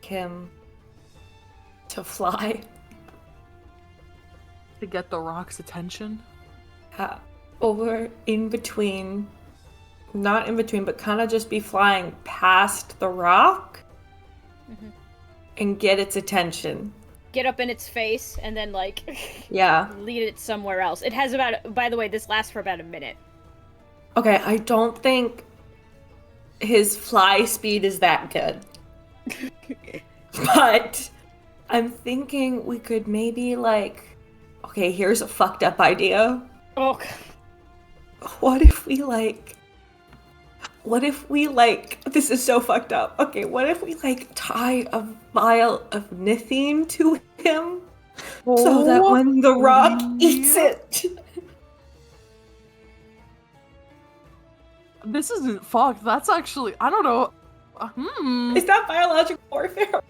Him to fly. To get the rock's attention? Over in between. Not in between, but kind of just be flying past the rock. Mhm. And get its attention. get up in its face and then like Yeah. lead it somewhere else. It has about, by the way, this lasts for about a minute. Okay, I don't think his fly speed is that good. But I'm thinking we could maybe like, okay, here's a fucked up idea. Oh. What if we this is so fucked up. Okay, what if we like tie a vial of nithine to him so that when the rock eats it. This isn't fucked. That's actually, I don't know. Is that biological warfare?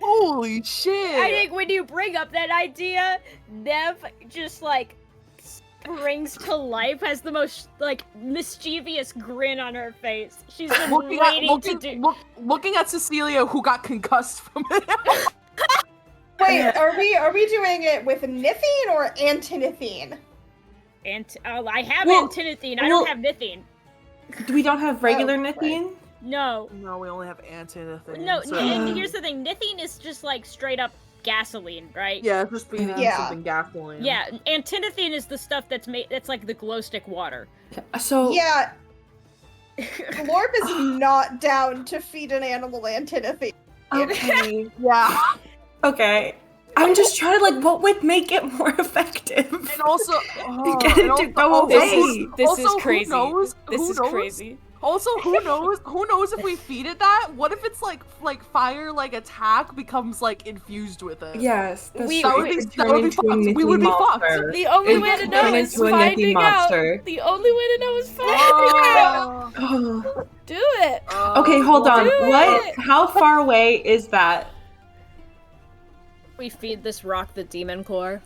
Holy shit! I think when you bring up that idea, Nev just like springs to life, has the most like mischievous grin on her face. She's been looking at Cecilia, who got concussed from it. Wait, are we doing it with nithine or antinithine? I have antinithine. I don't have nithine. We don't have regular nithine? No. No, we only have antinithine. No, so- and here's the thing. Nithine is just like straight up gasoline, right? Yeah, it's just being something gasoline. Yeah, antinithine is the stuff that's made. That's like the glow stick water. So yeah, Glorp is not down to feed an animal antinithine. Okay. Yeah. Okay. I'm just trying to like, what would make it more effective? And also, get it to go away. This is also, crazy. Who knows? Crazy. Also, who knows? Who knows if we feed it that? What if it's like fire like attack becomes like infused with it? Yes. That would be fucked. We would be fucked. The only way to know is finding out. The only way to know is finding out. Do it. Okay, hold on. Do What? it. How far away is that? We feed this rock the demon core.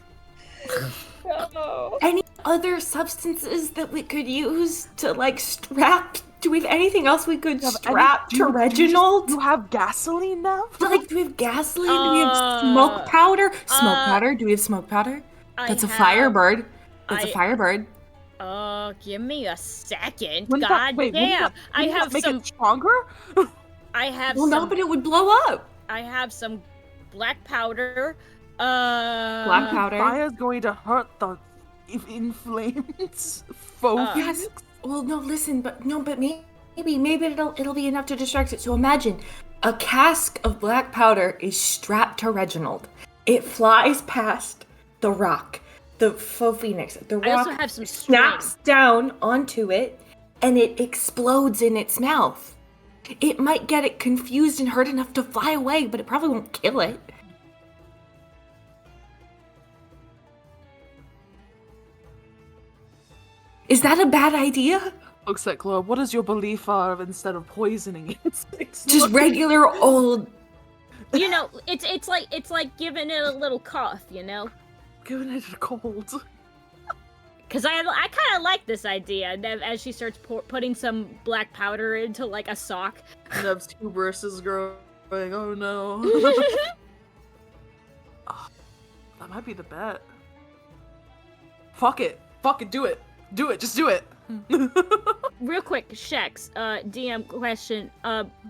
Any other substances that we could use to like strap? Do we have anything else we could strap to Reginald? Do you have gasoline now? Like, do we have gasoline? Do we have smoke powder? Smoke powder? Do we have smoke powder? That's a firebird. That's a firebird. Give me a second. Wouldn't God that- damn. I wouldn't have that make some. it stronger? I have Well, some. no, but it would blow up. I have some black powder. Black powder. Fire's going to hurt the inflamed focus. Yes. Well, no, listen, but maybe it'll be enough to distract it. So imagine a cask of black powder is strapped to Reginald. It flies past the rock, the faux phoenix. The rock I also have some string. snaps down onto it, and it explodes in its mouth. It might get it confused and hurt enough to fly away, but it probably won't kill it. Is that a bad idea? Looks like Globe. What is your belief of instead of poisoning it? Just regular old. You know, it's like giving it a little cough, you know. Giving it a cold. Cause I kind of like this idea. Nev, as she starts putting some black powder into like a sock. Nev's hubris is growing. Oh no. That might be the bet. Fuck it. Do it. Do it. Just do it. Real quick, Shex, DM question.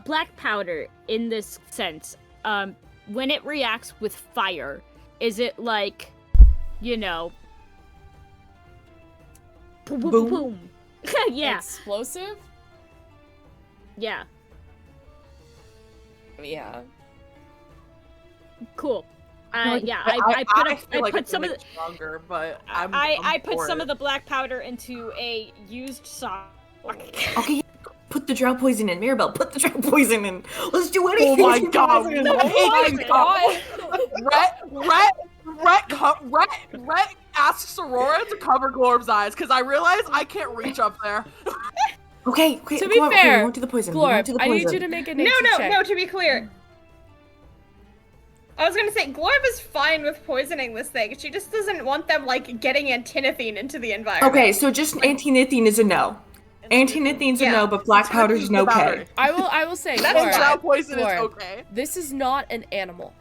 Black powder in this sense, when it reacts with fire, is it like, you know, boom, boom, boom, boom. Yeah. Explosive? Yeah. Yeah. Cool. I put some of the stronger, but I put some of the black powder into a used sock. Okay, put the drow poison in. Mirabelle, put the drow poison in. Let's do anything. Oh my for god! poison. Oh my god! Rhett asks Aurora to cover Glorm's eyes because I realize I can't reach up there. Okay. To be fair, we won't do the poison. Glorb, I need you to make a nature check. No, to be clear. I was gonna say, Glorb is fine with poisoning this thing. She just doesn't want them, like, getting antinethine into the environment. Okay, so just antinethine is a no. Antinethine's a no, but black powder's an okay. I will say, Drow poison is Glorb, okay. this is not an animal.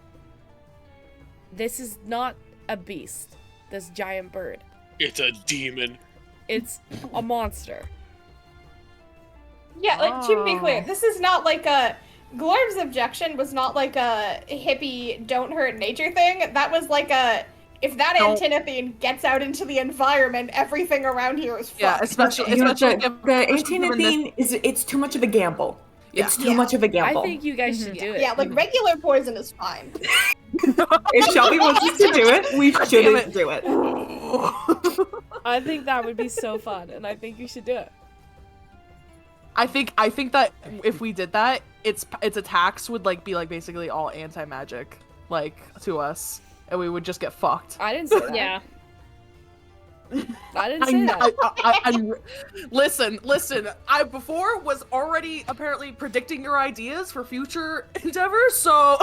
This is not a beast. This giant bird. It's a demon. It's a monster. Yeah, like, to be clear, this is not like a... Glorb's objection was not like a hippie don't hurt nature thing. That was like a, if that antinethine gets out into the environment, everything around here is fucked. Yeah, especially the antinethine it's too much of a gamble. Yeah. It's too much of a gamble. I think you guys should do it. Yeah, like regular poison is fine. If Shelby wants us to do it, we shouldn't do it. I think that would be so fun, and I think you should do it. I think that if we did that, its attacks would be basically all anti-magic, to us, and we would just get fucked. I didn't say that. Yeah. I didn't say that. Listen. I before was already apparently predicting your ideas for future endeavors, so.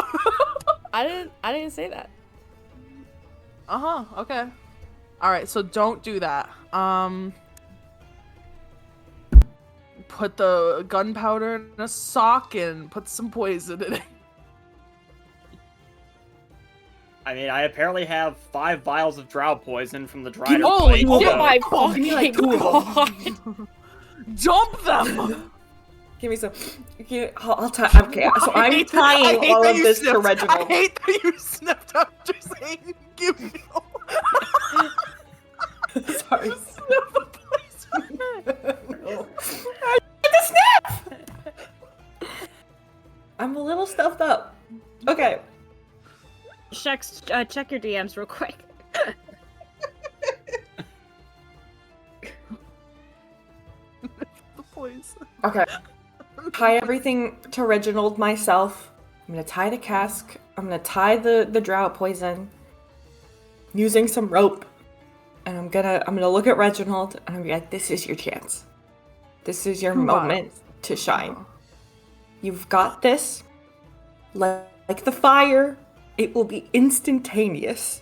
I didn't say that. Okay. All right, so don't do that. Put the gunpowder in a sock and put some poison in it. I mean, I apparently have 5 vials of drow poison from the dried up Holy plate. shit! Oh my fucking god! Dump them! Give me some. I'll tie. Okay, so I'm tying all of this to Reginald. I hate that you sniffed after saying give me all. Sorry. Sniff the poison. No. I need to sniff! I'm a little stuffed up. Okay. Check your DMs real quick. The poison. Okay. Tie everything to Reginald myself. I'm gonna tie the cask. I'm gonna tie the drought poison using some rope. And I'm gonna look at Reginald and I'm gonna be like, this is your chance. This is your moment to shine. You've got this. Like the fire, it will be instantaneous,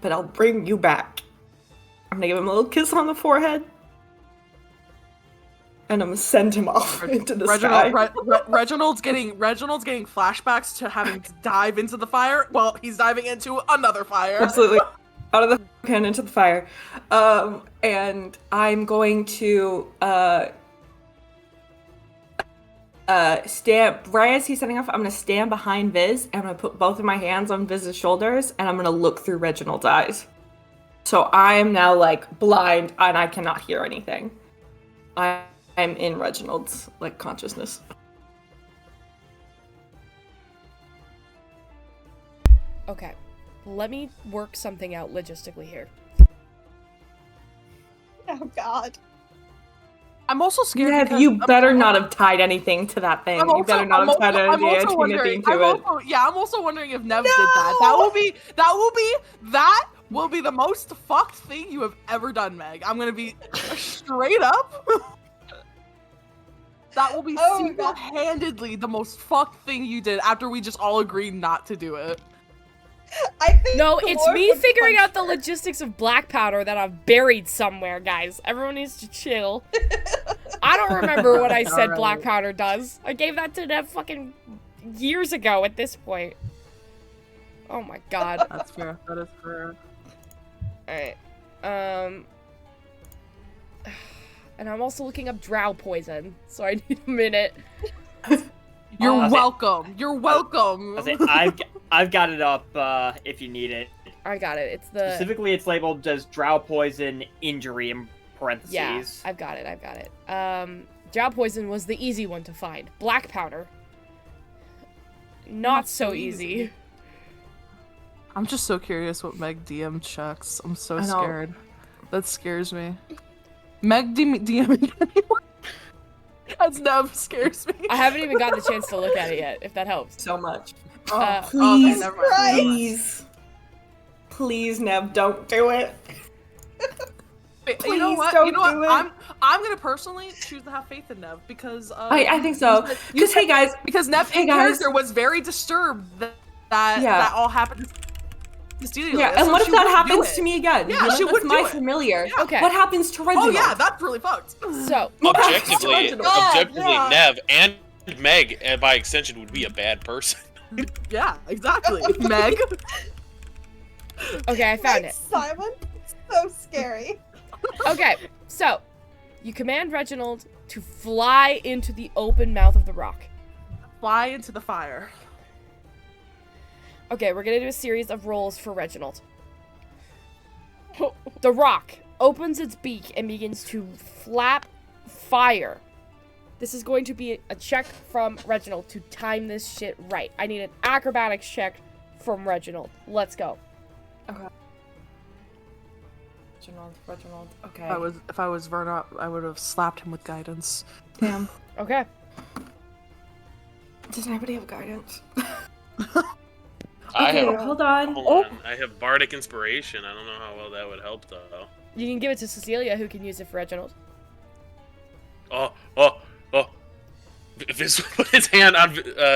but I'll bring you back. I'm gonna give him a little kiss on the forehead. And I'm gonna send him off into the sky. Reginald's getting flashbacks to having to dive into the fire while he's diving into another fire. Absolutely. Out of the can into the fire. And I'm going to stand right as he's setting off, I'm gonna stand behind Viz and I'm gonna put both of my hands on Viz's shoulders and I'm gonna look through Reginald's eyes. So I am now blind and I cannot hear anything. I'm in Reginald's consciousness. Okay, let me work something out logistically here. Oh god. I'm also scared. Yeah, you better not have tied anything to that thing. You better not have tied anything to it. I'm also wondering if Nev did that. That will be the most fucked thing you have ever done, Meg. I'm gonna be straight up. That will be single-handedly the most fucked thing you did after we just all agreed not to do it. No, it's me figuring out the logistics of black powder that I've buried somewhere, guys. Everyone needs to chill. I don't remember what I said black powder does. I gave that to Nev fucking years ago at this point. Oh my god. That's fair. That is fair. Alright. And I'm also looking up drow poison, so I need a minute. You're welcome. You're welcome. I've got it up if you need it. I got it. It's the specifically it's labeled as drow poison injury and parentheses. Yeah, I've got it. Drow poison was the easy one to find. Black powder. Not so easy. I'm just so curious what Meg DM checks. I'm so scared. That scares me. Meg DMing anyone? As Nev scares me. I haven't even gotten the chance to look at it yet, if that helps. So much. Please, Please, Nev, don't do it. Wait, Please you know what? don't do it. I'm gonna personally choose to have faith in Nev because I think so. Because hey guys, Nev in character was very disturbed that all happened to Celia. Yeah, and so what if she that wouldn't do happens it. to me again? Yeah, You know, she that's wouldn't my do it. familiar. Yeah. Okay. What happens to Reginald? Oh yeah, that's really fucked. So Objectively, yeah. Nev and Meg, and by extension, would be a bad person. Yeah, exactly. Meg. okay, I found it. Simon, so scary. Okay, so you command Reginald to fly into the open mouth of the rock. Fly into the fire. Okay, we're gonna do a series of rolls for Reginald. The rock opens its beak and begins to flap fire. This is going to be a check from Reginald to time this shit right. I need an acrobatics check from Reginald. Let's go. Okay. Reginald. Okay. If I was Verna, I would have slapped him with guidance. Damn. Okay. Does anybody have guidance? I have. Hold on. Hold on. I have bardic inspiration. I don't know how well that would help though. You can give it to Cecilia, who can use it for Reginald. Oh! Vis put his hand on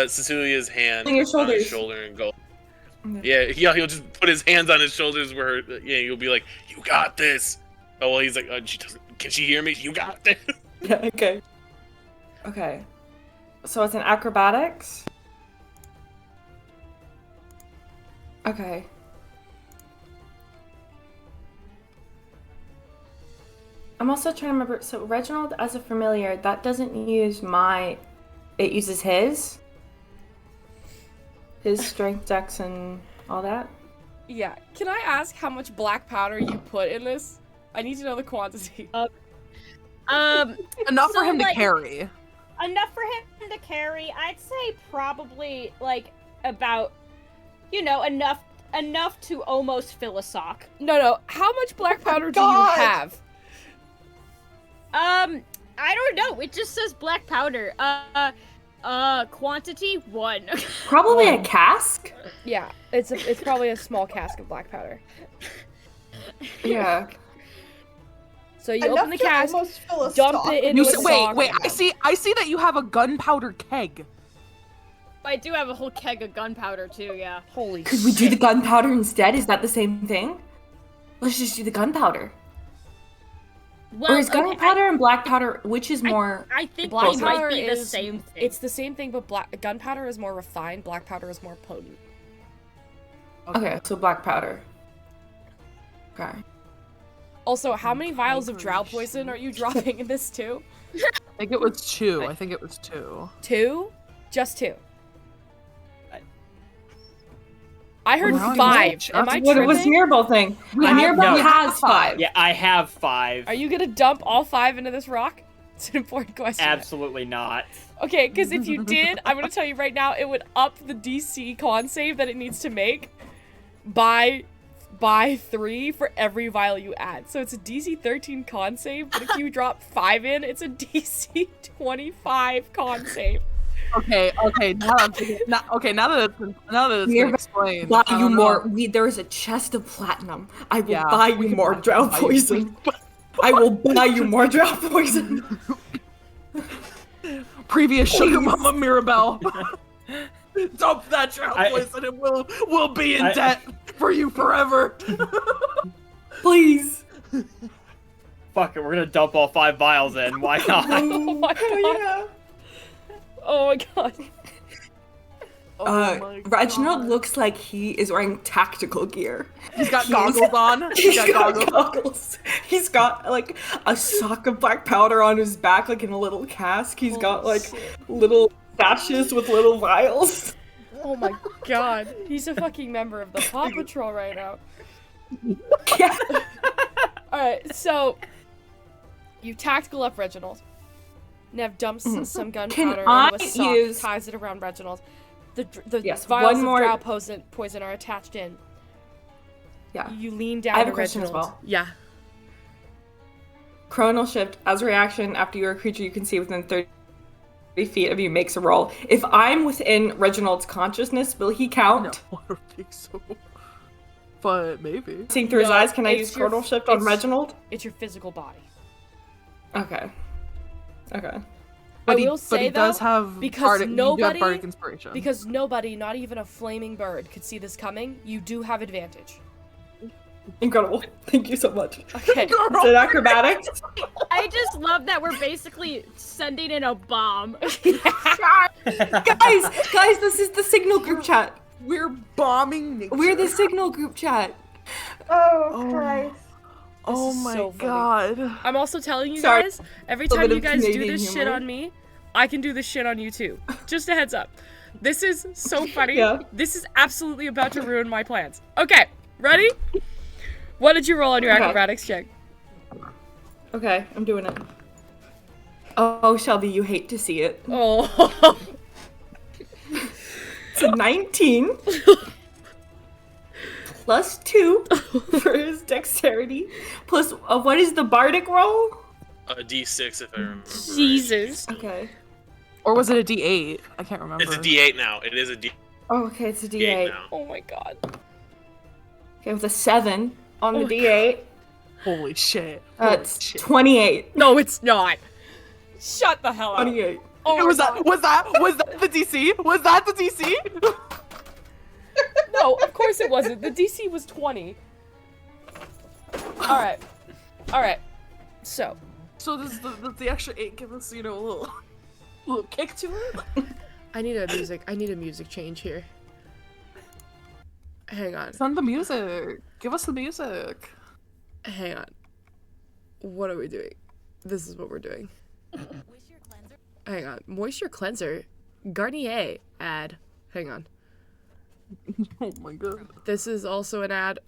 Cecilia's hand On your on his shoulders. shoulder and go. Yeah, he'll just put his hands on his shoulders where you'll be like, "You got this." Oh well, he's like, she doesn't. Can she hear me? You got this. Yeah, okay. Okay. So it's an acrobatics? Okay. I'm also trying to remember, so Reginald as a familiar, that doesn't use it uses his strength, dex, and all that? Yeah. Can I ask how much black powder you put in this? I need to know the quantity. Enough for him to carry. Enough for him to carry. I'd say probably about, enough to almost fill a sock. No. How much black powder do you have? I don't know. It just says black powder. Quantity 1. Probably a cask? Yeah, it's probably a small cask of black powder. Yeah. So you open the cask, dump stock. it into a sock. Wait, I see that you have a gunpowder keg. I do have a whole keg of gunpowder too, yeah. Holy Could we do the gunpowder instead? Is that the same thing? Let's just do the gunpowder. Well, Or is gunpowder and black powder, which is more... I think black they might powder be the is same thing. It's the same thing, but gunpowder is more refined. Black powder is more potent. Okay, so black powder. Okay. Also, how many vials of drow poison are you dropping in this too? I think it was 2. I think it was 2. 2? Just 2. I heard Wow, 5. Am I What was tripping? Mirabelle thing? Mirabelle has 5. Yeah, I have 5. Are you gonna dump all 5 into this rock? It's an important question. Absolutely not. Okay, because if you did, I'm gonna tell you right now, it would up the DC con save that it needs to make by 3 for every vial you add. So it's a DC 13 con save, but if you drop 5 in, it's a DC 25 con save. Okay. Now that it's been explained. Buy I you don't more. know. There is a chest of platinum. I will Yeah, buy we you can more buy- drow buy you- poison. I will buy you more drow poison. Previous sugar mama Mirabelle. Dump that drow poison and we'll be in debt for you forever. Please. Fuck it, we're gonna dump all 5 vials in. Why not? Oh my god. Oh my god. Reginald looks like he is wearing tactical gear. He's got goggles on. He's got goggles. He's got like a sock of black powder on his back, like in a little cask. He's got like little sashes with little vials. Oh my god. He's a fucking member of the Paw Patrol right now. Yeah. Alright, so You tactical up Reginald. Nev dumps some gunpowder Can into a I sock, use- ties it around Reginald. The Yes, vials one of more- drow poison are attached in. Yeah. You lean down I have to a question as Reginald. well. Yeah. Chronal shift as a reaction after you're a creature you can see within 30 feet of you makes a roll. If I'm within Reginald's consciousness, will he count? No, I don't think so. But maybe. Seeing through his No, eyes, can I it's use your- chronal shift on it's- Reginald? It's your physical body. Okay. Okay. But I will say, he does though, have because bardic, you do have nobody- bardic inspiration. Because nobody, not even a flaming bird, could see this coming, you do have advantage. Incredible. Thank you so much. Okay. Is it acrobatics? I just love that we're basically sending in a bomb. guys, this is the signal group chat. We're bombing nature. We're the signal group chat. Oh, Christ. Oh is my so funny. god. I'm also telling you Sorry. guys, every A time bit you of guys do Canadian this shit humor. on me, I can do this shit on you too. Just a heads up. This is so funny. Yeah. This is absolutely about to ruin my plans. Okay, ready? What did you roll on your Okay. acrobatics check? Okay, I'm doing it. Oh, Shelby, you hate to see it. Oh. It's a 19. Plus 2 for his dexterity. Plus, what is the bardic roll? A D6 if I remember. Jesus. Okay. Or was it a D8? I can't remember. It's a D8 now. It is a D8 Oh, okay, it's a D8. now. Oh my god. Okay, with a 7 on the Oh my D8. Holy shit. Holy That's shit. 28. No, it's not. Shut the hell up. 28. Oh my was God. that the DC? Was that the DC? No, of course it wasn't. The DC was 20. Alright. Alright. So. So does the extra 8 give us, you know, a little kick to it? I need a music change here. Hang on. Send the music. Give us the music. Hang on. What are we doing? This is what we're doing. Hang on. Moisture cleanser. Garnier ad. Hang on. Oh my god. This is also an ad.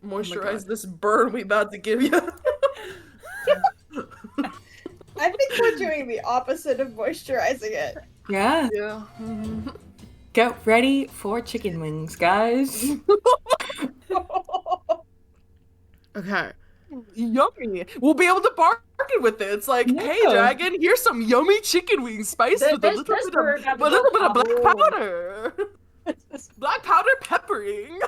Moisturize God. this burn we about to give you. I think we're doing the opposite of moisturizing it. Yeah. Yeah. Get ready for chicken wings, guys. Okay. Yummy. We'll be able to bargain with it. It's like, hey, Yeah. dragon, here's some yummy chicken wings spiced with a This little bird bit got of the black powder. powder. Black powder peppering.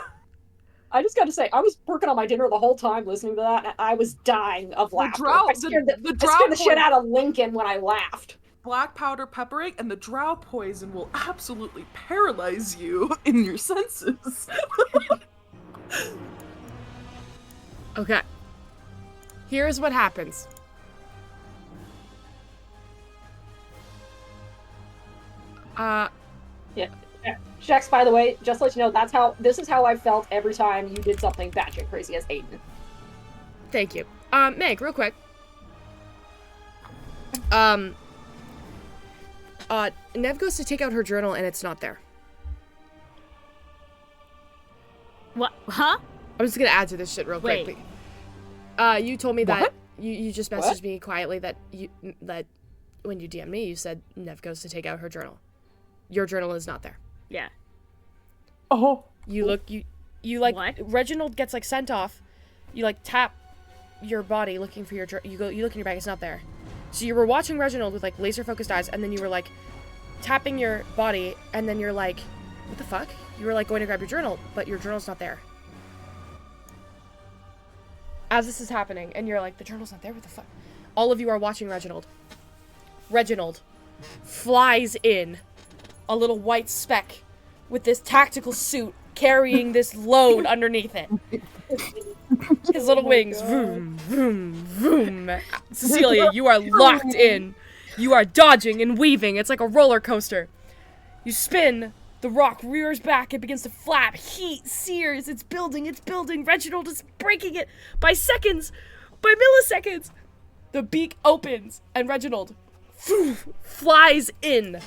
I just got to say, I was working on my dinner the whole time listening to that, and I was dying of laughter. drow- I scared the I drow scared the shit point- out of Lincoln when I laughed. Black powder peppering and the drow poison will absolutely paralyze you in your senses. Okay. Here's what happens. Yeah. Shex, by the way, just to let you know, this is how I felt every time you did something batshit crazy as Aiden. Thank you. Meg, real quick. Nev goes to take out her journal and it's not there. What? Huh? I'm just gonna add to this shit real quick. Wait. You told me that What? you just messaged What? me quietly that when you DM'd me, you said Nev goes to take out her journal. Your journal is not there. Yeah. Oh. You look you like What? Reginald gets like sent off. You like tap your body looking for your you look in your bag, it's not there. So you were watching Reginald with like laser focused eyes, and then you were like tapping your body, and then you're like, what the fuck? You were like going to grab your journal, but your journal's not there. As this is happening, and you're like, the journal's not there, what the fuck? All of you are watching Reginald. Reginald flies in, a little white speck, with this tactical suit carrying this load underneath it. His little wings, vroom, vroom, vroom. Cecilia, you are locked in. You are dodging and weaving. It's like a roller coaster. You spin. The rock rears back. It begins to flap. Heat sears. It's building. It's building. Reginald is breaking it by seconds, by milliseconds. The beak opens, and Reginald flies in.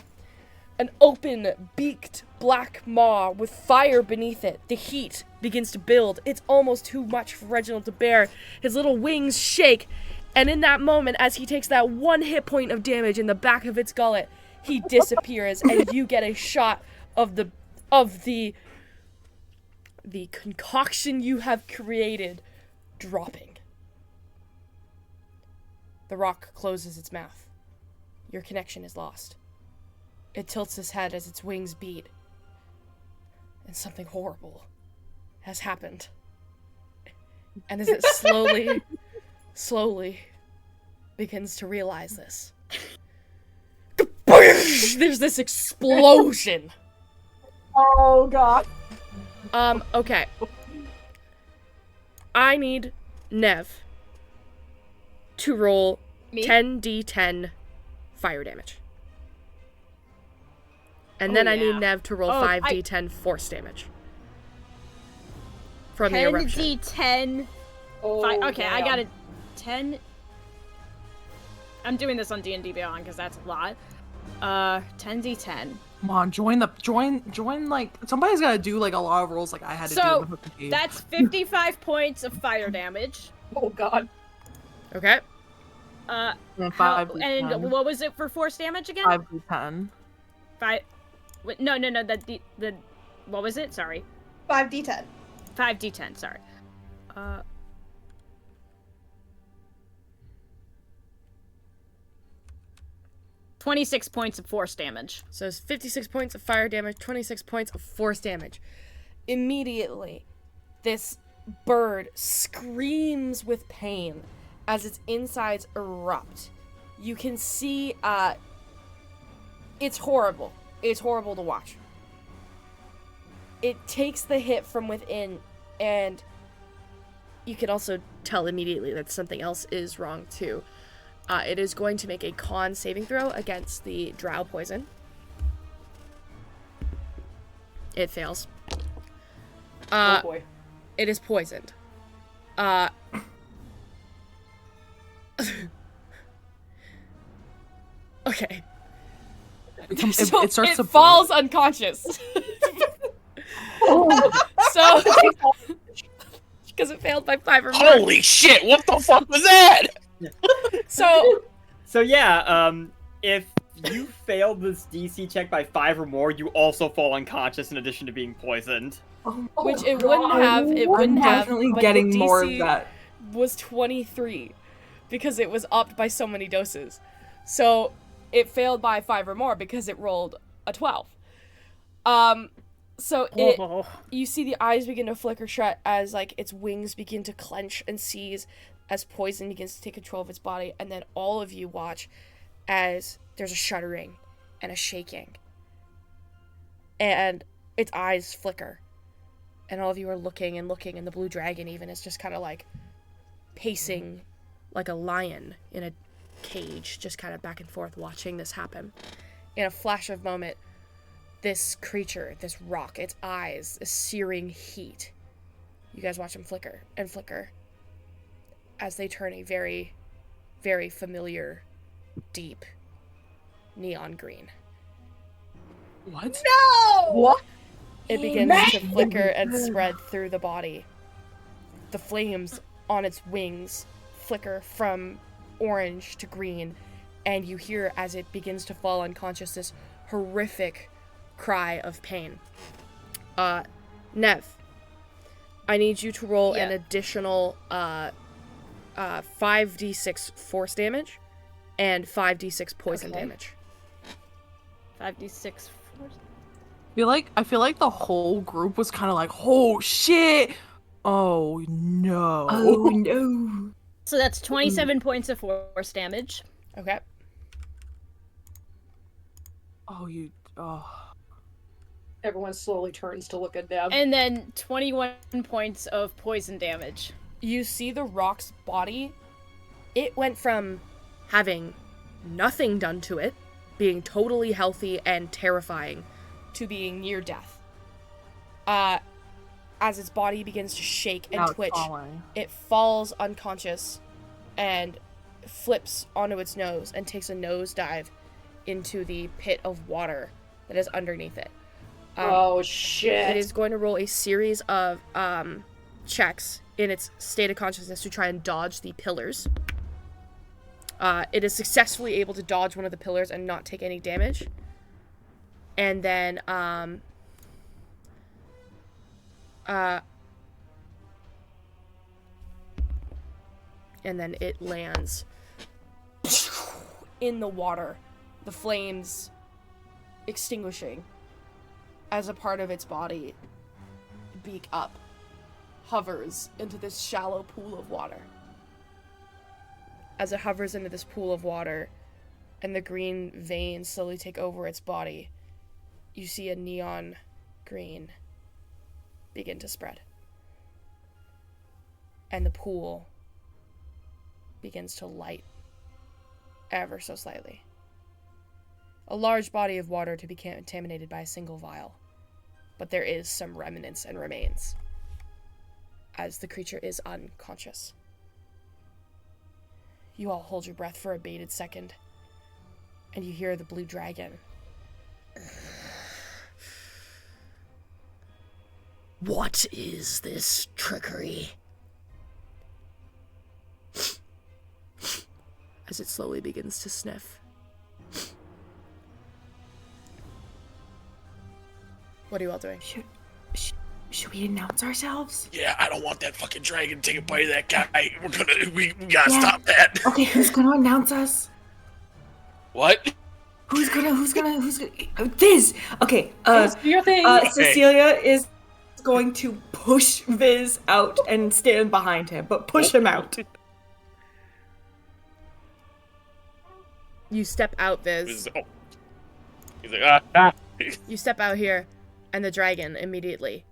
An open, beaked black maw with fire beneath it. The heat begins to build. It's almost too much for Reginald to bear. His little wings shake, And in that moment, as he takes that 1 hit point of damage in the back of its gullet, he disappears, and you get a shot of the concoction you have created dropping. The rock closes its mouth. Your connection is lost. It tilts its head as its wings beat. And something horrible has happened. And as it slowly begins to realize this, there's this explosion. Oh god. Okay. I need Nev to roll 10d10 fire damage. And then I need Nev to roll 5d10 force damage. From the eruption. 10d10. Okay, I got a 10. I'm doing this on D&D Beyond because that's a lot. 10d10. Come on, join, like, somebody's gotta do, like, a lot of rolls like I had to do. So, that's 55 points of fire damage. Oh god. Okay. And what was it for force damage again? 5d10. No, the what was it? Sorry. 5d10. 5d10, sorry. 26 points of force damage. So it's 56 points of fire damage, 26 points of force damage. Immediately, this bird screams with pain as its insides erupt. You can see, it's horrible. It's horrible to watch. It takes the hit from within, and you can also tell immediately that something else is wrong, too. It is going to make a con saving throw against the drow poison. It fails. Oh boy. It is poisoned. Okay. It falls unconscious. So, because it failed by 5 or more. Holy shit! What the fuck was that? So yeah, if you failed this DC check by 5 or more, you also fall unconscious in addition to being poisoned. Which it wouldn't have. It wouldn't have. Definitely getting the DC more of that. Was 23 because it was upped by so many doses. So it failed by 5 or more because it rolled a 12. So you see the eyes begin to flicker shut as like its wings begin to clench and seize as poison begins to take control of its body, and then all of you watch as there's a shuddering and a shaking. And its eyes flicker. And all of you are looking, and the blue dragon even is just kind of like pacing like a lion in a cage, just kind of back and forth watching this happen. In a flash of moment, this creature, this rock, its eyes, a searing heat. You guys watch them flicker and flicker as they turn a very, very familiar, deep neon green. What? No! What? It begins to flicker and spread through the body. The flames on its wings flicker from orange to green, and you hear as it begins to fall unconscious this horrific cry of pain. Nev, I need you to roll an additional 5d6 force damage and 5d6 poison damage. 5d6 force. I feel like the whole group was kind of like, "Oh shit! Oh no! Oh no!" So that's 27 points of force damage. Okay. Everyone slowly turns to look at Nev. And then 21 points of poison damage. You see the rock's body. It went from having nothing done to it, being totally healthy and terrifying, to being near death. As its body begins to shake and twitch, it falls unconscious and flips onto its nose and takes a nosedive into the pit of water that is underneath it. Oh shit. It is going to roll a series of checks in its state of consciousness to try and dodge the pillars. It is successfully able to dodge one of the pillars and not take any damage. And then, it lands in the water, the flames extinguishing as a part of its body, beak up, hovers into this shallow pool of water. As it hovers into this pool of water and the green veins slowly take over its body, you see a neon green begin to spread. And the pool begins to light ever so slightly. A large body of water to be contaminated by a single vial, but there is some remnants and remains, as the creature is unconscious. You all hold your breath for a bated second, and you hear the blue dragon. What is this trickery? As it slowly begins to sniff. What are you all doing? Should we announce ourselves? Yeah, I don't want that fucking dragon to take a bite of that guy. We gotta stop that. Okay, who's gonna announce us? What? Who's gonna Viz! Okay, your thing. Cecilia is going to push Viz out and stand behind him, but push him out. You step out, Viz. He's like, ah. You step out here, and the dragon immediately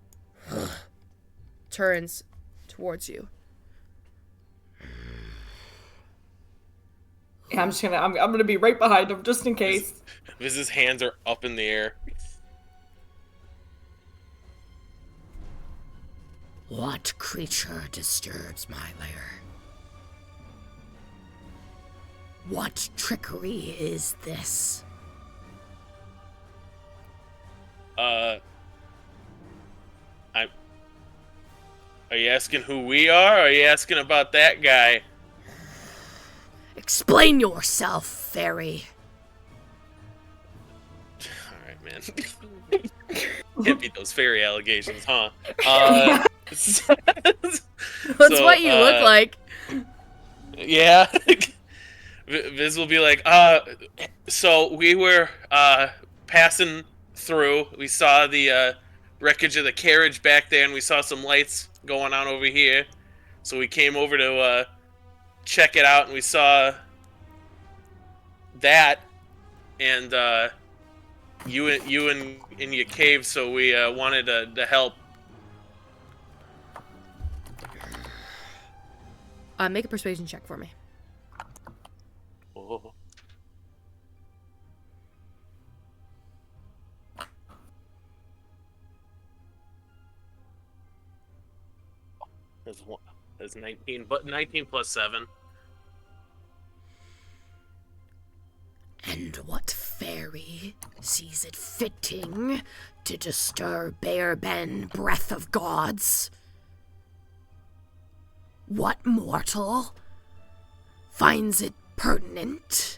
turns towards you. Yeah, I'm gonna be right behind him just in case. Viz's hands are up in the air. What creature disturbs my lair? What trickery is this? Are you asking who we are, or are you asking about that guy? Explain yourself, fairy. Alright, man. Can't beat those fairy allegations, huh? That's what you look like. Yeah. Viz will be like, so we were, passing through. We saw the, wreckage of the carriage back there, and we saw some lights going on over here. So we came over to, check it out, and we saw that, and, you in your cave, so we, wanted to help. Make a persuasion check for me. Oh. There's 19, but 19 plus 7. And what fairy sees it fitting to disturb Bearben, breath of gods? What mortal finds it pertinent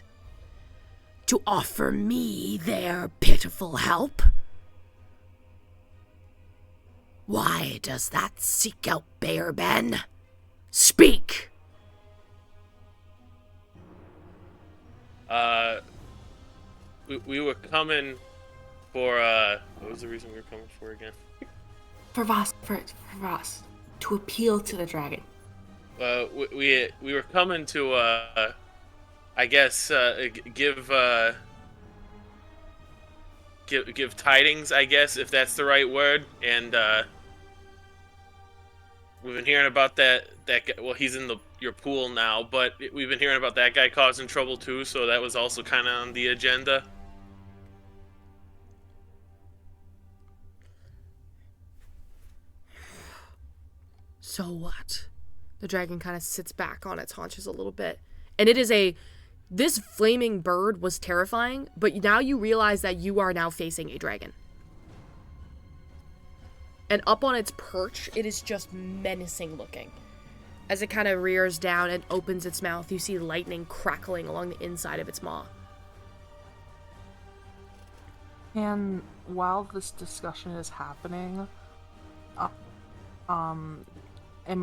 to offer me their pitiful help? Why does that seek out Bearben? Speak! We were coming for, what was the reason we were coming for again? For Voss. To appeal to the dragon. We were coming to, I guess, give tidings, I guess, if that's the right word, and, we've been hearing about that guy. Well, he's in your pool now, but we've been hearing about that guy causing trouble too, so that was also kind of on the agenda. So what? The dragon kind of sits back on its haunches a little bit. And this flaming bird was terrifying, but now you realize that you are now facing a dragon. And up on its perch, it is just menacing looking. As it kind of rears down and opens its mouth, you see lightning crackling along the inside of its maw. And while this discussion is happening, am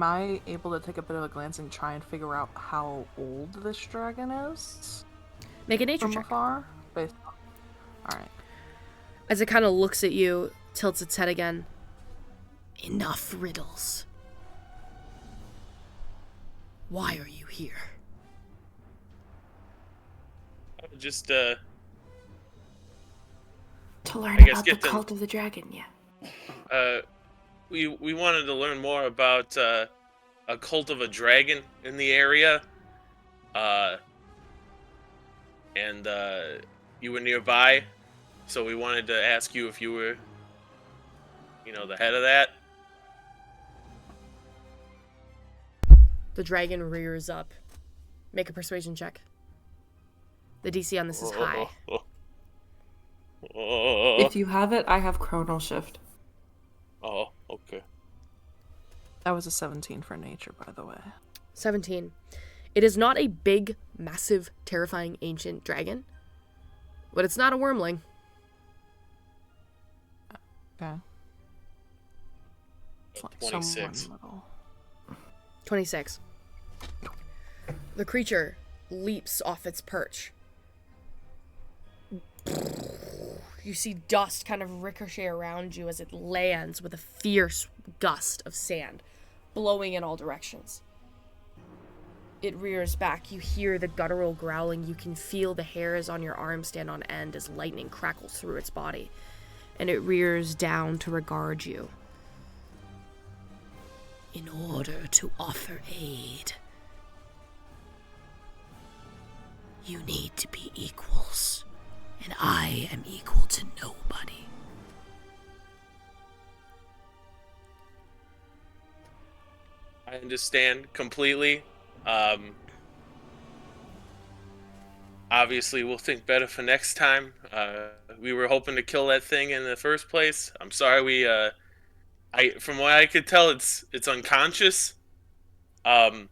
I able to take a bit of a glance and try and figure out how old this dragon is? Make a nature from check. Afar? All right. As it kind of looks at you, tilts its head again. Enough riddles. Why are you here? Just, To learn about the cult of the dragon, yeah. We wanted to learn more about a cult of a dragon in the area. And you were nearby, so we wanted to ask you if you were, the head of that. The dragon rears up. Make a persuasion check. The DC on this is high. If you have it, I have Chronal Shift. Oh, okay. That was a 17 for nature, by the way. 17. It is not a big, massive, terrifying ancient dragon, but it's not a wormling. Okay. 26. 26. The creature leaps off its perch. You see dust kind of ricochet around you as it lands with a fierce gust of sand, blowing in all directions. It rears back. You hear the guttural growling. You can feel the hairs on your arm stand on end as lightning crackles through its body. And it rears down to regard you. In order to offer aid, you need to be equals. And I am equal to nobody. I understand completely. Obviously, we'll think better for next time. We were hoping to kill that thing in the first place. I'm sorry from what I could tell, it's unconscious. So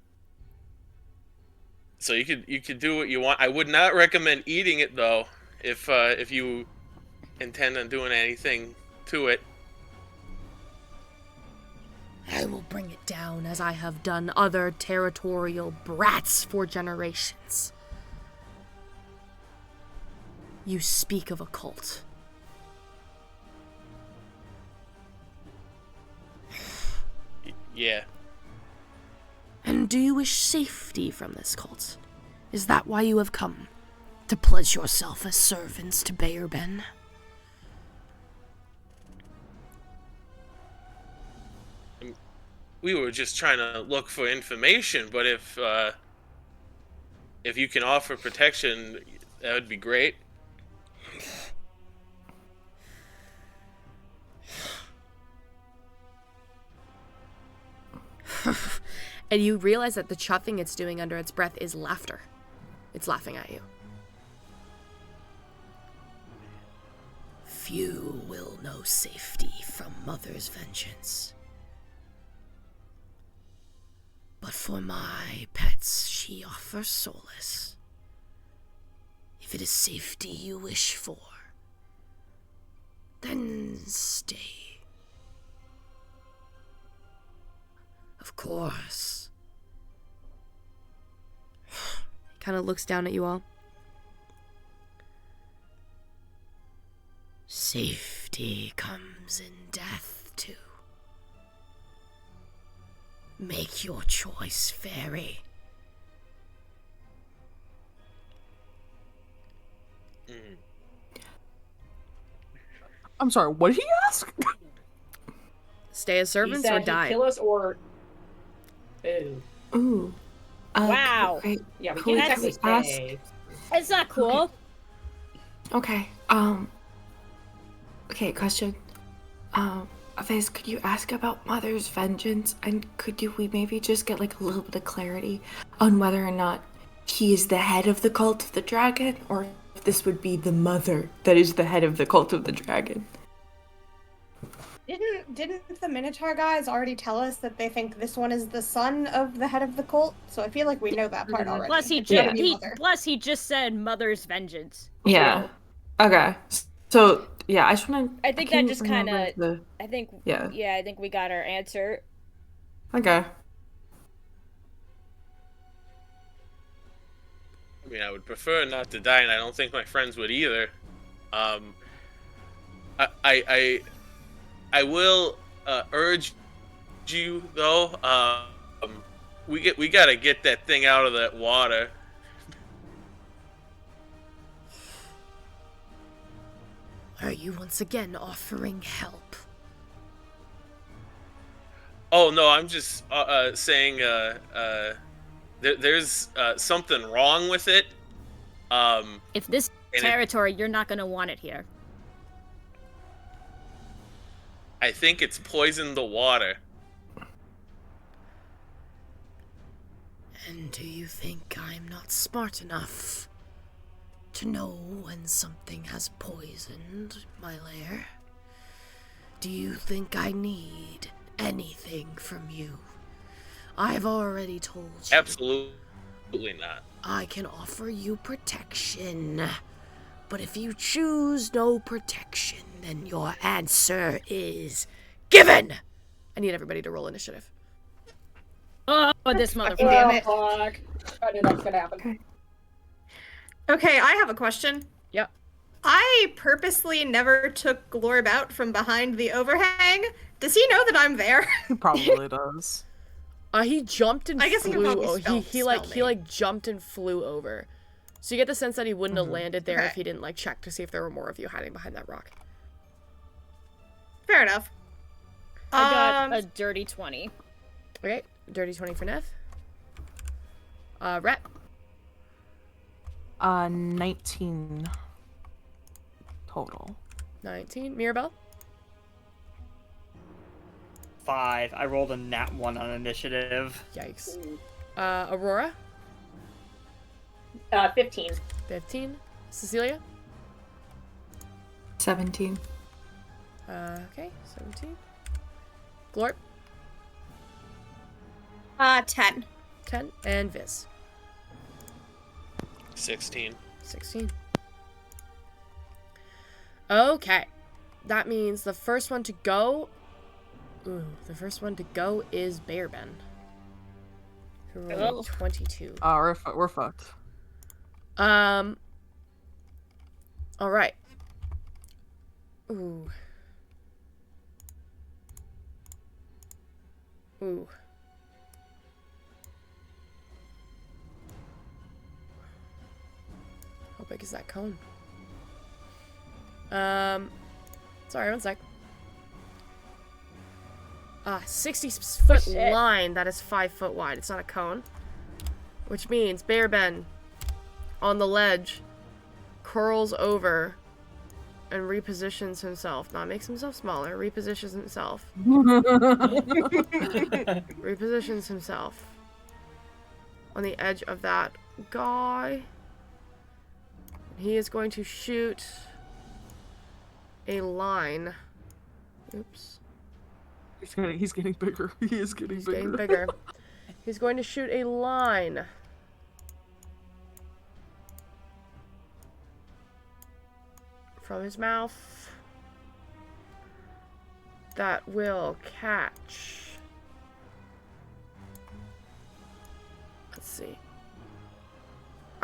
you could do what you want. I would not recommend eating it though, if you intend on doing anything to it. I will bring it down as I have done other territorial brats for generations. You speak of a cult. Yeah. And do you wish safety from this cult? Is that why you have come? To pledge yourself as servants to Bayerben? We were just trying to look for information, but if you can offer protection, that would be great. And you realize that the chuffing it's doing under its breath is laughter. It's laughing at you. Few will know safety from Mother's vengeance. But for my pets, she offers solace. If it is safety you wish for, then stay. Of course. Kind of looks down at you all. Safety comes in death, too. Make your choice, fairy. I'm sorry, what did he ask? Stay as servants he said or die? Kill us or... Ew. Ooh. Wow. Great. Yeah, we Cool. can't technically Ask- stay. It's not cool. Okay. Okay, question. Fizz, could you ask about Mother's vengeance, and we maybe just get like a little bit of clarity on whether or not he is the head of the cult of the dragon, or if this would be the mother that is the head of the cult of the dragon? Didn't the Minotaur guys already tell us that they think this one is the son of the head of the cult? So I feel like we know that part already. Plus, he just said mother's vengeance. Yeah. Okay. So yeah, I just want to. I think that just kind of. I think. Yeah. Yeah, I think we got our answer. Okay. I mean, I would prefer not to die, and I don't think my friends would either. I will urge you though. We gotta get that thing out of that water. Are you once again offering help? Oh no, I'm just saying there's something wrong with it. If this territory, you're not gonna want it here. I think it's poisoned the water. And do you think I'm not smart enough to know when something has poisoned my lair? Do you think I need anything from you? I've already told you. Absolutely not. I can offer you protection. But if you choose no protection, then your answer is given! I need everybody to roll initiative. Oh, this motherfucker. Damn it. Fuck. I knew that was gonna happen. Okay, I have a question. Yep. I purposely never took Glorb out from behind the overhang. Does he know that I'm there? He probably does. He jumped and I guess he could flew. probably He jumped and flew over. So you get the sense that he wouldn't have landed there if he didn't like check to see if there were more of you hiding behind that rock. Fair enough. I got a dirty 20. Okay, dirty 20 for Nev. Rhett. 19 total. 19. Mirabelle. 5. I rolled a nat 1 on initiative. Yikes. Aurora. 15. 15. Cecilia. 17. Okay, 17. Glorp. 10. 10. And Viz. 16. 16. Okay. That means the first one to go... Ooh, the first one to go is Bearben. Who rolled 22. Oh, we're fucked. Alright. Ooh. Ooh. How big is that cone? Sorry, one sec. 60-foot line that is 5 foot wide. It's not a cone. Which means Bearben on the ledge curls over and repositions himself. Not makes himself smaller, repositions himself. Repositions himself on the edge of that guy. He is going to shoot a line. Oops. He's getting bigger. He is getting bigger. Getting bigger. He's going to shoot a line. From his mouth. That will catch. Let's see.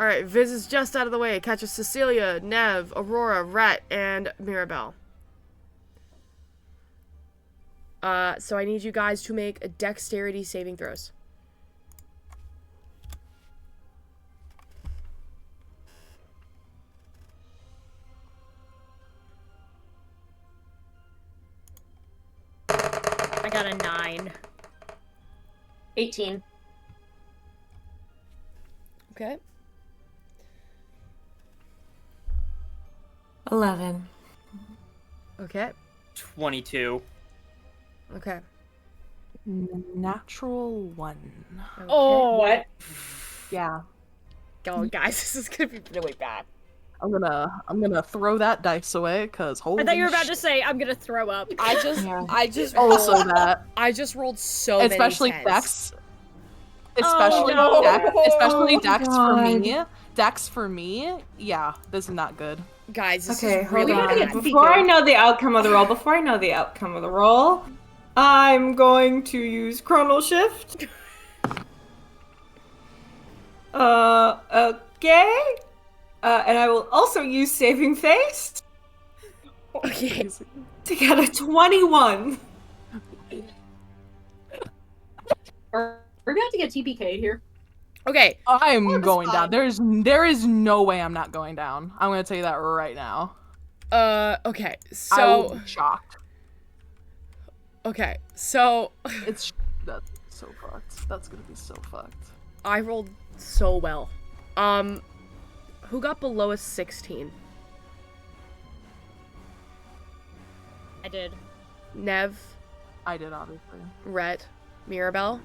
Alright, Viz is just out of the way. It catches Cecilia, Nev, Aurora, Rhett, and Mirabelle. So I need you guys to make a dexterity saving throws. I got a 9. 18. Okay. 11. Okay. 22. Okay. Natural 1. Okay. Oh! What? Yeah. Oh, guys, this is gonna be really bad. I'm gonna throw that dice away because holy. I thought you were about to say I'm gonna throw up. I just also that. I just rolled so especially many Dex. Especially Especially Dex for me. Dex for me. Yeah, this is not good. Guys, this Okay, is really hold on. bad. Before I know the outcome of the roll, I'm going to use Chronal Shift. Okay. And I will also use Saving Face. Okay. To get a 21. Are we about to get TPK here? Okay. I'm going down. There is no way I'm not going down. I'm gonna tell you that right now. Okay. I So will be shocked. Okay. So that's so fucked. That's gonna be so fucked. I rolled so well. Who got below a 16? I did. Nev, I did, obviously. Rhett, Mirabelle.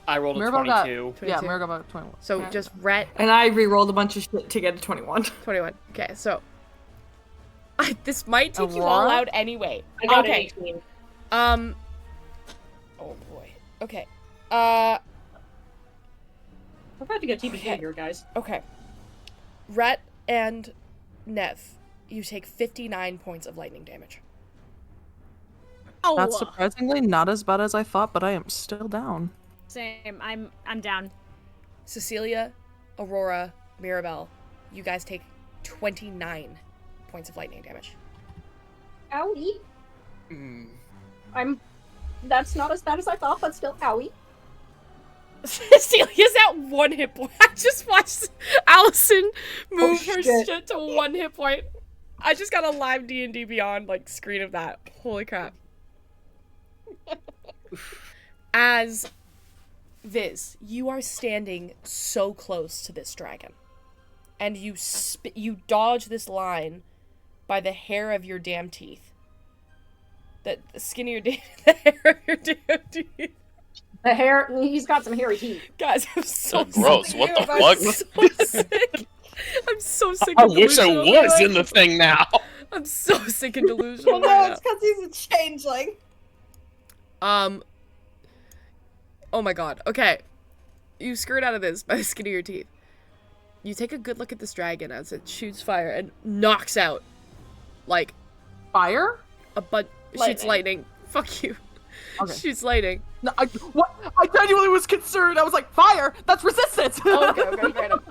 I rolled a Mirabelle 22. Yeah, Mirabelle got 21. So Yeah. just Rhett. And I re-rolled a bunch of shit to get a 21. 21. Okay, so this might take you all Aurora? out anyway. I got Okay. an 18. Oh boy. Okay. We're about to get TPK Okay. here, guys. Okay. Rhett and Nev, you take 59 points of lightning damage. Oh, That's surprisingly not as bad as I thought, but I am still down. same. I'm down. Cecilia, Aurora, Mirabelle, you guys take 29 points of lightning damage. Owie. That's not as bad as I thought, but still owie. Cecilia's at 1 hit point. I just watched Allison move her shit. shit to 1 hit point. I just got a live D&D Beyond screen of that. Holy crap. As Viz, you are standing so close to this dragon, and you dodge this line by the hair of your damn teeth. The skin of your the hair of your damn teeth. The hair, he's got some hairy teeth. Guys, I'm so Gross. sick. What the I'm fuck? so sick. I'm so sick I and wish I delusional. was in the thing now. I'm so sick and delusional Well, no, right it's because he's a changeling. now. Oh my god. Okay. You skirt out of this by the skin of your teeth. You take a good look at this dragon as it shoots fire and knocks out, Fire? shoots lightning. Fuck you. Okay. Shoots lightning. No, what? I genuinely was concerned. I was like, fire! That's resistance! Okay, fair enough.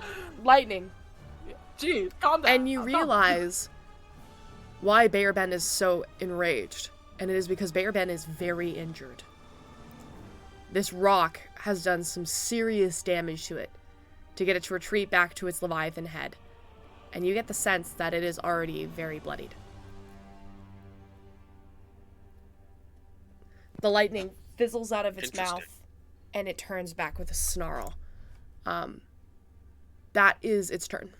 Lightning. Jeez, calm down. And you realize why Bearben is so enraged. And it is because Bearben is very injured. This rock has done some serious damage to it to get it to retreat back to its Leviathan head. And you get the sense that it is already very bloodied. The lightning fizzles out of its mouth and it turns back with a snarl. That is its turn.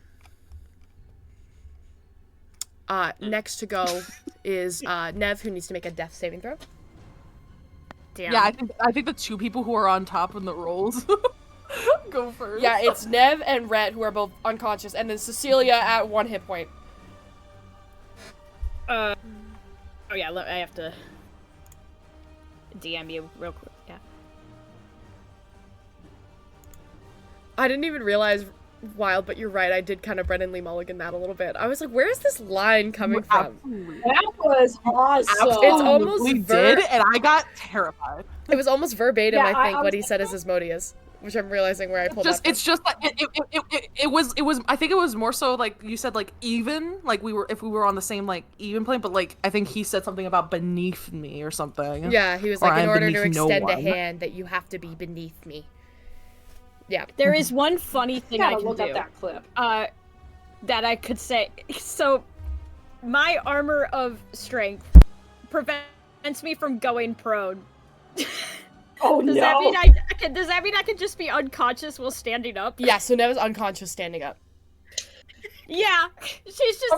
Next to go is Nev, who needs to make a death saving throw. Damn. Yeah, I think the two people who are on top in the rolls go first. Yeah, it's Nev and Rhett who are both unconscious, and then Cecilia at 1 hit point. Oh yeah, I have to DM you real quick. Yeah. I didn't even realize, Wild, but you're right, I did kind of Brennan Lee Mulligan that a little bit. I was like, where is this line coming from? That was awesome. It's almost did, and I got terrified. It was almost verbatim, Yeah, I think, I what was- he said as Asmodeus, which I'm realizing where I pulled that from. It's just like it was. I think it was more so like you said, like even, like if we were on the same even plane, but I think he said something about beneath me or something. Yeah, he was Or like, in I'm order to beneath no extend a one. hand, that you have to be beneath me. Yeah. There is one funny thing I Gotta can look do. up that clip. That I could say. So, my armor of strength prevents me from going prone. Oh Does no! that mean I can just be unconscious while standing up? Yeah, so Nev is unconscious standing up. Yeah, she's just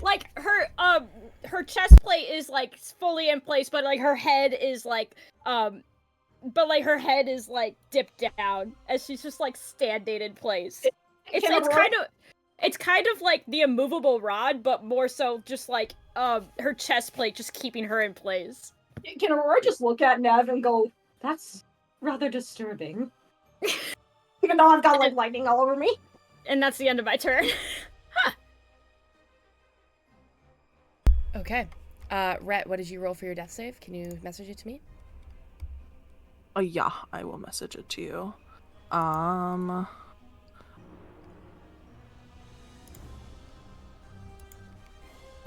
like her chest plate is fully in place, but her head is her head is dipped down as she's just standing in place. It's Can kind It's kind of like the immovable rod, but more so just like her chest plate just keeping her in place. Can Aurora just look at Nev and go, "That's rather disturbing." Even though I've got like lightning all over me. And that's the end of my turn. Okay. Rhett, what did you roll for your death save? Can you message it to me? Yeah, I will message it to you. And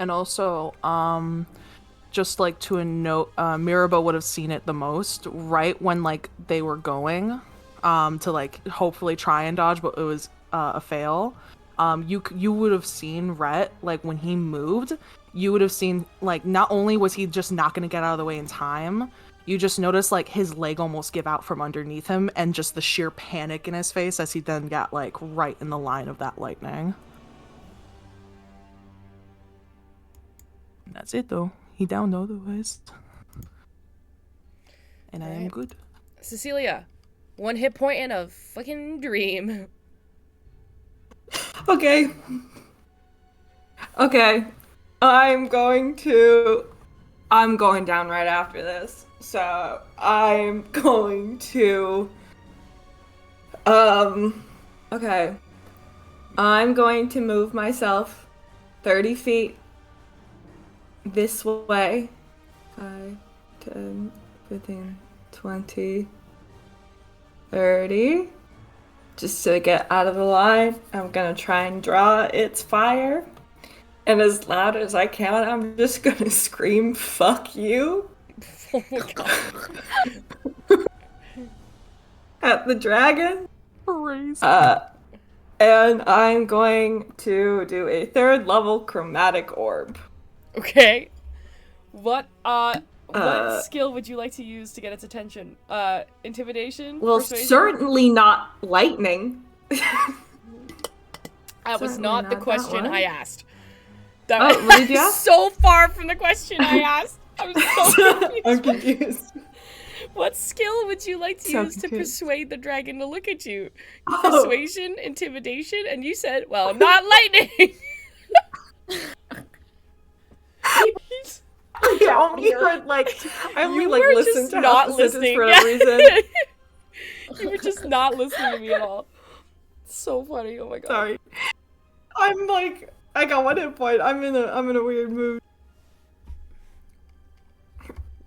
also, just like to a note, Miraba would have seen it the most right when like they were going, to like hopefully try and dodge, but it was a fail. You would have seen Rhett like when he moved. You would have seen like not only was he just not gonna get out of the way in time, you just noticed like his leg almost give out from underneath him, and just the sheer panic in his face as he then got like right in the line of that lightning. That's it though. He downed otherwise. And I am good. Cecilia, 1 hit point and a fucking dream. Okay. I'm going down right after this. So I'm going to okay. I'm going to move myself 30 feet this way. 5, 10, 15, 20, 30. Just to get out of the line, I'm gonna try and draw its fire. And as loud as I can, I'm just gonna scream, "Fuck you!" Oh my god. At the dragon. Crazy. And I'm going to do a 3rd level chromatic orb. Okay. What skill would you like to use to get its attention? Intimidation? Well, persuasion? certainly not lightning. That was not the question I asked. That what did you ask? So far from the question I asked. I'm so confused. I'm confused. What skill would you like to So use to confused. persuade the dragon to look at you? Oh. Persuasion, intimidation, and you said, well, not lightning. I only heard I only You like were listened just to not half the sentence listening. for Yeah. a reason. You were just not listening to me at all. So funny. Oh my god. Sorry. I'm like, I got 1 hit point. I'm in a weird mood.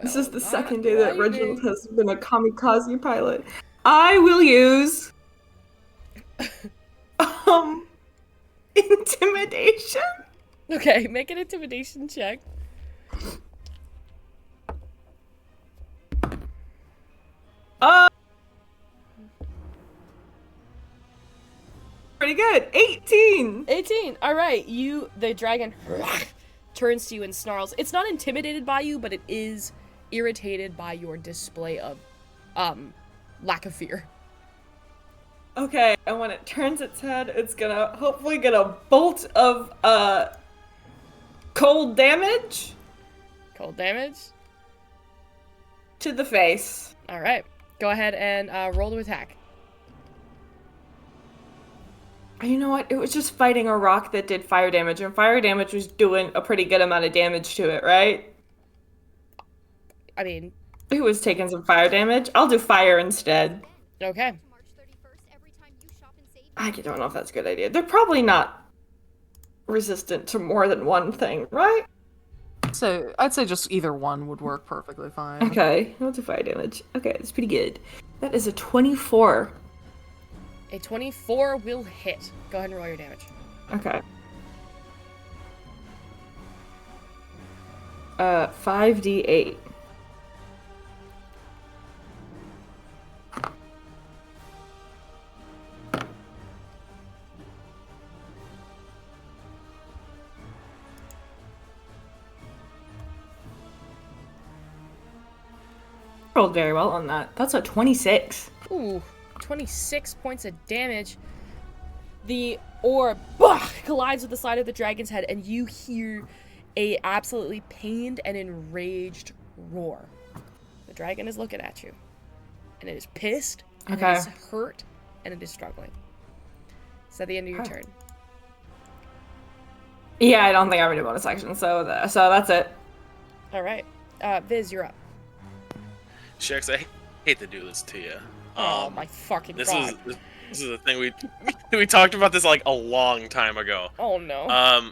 This is the second day that Reginald has been a kamikaze pilot. I will use intimidation. Okay, make an intimidation check. Pretty good. 18. 18. All right. The dragon turns to you and snarls. It's not intimidated by you, but it is irritated by your display of lack of fear. Okay, and when it turns its head, it's gonna hopefully get a bolt of cold damage. Cold damage? To the face. All right. Go ahead and roll to attack. You know what? It was just fighting a rock that did fire damage, and fire damage was doing a pretty good amount of damage to it, right? I mean... It was taking some fire damage. I'll do fire instead. Okay. I don't know if that's a good idea. They're probably not resistant to more than one thing, right? So I'd say just either one would work perfectly fine. Okay, I'll do fire damage. Okay, that's pretty good. That is a 24. A 24 will hit. Go ahead and roll your damage. Okay. 5d8. Rolled very well on that. That's a 26. Ooh, 26 points of damage. The orb collides with the side of the dragon's head, and you hear a absolutely pained and enraged roar. The dragon is looking at you, and it is pissed, and it is hurt, and it is struggling. It's at the end of your turn. Yeah, I don't think I have any bonus action, so that's it. All right. Viz, you're up. Shex, I hate to do this to you. Oh my fucking god. This is the thing we talked about this like a long time ago. Oh no.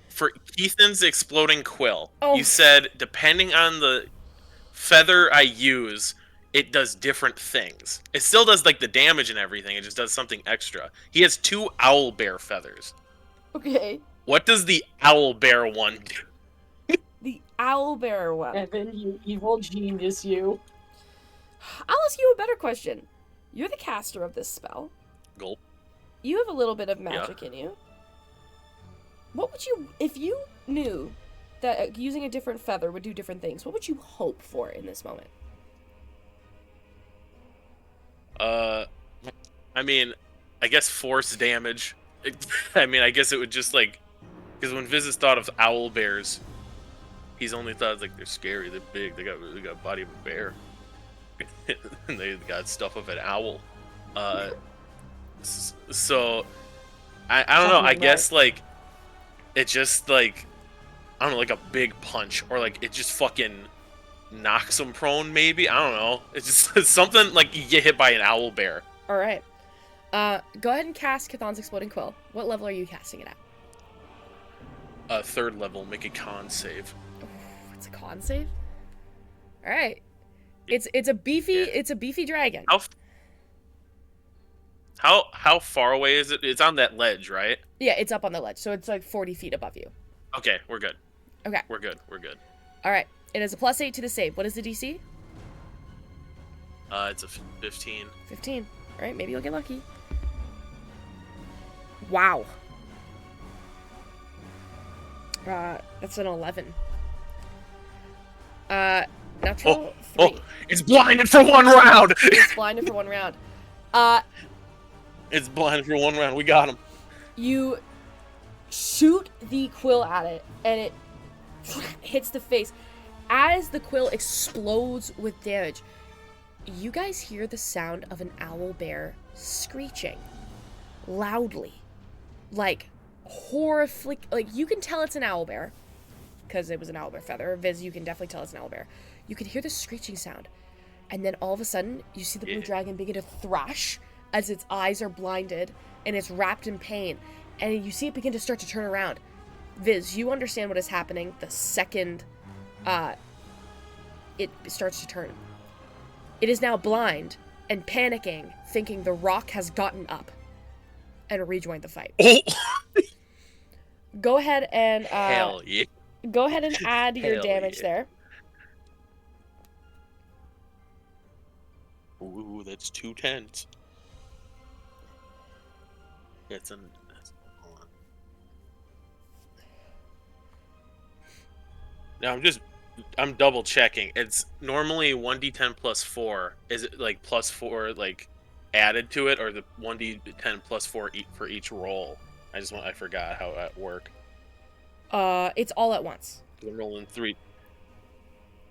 For Ethan's exploding quill, Oh. you said depending on the feather I use, it does different things. It still does like the damage and everything. It just does something extra. He has 2 owl bear feathers. Okay. What does the owl bear one do? The owl bear one. Evan, you evil genius, you. I'll ask you a better question. You're the caster of this spell. Gulp. You have a little bit of magic in you. What would you, if you knew that using a different feather would do different things, what would you hope for in this moment? I mean, I guess force damage. I mean, I guess it would just like, because when Viz has thought of owl bears, he's only thought like they're scary, they're big, they got body of a bear, and they got stuff of an owl. So I don't know. I guess like it just like I don't know, like a big punch or like it just fucking knocks him prone. Maybe I don't know. It's just something like you get hit by an owl bear. All right. Go ahead and cast Chthon's Exploding Quill. What level are you casting it at? 3rd level. Make a con save. It's a con save. All right. It's a beefy dragon. How far away is it? It's on that ledge, right? Yeah, it's up on the ledge, so it's like 40 feet above you. Okay, we're good. Okay. We're good. All right. It is a +8 to the save. What is the DC? It's a 15. 15. All right, maybe you'll get lucky. Wow. That's an 11. Natural 3. Oh, it's blinded for 1 round! It's blinded for 1 round. It's blinded for 1 round. We got him. You shoot the quill at it, and it hits the face. As the quill explodes with damage, you guys hear the sound of an owl bear screeching loudly, like horrific. Like you can tell it's an owl bear because it was an owl bear feather. Viz, you can definitely tell it's an owl bear. You can hear the screeching sound, and then all of a sudden, you see the blue dragon begin to thrash as its eyes are blinded and it's wrapped in pain, and you see it begin to start to turn around. Viz, you understand what is happening the second it starts to turn. It is now blind and panicking, thinking the rock has gotten up and rejoined the fight. Go ahead and Hell yeah. Go ahead and add your damage there. Ooh, that's 2 10s. Hold on. Now I'm double checking. It's normally 1d10 plus 4. Is it like plus 4 like added to it, or the 1d10 plus 4 for each roll? I forgot how that worked. It's all at once. I'm rolling 3.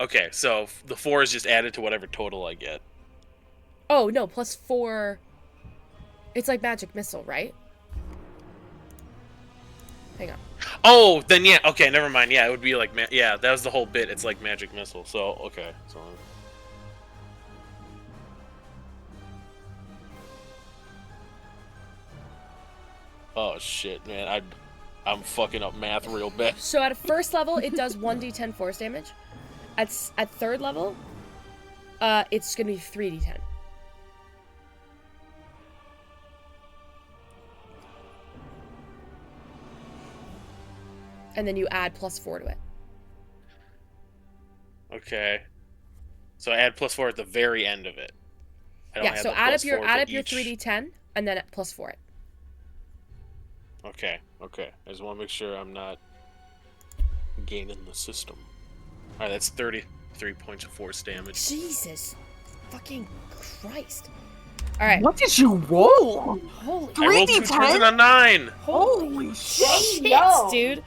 Okay, so the 4 is just added to whatever total I get. Oh no, plus 4. It's like magic missile, right? Hang on. Oh, then yeah. Okay, never mind. Yeah, it would be like yeah. That was the whole bit. It's like magic missile. So okay. So. Oh shit, man! I'm fucking up math real bad. So at 1st level, it does 1d10 force damage. At 3rd level, it's gonna be 3d10. And then you add plus 4 to it. Okay. So I add plus 4 at the very end of it. Yeah, so add up your 3d10 and then plus 4 it. Okay. I just want to make sure I'm not gaining the system. Alright, that's 33 points of force damage. Jesus fucking Christ. Alright. What did you roll? Holy 3d10? And a 9! Holy shit, no. dude.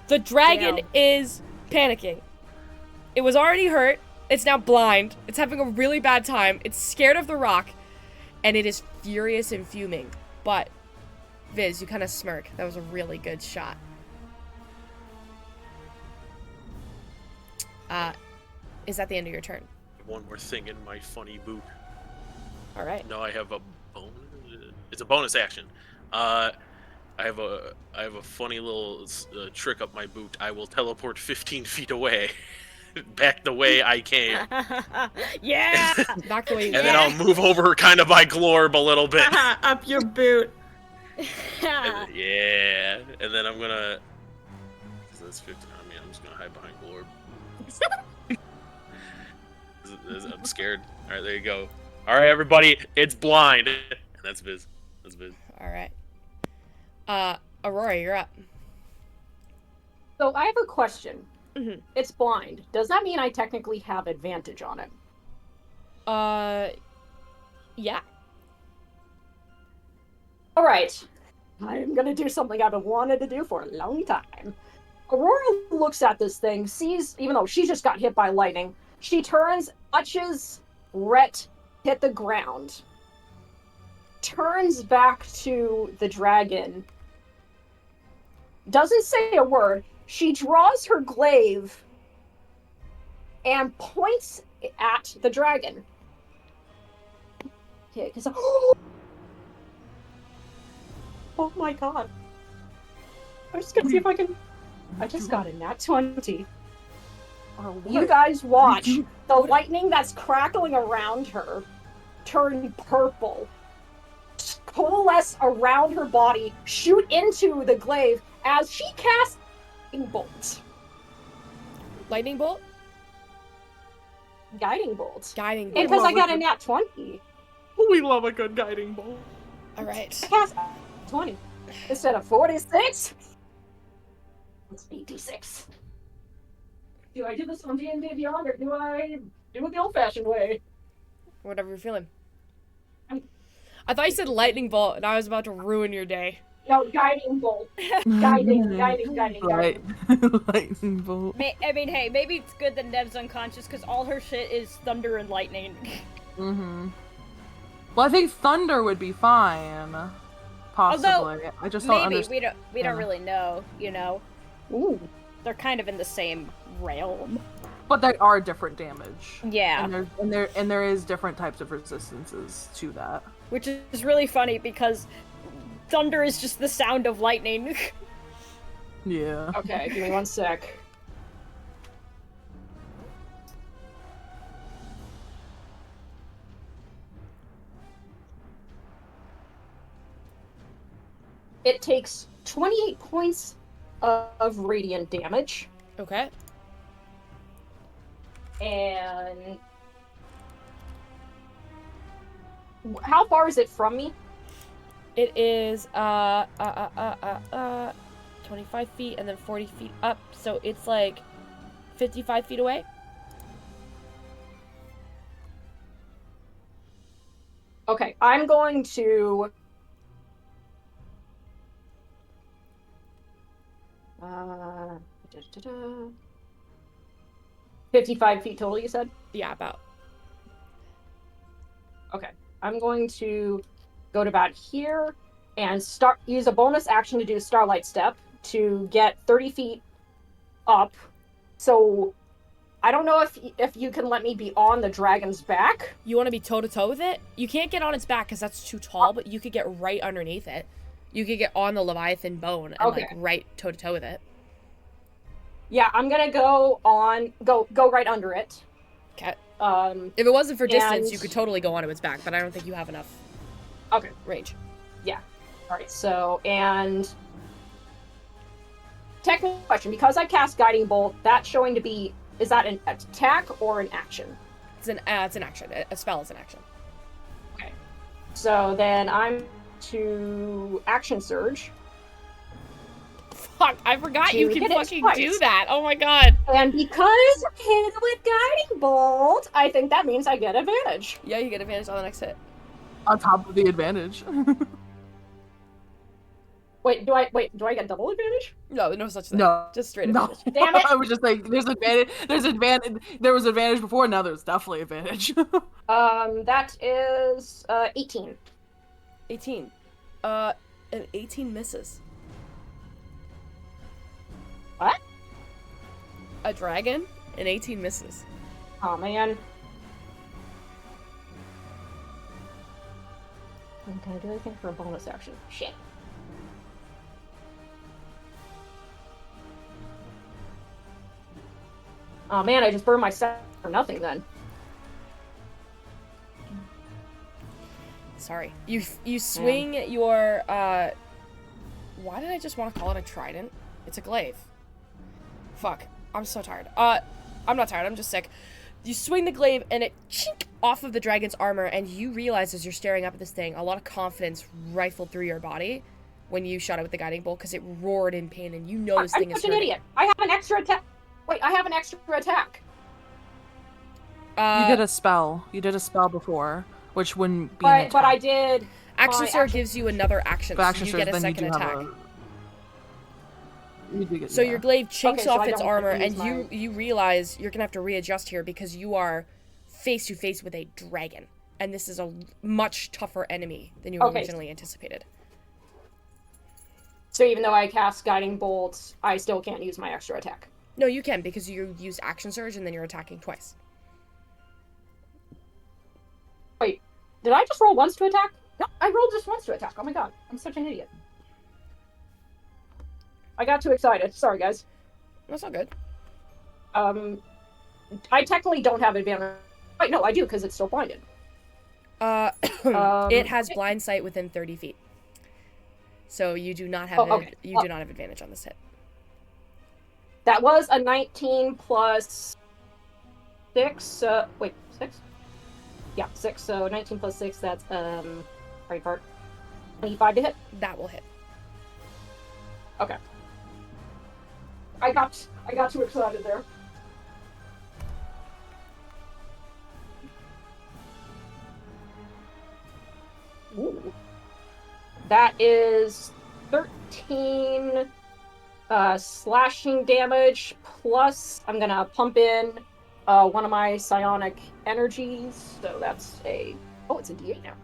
The dragon is panicking. It was already hurt. It's now blind. It's having a really bad time. It's scared of the rock. And it is furious and fuming. But, Viz, you kind of smirk. That was a really good shot. is at the end of your turn. One more thing in my funny boot. All right. No, I have a bonus. It's a bonus action. I have a funny little trick up my boot. I will teleport 15 feet away, back the way I came. Yeah. Back the way you And then I'll move over kind of by Glorb a little bit. Up your boot. Yeah, and then I'm gonna. So that's 15. I mean, I'm just gonna hide behind Glorb. I'm scared. All right, there you go. All right, everybody, it's blind. And that's Biz. That's Biz. All right. Aurora, you're up. So I have a question. Mm-hmm. It's blind. Does that mean I technically have advantage on it? Yeah. All right. I'm gonna do something I've been wanted to do for a long time. Aurora looks at this thing, sees, even though she just got hit by lightning, she turns, watches Rhett hit the ground, turns back to the dragon, doesn't say a word. She draws her glaive and points at the dragon. Okay, because oh my god. I'm just gonna see if I can. I just got a nat 20. You guys watch the lightning that's crackling around her turn purple, coalesce around her body, shoot into the glaive as she casts lightning bolt. Lightning bolt? Guiding bolt. Guiding bolt. Because I got a nat 20. We love a good guiding bolt. All right. I cast 20 instead of 46. It's 86. Do I do this on D&D Beyond, or do I do it the old-fashioned way? Whatever you're feeling. I thought you said lightning bolt, and I was about to ruin your day. No, guiding bolt. guiding. Right. Lightning bolt. I mean, hey, maybe it's good that Nev's unconscious because all her shit is thunder and lightning. Mm-hmm. Well, I think thunder would be fine. Possibly. Although, I just don't maybe understand. we don't really know, you know. Ooh. They're kind of in the same realm. But they are different damage. Yeah. And there is different types of resistances to that. Which is really funny because thunder is just the sound of lightning. Yeah. Okay, give me one sec. It takes 28 points of radiant damage. Okay. And how far is it from me? It is 25 feet and then 40 feet up, so it's like 55 feet away. Okay, I'm going to 55 feet total, you said? Yeah, about. Okay, I'm going to go to about here and use a bonus action to do Starlight Step to get 30 feet up. So I don't know if you can let me be on the dragon's back. You want to be toe-to-toe with it? You can't get on its back because that's too tall, but you could get right underneath it. You could get on the Leviathan bone and like right toe-to-toe with it. Yeah, I'm gonna go right under it. Okay. If it wasn't for distance, you could totally go onto its back, but I don't think you have enough range. Yeah. Alright, so, and technical question, because I cast Guiding Bolt, that's showing to be, is that an attack or an action? It's an action. A spell is an action. Okay. So then I'm to Action Surge. Fuck, I forgot you can fucking twice. do that. Oh my god. And because I hit with Guiding Bolt, I think that means I get advantage. Yeah, you get advantage on the next hit. On top of the advantage. Wait, do I get double advantage? No, no such thing. No. Just straight advantage. Damn it. I was just like, there's advantage. There was advantage before, now there's definitely advantage. That is 18. 18. An 18 misses. What? A dragon An 18 misses. Oh man. Can I do anything for a bonus action? Shit. Oh man, I just burned my set for nothing then. Sorry. You swing your why did I just want to call it a trident? It's a glaive. Fuck. I'm so tired. I'm not tired, I'm just sick. You swing the glaive and it chink off of the dragon's armor, and you realize as you're staring up at this thing, a lot of confidence rifled through your body when you shot it with the guiding bolt, because it roared in pain, and you know this thing is such an idiot. I have an extra attack. Wait, I have an extra attack. You did a spell. You did a spell before, which wouldn't be an attack. But I did. Action Surge gives you another action, so you get a second attack. So your glaive chinks off its armor, and you realize you're gonna have to readjust here because you are face to face with a dragon, and this is a much tougher enemy than you originally anticipated. So even though I cast Guiding Bolts, I still can't use my extra attack. No, you can, because you use Action Surge and then you're attacking twice. Wait, did I just roll once to attack? No, I rolled just once to attack. Oh my god, I'm such an idiot. I got too excited. Sorry, guys. That's all good. I technically don't have advantage. Wait, no, I do, because it's still blinded. It has blind sight within 30 feet. So you do not have do not have advantage on this hit. That was a 19 plus 6. Wait, 6? Yeah, 6. So 19 plus 6, that's, right part. 25 to hit? That will hit. Okay. I got too excited there. Ooh. That is 13 slashing damage, plus I'm gonna pump in one of my psionic energies, so that's a... Oh, it's a D8 now.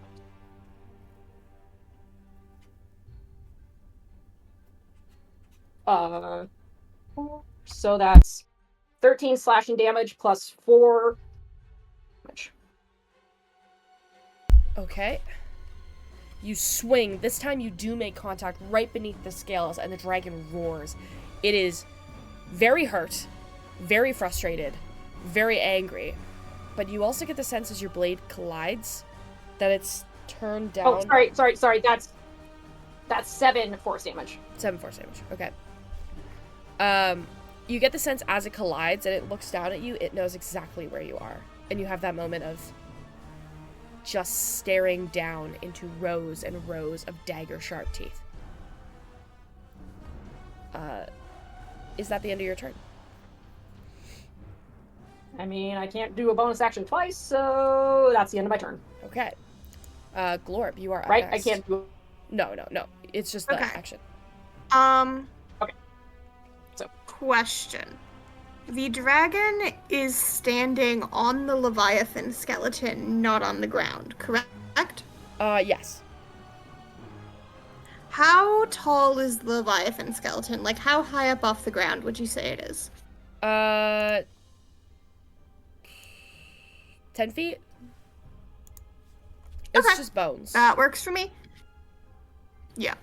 So that's 13 slashing damage plus 4 damage. Okay. You swing. This time you do make contact right beneath the scales, and the dragon roars. It is very hurt, very frustrated, very angry, but you also get the sense as your blade collides that it's turned down. Oh, sorry. That's 7 force damage. 7 force damage. Okay. You get the sense as it collides and it looks down at you, it knows exactly where you are, and you have that moment of just staring down into rows and rows of dagger-sharp teeth. Is that the end of your turn? I mean, I can't do a bonus action twice, so that's the end of my turn. Okay. Glorp, you are up right? next. I can't do... No. It's just the action. Okay. So, question. The dragon is standing on the Leviathan skeleton, not on the ground, correct? Yes. How tall is the Leviathan skeleton? Like, how high up off the ground would you say it is? 10 feet? It's just bones. That works for me. Yeah.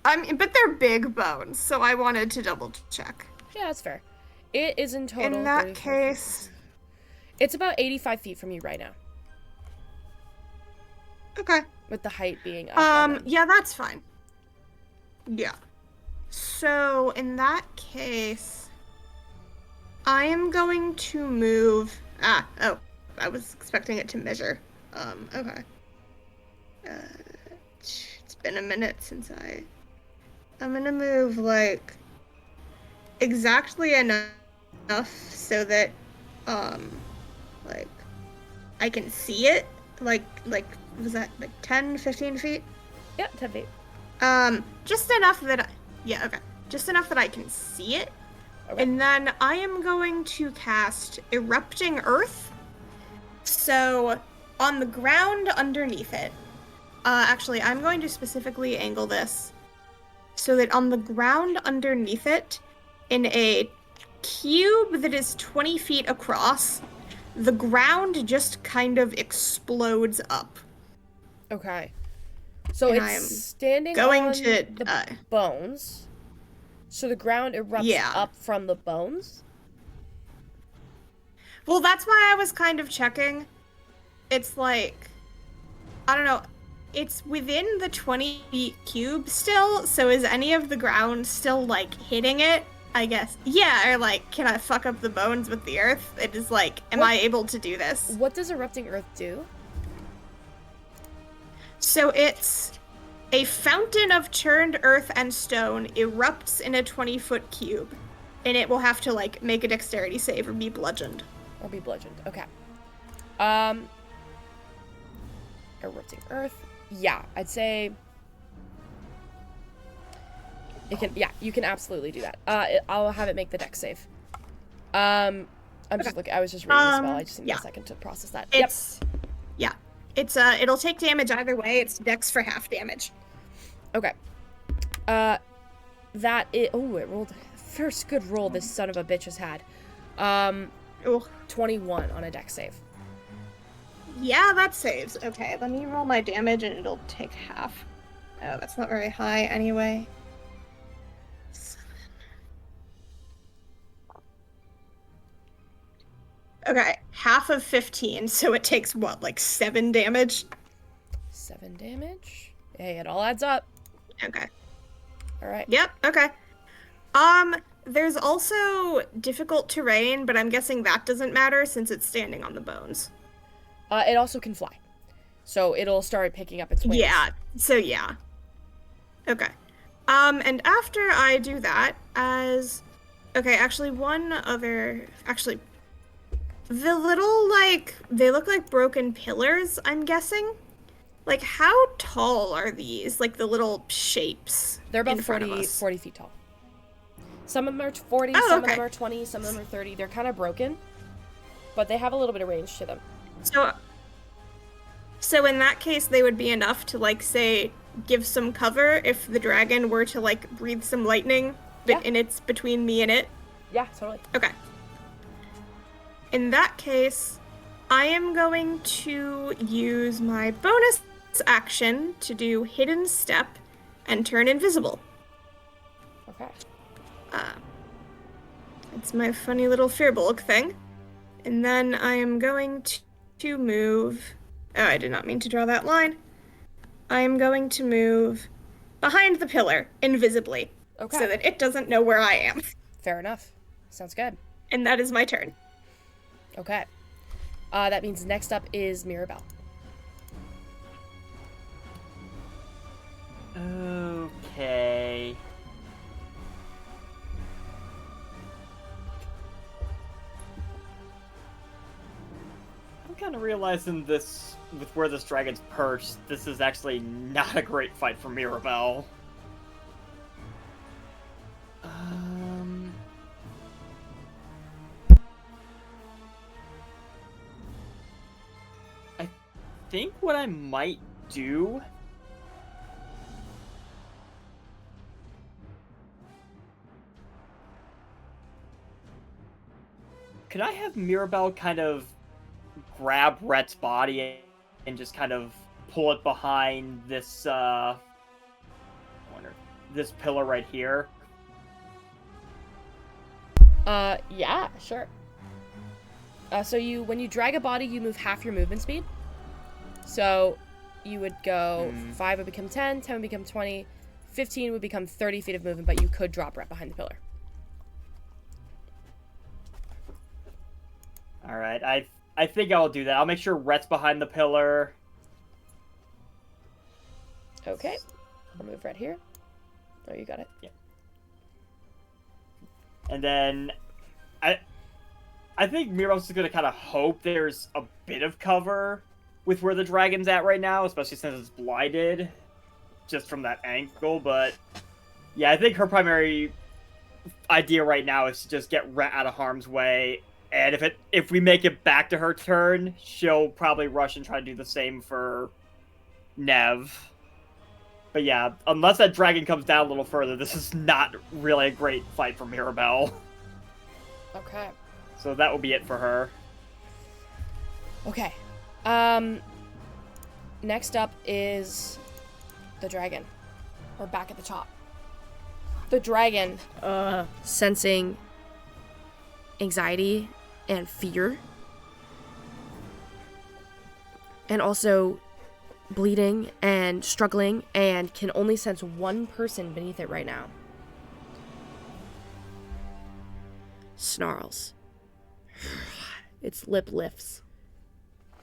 But they're big bones, so I wanted to double check. Yeah, that's fair. It is in total. In that case... It's about 85 feet from you right now. Okay. With the height being up. Yeah, that's fine. Yeah. So, in that case... I am going to move... I was expecting it to measure. Okay. It's been a minute since I'm gonna move, like, exactly enough so that, like, I can see it. Like, was that, like, 10, 15 feet? Yeah, 10 feet. Just enough that just enough that I can see it. Okay. And then I am going to cast Erupting Earth. So, on the ground underneath it, actually, I'm going to specifically angle this so that on the ground underneath it, in a cube that is 20 feet across, the ground just kind of explodes up. Okay. So And it's I am standing going on to, the bones. So the ground erupts up from the bones? Well, that's why I was kind of checking. It's like, I don't know, it's within the 20 feet cube still, so is any of the ground still, like, hitting it? I guess. Yeah, or like, can I fuck up the bones with the earth? It is like, am I able to do this? What does erupting earth do? So it's a fountain of churned earth and stone erupts in a 20-foot cube, and it will have to, like, make a dexterity save or be bludgeoned. Or be bludgeoned, okay. Erupting earth. Yeah, I'd say... It can, yeah, you can absolutely do that. I'll have it make the dex save. I'm just looking, I was just reading the spell, I just need a second to process that. It'll take damage either way, it's dex for half damage. Okay. It rolled, first good roll this son of a bitch has had. 21 on a dex save. Yeah, that saves. Okay, let me roll my damage and it'll take half. Oh, that's not very high anyway. Okay, half of 15, so it takes what, like 7 damage? 7 damage? Hey, it all adds up. Okay. Alright. Yep, okay. There's also difficult terrain, but I'm guessing that doesn't matter since it's standing on the bones. It also can fly. So it'll start picking up its wings. Yeah, so yeah. Okay. And after I do that, okay, actually the little, like, they look like broken pillars, I'm guessing. Like, how tall are these? Like, the little shapes. They're about 40 feet tall. Some of them are 40, some of them are 20, some of them are 30. They're kind of broken, but they have a little bit of range to them. So in that case, they would be enough to, like, say, give some cover if the dragon were to, like, breathe some lightning and it's between me and it? Yeah, totally. Okay. In that case, I am going to use my bonus action to do Hidden Step and turn invisible. Okay. It's my funny little Fearbulk thing. And then I am going to move... Oh, I did not mean to draw that line. I am going to move behind the pillar, invisibly. Okay. So that it doesn't know where I am. Fair enough. Sounds good. And that is my turn. Okay. That means next up is Mirabelle. Okay. I'm kind of realizing this, with where this dragon's perched, this is actually not a great fight for Mirabelle. I think what I might do... Could I have Mirabelle kind of grab Rhett's body and just kind of pull it behind this, this pillar right here? Yeah, sure. So when you drag a body, you move half your movement speed. So you would go 5 would become 10, 10 would become 20, 15 would become 30 feet of movement, but you could drop Rhett behind the pillar. Alright, I think I'll do that. I'll make sure Rhett's behind the pillar. Okay. I'll move Rhett here. Oh, you got it. Yeah. And then I think Mirabelle's just gonna kind of hope there's a bit of cover with where the dragon's at right now, especially since it's blinded just from that angle. But yeah, I think her primary idea right now is to just get Rhett out of harm's way. And if we make it back to her turn, she'll probably rush and try to do the same for Nev. But yeah, unless that dragon comes down a little further, this is not really a great fight for Mirabelle. Okay. So that will be it for her. Okay. Next up is the dragon. Or back at the top. The dragon, sensing anxiety and fear, and also bleeding and struggling, and can only sense one person beneath it right now. Snarls. Its lip lifts.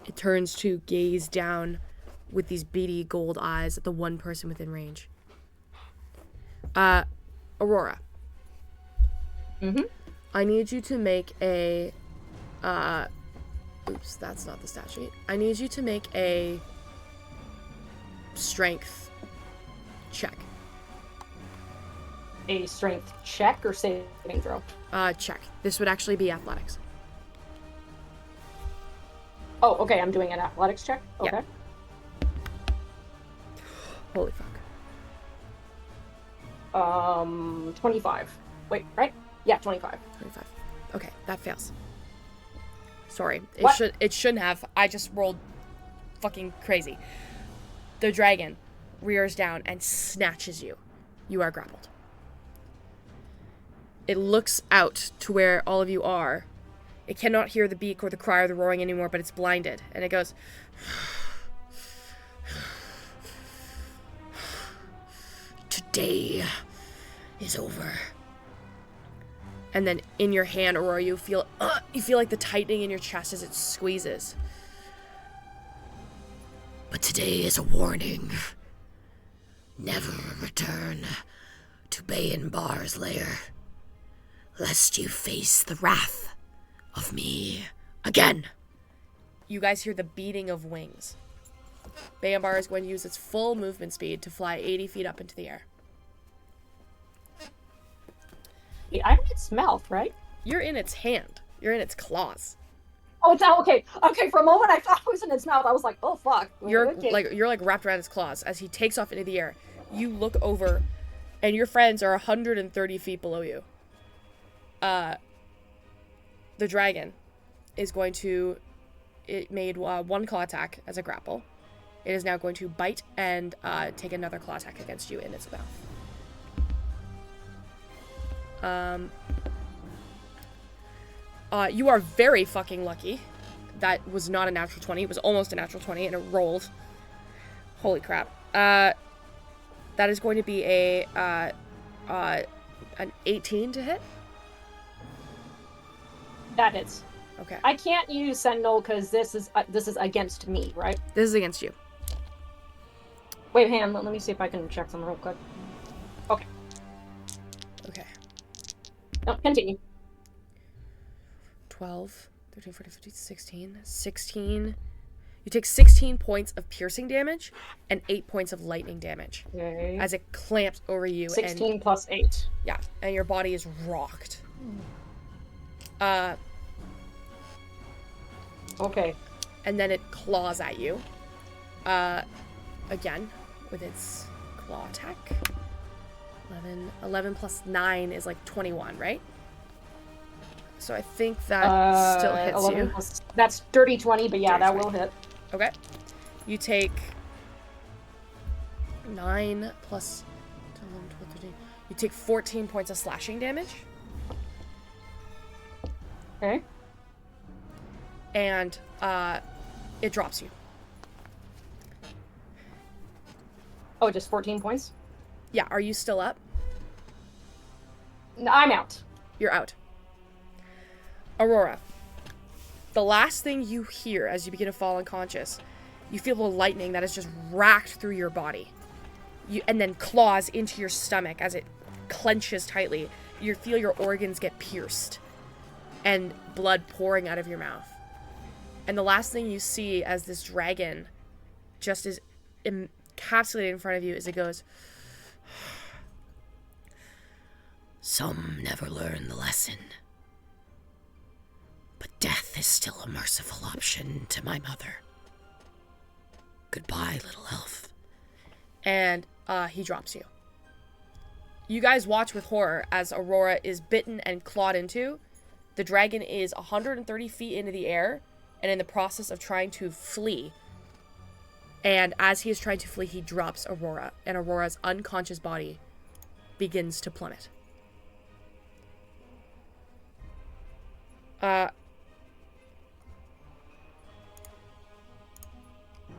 It turns to gaze down with these beady gold eyes at the one person within range. Aurora. Mm-hmm. I need you to make a, oops, that's not the stat sheet. I need you to make a strength check. A strength check or saving throw? Check. This would actually be athletics. Oh, okay, I'm doing an athletics check? Okay. Yeah. Holy fuck. 25. Wait, right? Yeah, 25. 25. Okay, that fails. Sorry. What? It shouldn't have. I just rolled fucking crazy. The dragon rears down and snatches you. You are grappled. It looks out to where all of you are. It cannot hear the beak or the cry or the roaring anymore, but it's blinded. And it goes... Today is over. And then in your hand, Aurora, you feel like the tightening in your chest as it squeezes. But today is a warning. Never return to Bayanbar's lair, lest you face the wrath of me again. You guys hear the beating of wings. Bayanbar is going to use its full movement speed to fly 80 feet up into the air. I'm in its mouth, right? You're in its hand. You're in its claws. Oh, it's okay. Okay, for a moment I thought I was in its mouth. I was like, oh fuck. You're okay. like wrapped around its claws as he takes off into the air. You look over, and your friends are 130 feet below you. The dragon is going to... It made one claw attack as a grapple. It is now going to bite and take another claw attack against you in its mouth. You are very fucking lucky. That was not a natural 20. It was almost a natural 20, and it rolled. Holy crap. That is going to be an 18 to hit. That hits. Okay. I can't use Sentinel because this is against me, right? This is against you. Wait, hang on. Let me see if I can check something real quick. Okay. Okay. No, continue. 12, 13, 14, 15, 16. 16. You take 16 points of piercing damage and 8 points of lightning damage. Okay. As it clamps over you. 16 plus 8. Yeah, and your body is rocked. Okay. And then it claws at you. Again, with its claw attack. 11 plus 9 is like 21, right? So I think that still hits 11 you. Plus, that's dirty 20, but yeah, that will hit. Okay. You take 9 plus 11, 12, 13. You take 14 points of slashing damage. Okay. And it drops you. Oh, just 14 points? Yeah, are you still up? No, I'm out. You're out. Aurora, the last thing you hear as you begin to fall unconscious, you feel the lightning that has just racked through your body. And then claws into your stomach as it clenches tightly. You feel your organs get pierced and blood pouring out of your mouth. And the last thing you see as this dragon just is encapsulated in front of you is it goes... Some never learn the lesson. But death is still a merciful option to my mother. Goodbye, little elf. And he drops you. You guys watch with horror as Aurora is bitten and clawed into. The dragon is 130 feet into the air and in the process of trying to flee. And as he is trying to flee, he drops Aurora, and Aurora's unconscious body begins to plummet.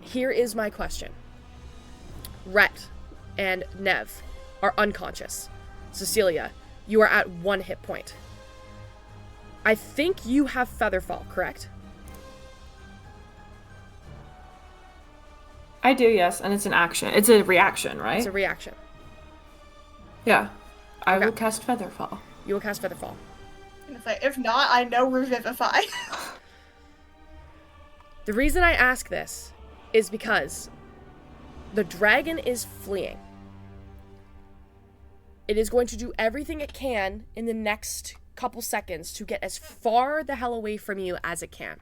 Here is my question. Rhett and Nev are unconscious. Cecilia, you are at 1 hit point. I think you have Featherfall, correct? I do, yes, and it's an action. It's a reaction, right? It's a reaction. Yeah. I Okay. will cast Featherfall. You will cast Featherfall. I'm gonna say, if not, I know Revivify. The reason I ask this is because the dragon is fleeing. It is going to do everything it can in the next couple seconds to get as far the hell away from you as it can.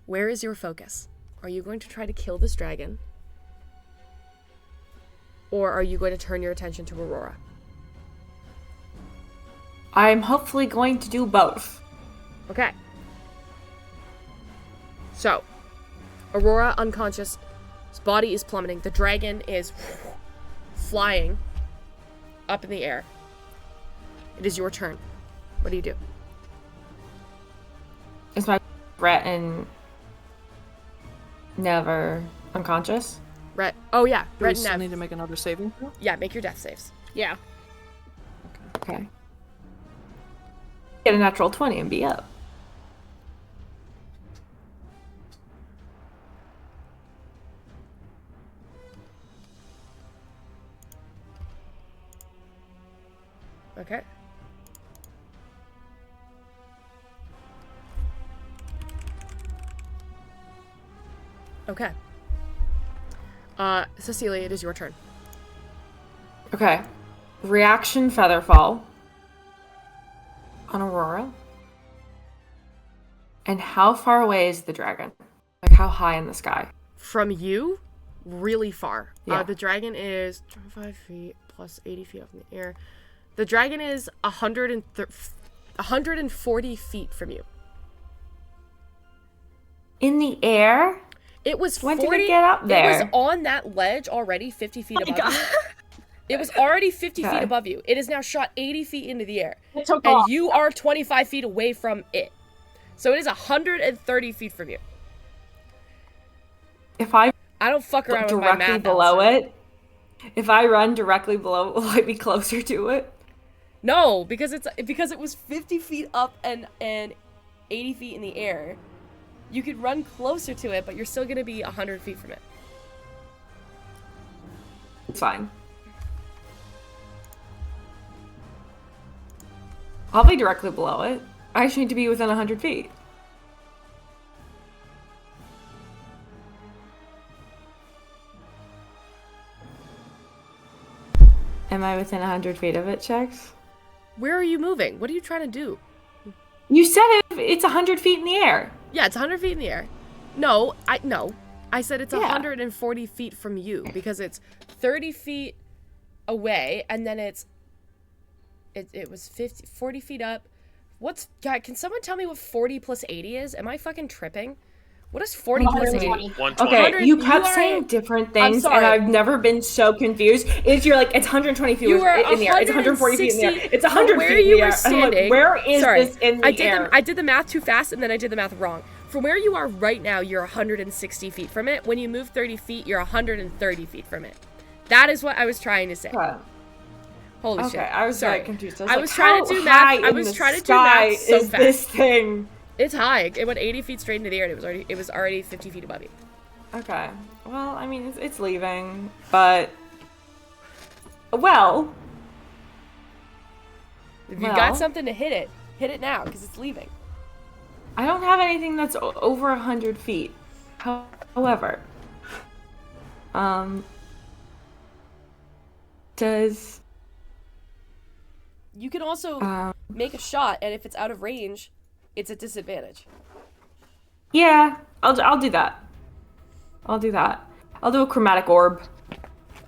Where is your focus? Are you going to try to kill this dragon? Or are you going to turn your attention to Aurora? I'm hopefully going to do both. Okay. So, Aurora unconscious, his body is plummeting. The dragon is flying up in the air. It is your turn. What do you do? Is my Rhett and Never unconscious? Rhett. Oh yeah, Do we Rhett still and need Nev. to make another saving throw? Yeah, make your death saves. Yeah. Okay. Get a natural 20 and be up. Okay. Okay. Cecilia, it is your turn. Okay. Reaction Featherfall on Aurora. And how far away is the dragon? Like, how high in the sky? From you, really far. Yeah. The dragon is 25 feet plus 80 feet up in the air. The dragon is 140 feet from you. In the air? It was When 40, did it get up there? It was on that ledge already 50 feet above you. It was already 50 feet above you. It is now shot 80 feet into the air. It took And off. you are 25 feet away from it. So it is 130 feet from you. If I don't fuck around with my directly math. below Allison. it, if I run directly below, will I be closer to it? No, because it was 50 feet up and 80 feet in the air. You could run closer to it, but you're still gonna be 100 feet from it. It's fine. I'll be directly below it. I just need to be within 100 feet. Am I within 100 feet of it, Chex? Where are you moving? What are you trying to do? You said it's 100 feet in the air. Yeah, it's 100 feet in the air. No. I said it's Yeah. 140 feet from you because it's 30 feet away, and then it was 40 feet up. God, can someone tell me what 40 plus 80 is? Am I fucking tripping? What is 40 plus 80? 120. Okay, you kept are- saying different things, sorry. and I've never been so confused. You're like, it's 120 feet in You are the air. It's 140 feet in the air. 160 It's 100 from where feet in you the were air. I'm like, standing. where is Sorry, this in the air? I did the math too fast, and then I did the math wrong. From where you are right now, you're 160 feet from it. When you move 30 feet, you're 130 feet from it. That is what I was trying to say. Okay. Holy shit. Okay, I was Sorry. very confused. I like, was trying to how do high math. I in was the trying to do sky math so is fast. this thing? It's high. It went 80 feet straight into the air, and it was already 50 feet above you. Okay. Well, I mean, it's leaving, but well. If you've Well. got something to hit it now, because it's leaving. I don't have anything that's over 100 feet. However, does You can also make a shot, and if it's out of range, it's a disadvantage. yeah, I'll do that. I'll do that. I'll do a chromatic orb.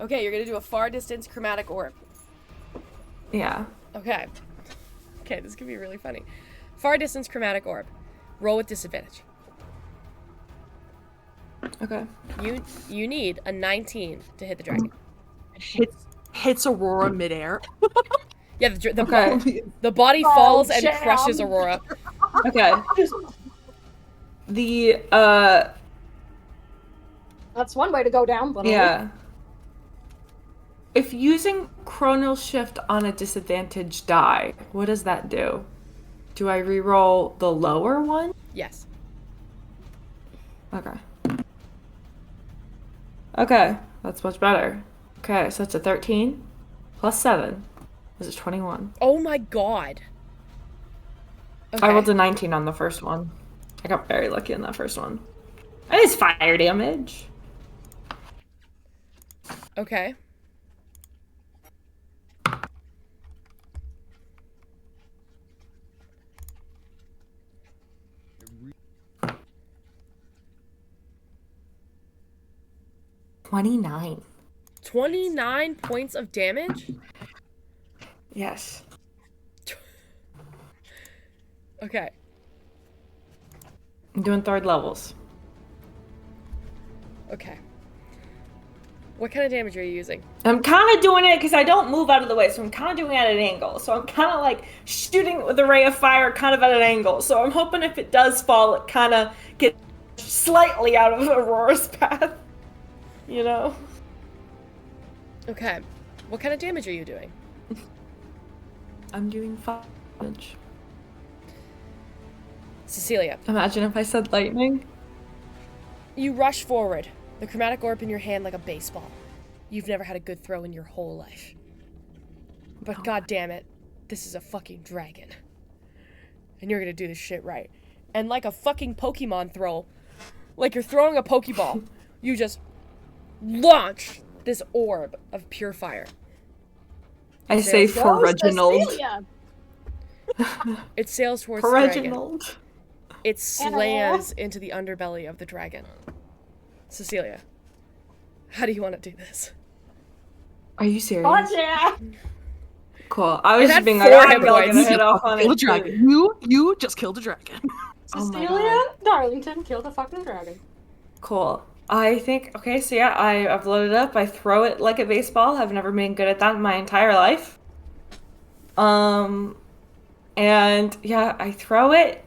Okay, you're gonna do a far distance chromatic orb. Yeah. Okay. Okay, this could be really funny. Far distance chromatic orb. Roll with disadvantage. Okay. You need a 19 to hit the dragon. Hits Aurora midair. Yeah, the body falls and crushes Aurora. Okay. That's one way to go down, but yeah. If using Chronal Shift on a disadvantaged die, what does that do? Do I reroll the lower one? Yes. Okay. Okay, that's much better. Okay, so it's a 13 plus 7. This is 21. Oh my god. Okay. I rolled a 19 on the first one. I got very lucky on that first one. That is fire damage. Okay. $29. 29 points of damage? Yes. Okay. I'm doing third levels. Okay. What kind of damage are you using? I'm kind of doing it because I don't move out of the way, so I'm kind of doing it at an angle. So I'm kind of like shooting with a ray of fire kind of at an angle. So I'm hoping if it does fall, it kind of gets slightly out of Aurora's path. You know? Okay. What kind of damage are you doing? I'm doing 5 damage. Cecilia. Imagine if I said lightning. You rush forward, the chromatic orb in your hand like a baseball. You've never had a good throw in your whole life. But god damn it, this is a fucking dragon. And you're gonna do this shit right. And like a fucking Pokemon throw, like you're throwing a Pokeball, you just launch this orb of pure fire. I say for Reginald. It sails towards for the dragon. Reginald. It slams into the underbelly of the dragon. Cecilia, how do you want to do this? Are you serious? Oh, yeah. Cool. I was It just had being 4 like, hit I'm really points. gonna hit off on Kill the it. dragon. You just killed a dragon. Cecilia Darlington killed a fucking dragon. Cool. I think, okay, so yeah, I've loaded up. I throw it like a baseball. I've never been good at that in my entire life. And yeah, I throw it.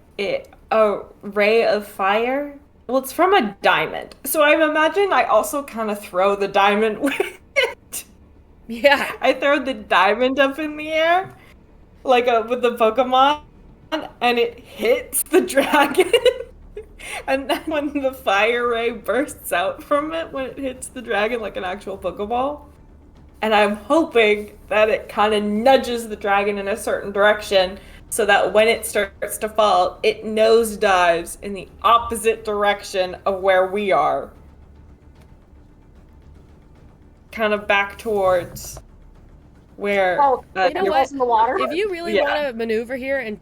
A ray of fire. Well, it's from a diamond. So I imagine I also kind of throw the diamond with it. Yeah. I throw the diamond up in the air, like with the Pokemon, and it hits the dragon. And then when the fire ray bursts out from it, when it hits the dragon like an actual Pokeball, and I'm hoping that it kind of nudges the dragon in a certain direction so that when it starts to fall, it nosedives in the opposite direction of where we are. Kind of back towards where... you know what? In the water. If you really want to maneuver here and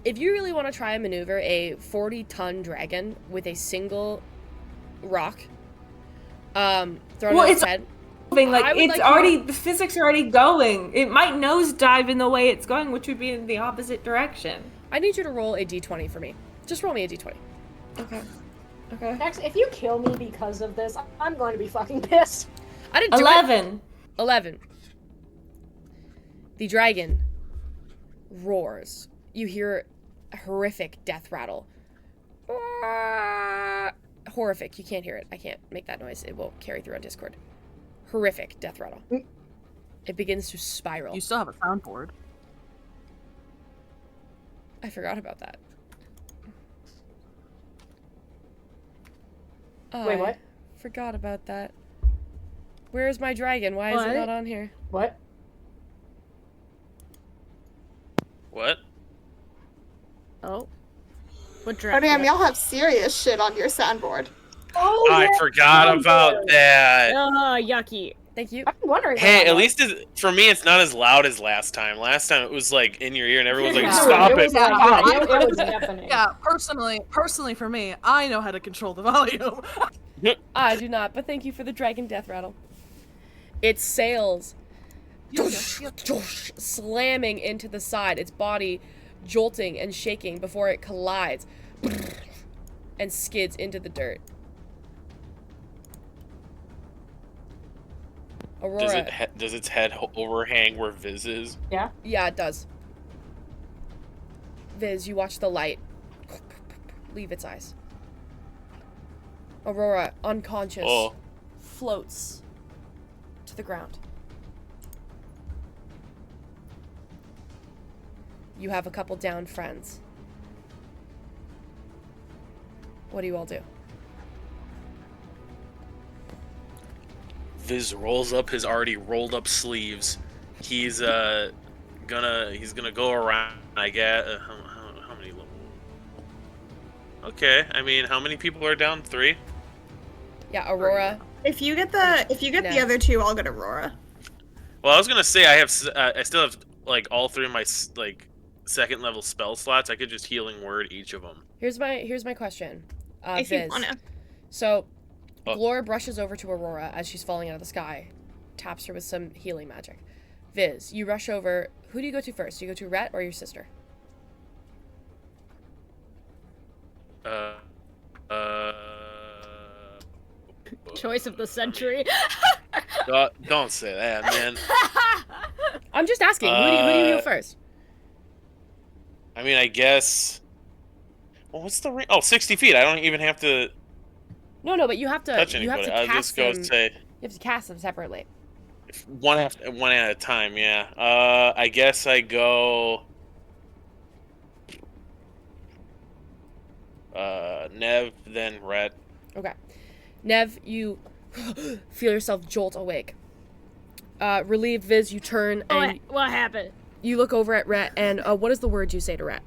if you really want to try and maneuver a 40-ton dragon with a single rock, thrown at its head... Like it's already the physics are already going. It might nosedive in the way it's going, which would be in the opposite direction. I need you to roll a d20 for me. Just roll me a d20. Okay. Okay. Next, if you kill me because of this, I'm going to be fucking pissed. I didn't do 11. 11. The dragon roars. You hear a horrific death rattle. Horrific. You can't hear it. I can't make that noise. It will carry through on Discord. Horrific death rattle. It begins to spiral. You still have a soundboard. I forgot about that. Wait, what? Forgot about that. Where's my dragon? Why is it not on here? What? What? Oh. What Oh dragon? damn, y'all have serious shit on your soundboard. Oh, I forgot about that. Oh, yucky. Thank you. I'm wondering. Hey, at least for me, it's not as loud as last time. Last time it was like in your ear, and everyone was like, "Stop it!" It was deafening. Yeah, personally for me, I know how to control the volume. I do not, but thank you for the dragon death rattle. It sails slamming into the side, its body jolting and shaking before it collides and skids into the dirt. Aurora. Does its head overhang where Viz is? Yeah. Yeah, it does. Viz, you watch the light leave its eyes. Aurora, unconscious, floats to the ground. You have a couple downed friends. What do you all do? Viz rolls up his already rolled up sleeves. He's gonna go around. I guess how many levels? Okay, I mean, how many people are down? 3. Yeah, Aurora. If you get the other 2, I'll get Aurora. Well, I was gonna say I still have like all 3 of my like second level spell slots. I could just healing word each of them. Here's my question. If Viz. you wanna. So, Glora brushes over to Aurora as she's falling out of the sky, taps her with some healing magic. Viz, you rush over. Who do you go to first? Do you go to Rhett or your sister? Choice of the century. Don't say that, man. I'm just asking. Who do you heal first? I mean, I guess. Well, what's the range? Oh, 60 feet. I don't even have to. No, but you have to. Touch You have anybody. to I'll cast just go them. say. You have to cast them separately. One at a time. Yeah. I guess I go. Nev, then Rhett. Okay. Nev, you feel yourself jolt awake. Relieved, Viz, you turn and what happened? You look over at Rhett, and what is the word you say to Rhett?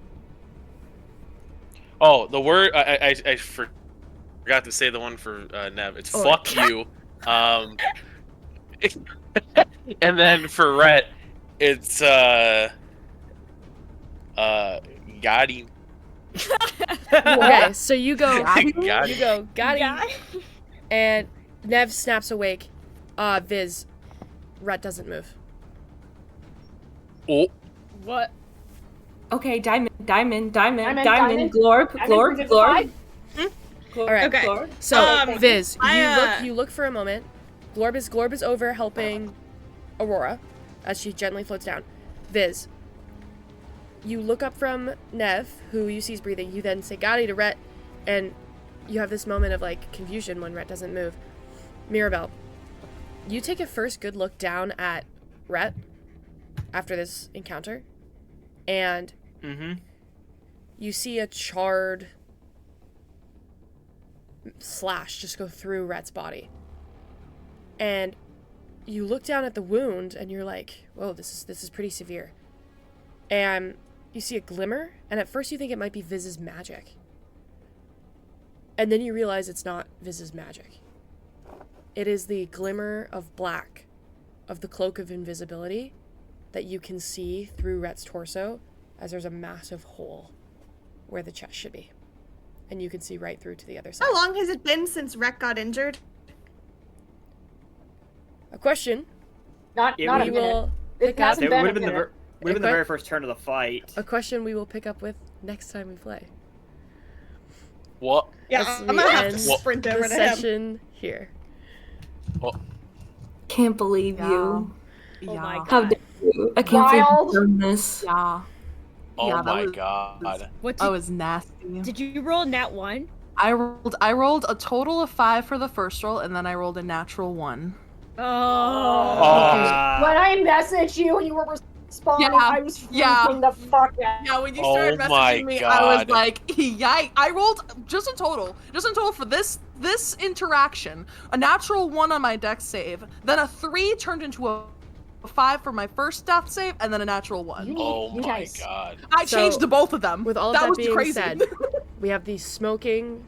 Oh, the word I forgot to say the one for Nev. It's fuck you. And then for Rhett, it's got him. Okay, so you go, got him. And Nev snaps awake. Viz, Rhett doesn't move. Oh. What? Okay, diamond, Diamond. glorb. All right. Okay. Glorb. So Viz, you look for a moment. Glorb is over helping Aurora as she gently floats down. Viz, you look up from Nev, who you see is breathing. You then say "Gotti" to Rhett, and you have this moment of like confusion when Rhett doesn't move. Mirabelle, you take a first good look down at Rhett after this encounter, and you see a charred slash just go through Rhett's body. And you look down at the wound and you're like, whoa, this is pretty severe. And you see a glimmer, and at first you think it might be Viz's magic. And then you realize it's not Viz's magic. It is the glimmer of black of the cloak of invisibility that you can see through Rhett's torso as there's a massive hole where the chest should be. And you can see right through to the other side. How long has it been since Rhett got injured? A question. Not a minute. It hasn't It been would a have been minute. the very first turn of the fight. A question we will pick up with next time we play. What? Yeah, As I'm we gonna have to end sprint over the to him. session here. Can't believe you. Oh my How god. dare you? I can't believe Wild. you've done this. Yeah. Oh Yeah, that my was- god. What That was nasty. did you roll nat 1? I rolled a total of 5 for the first roll, and then I rolled a natural 1. Oh. When I messaged you and you were responding, I was freaking the fuck out. Yeah, when you Oh started my messaging me, I was God. like, yikes. I rolled just in total for this interaction, a natural 1 on my dex save, then a 3 turned into a 5 for my first death save, and then a natural 1. Oh You my guys. god. I So, changed to both of them. With all of that that was being crazy. said, we have the smoking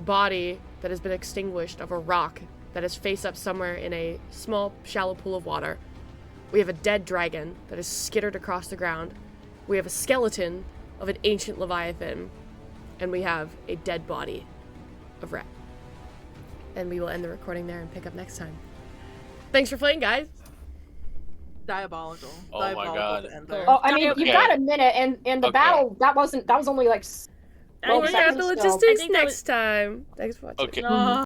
body that has been extinguished of a rock that is face up somewhere in a small, shallow pool of water. We have a dead dragon that is skittered across the ground. We have a skeleton of an ancient leviathan. And we have a dead body of Rhett. And we will end the recording there and pick up next time. Thanks for playing, guys. Diabolical. Oh my God. To end there. Oh, I mean, Okay. you've got a minute, and the Okay. battle that was only like I 12 More think- seconds. capital So. logistics I think that next time. Thanks for watching. Okay.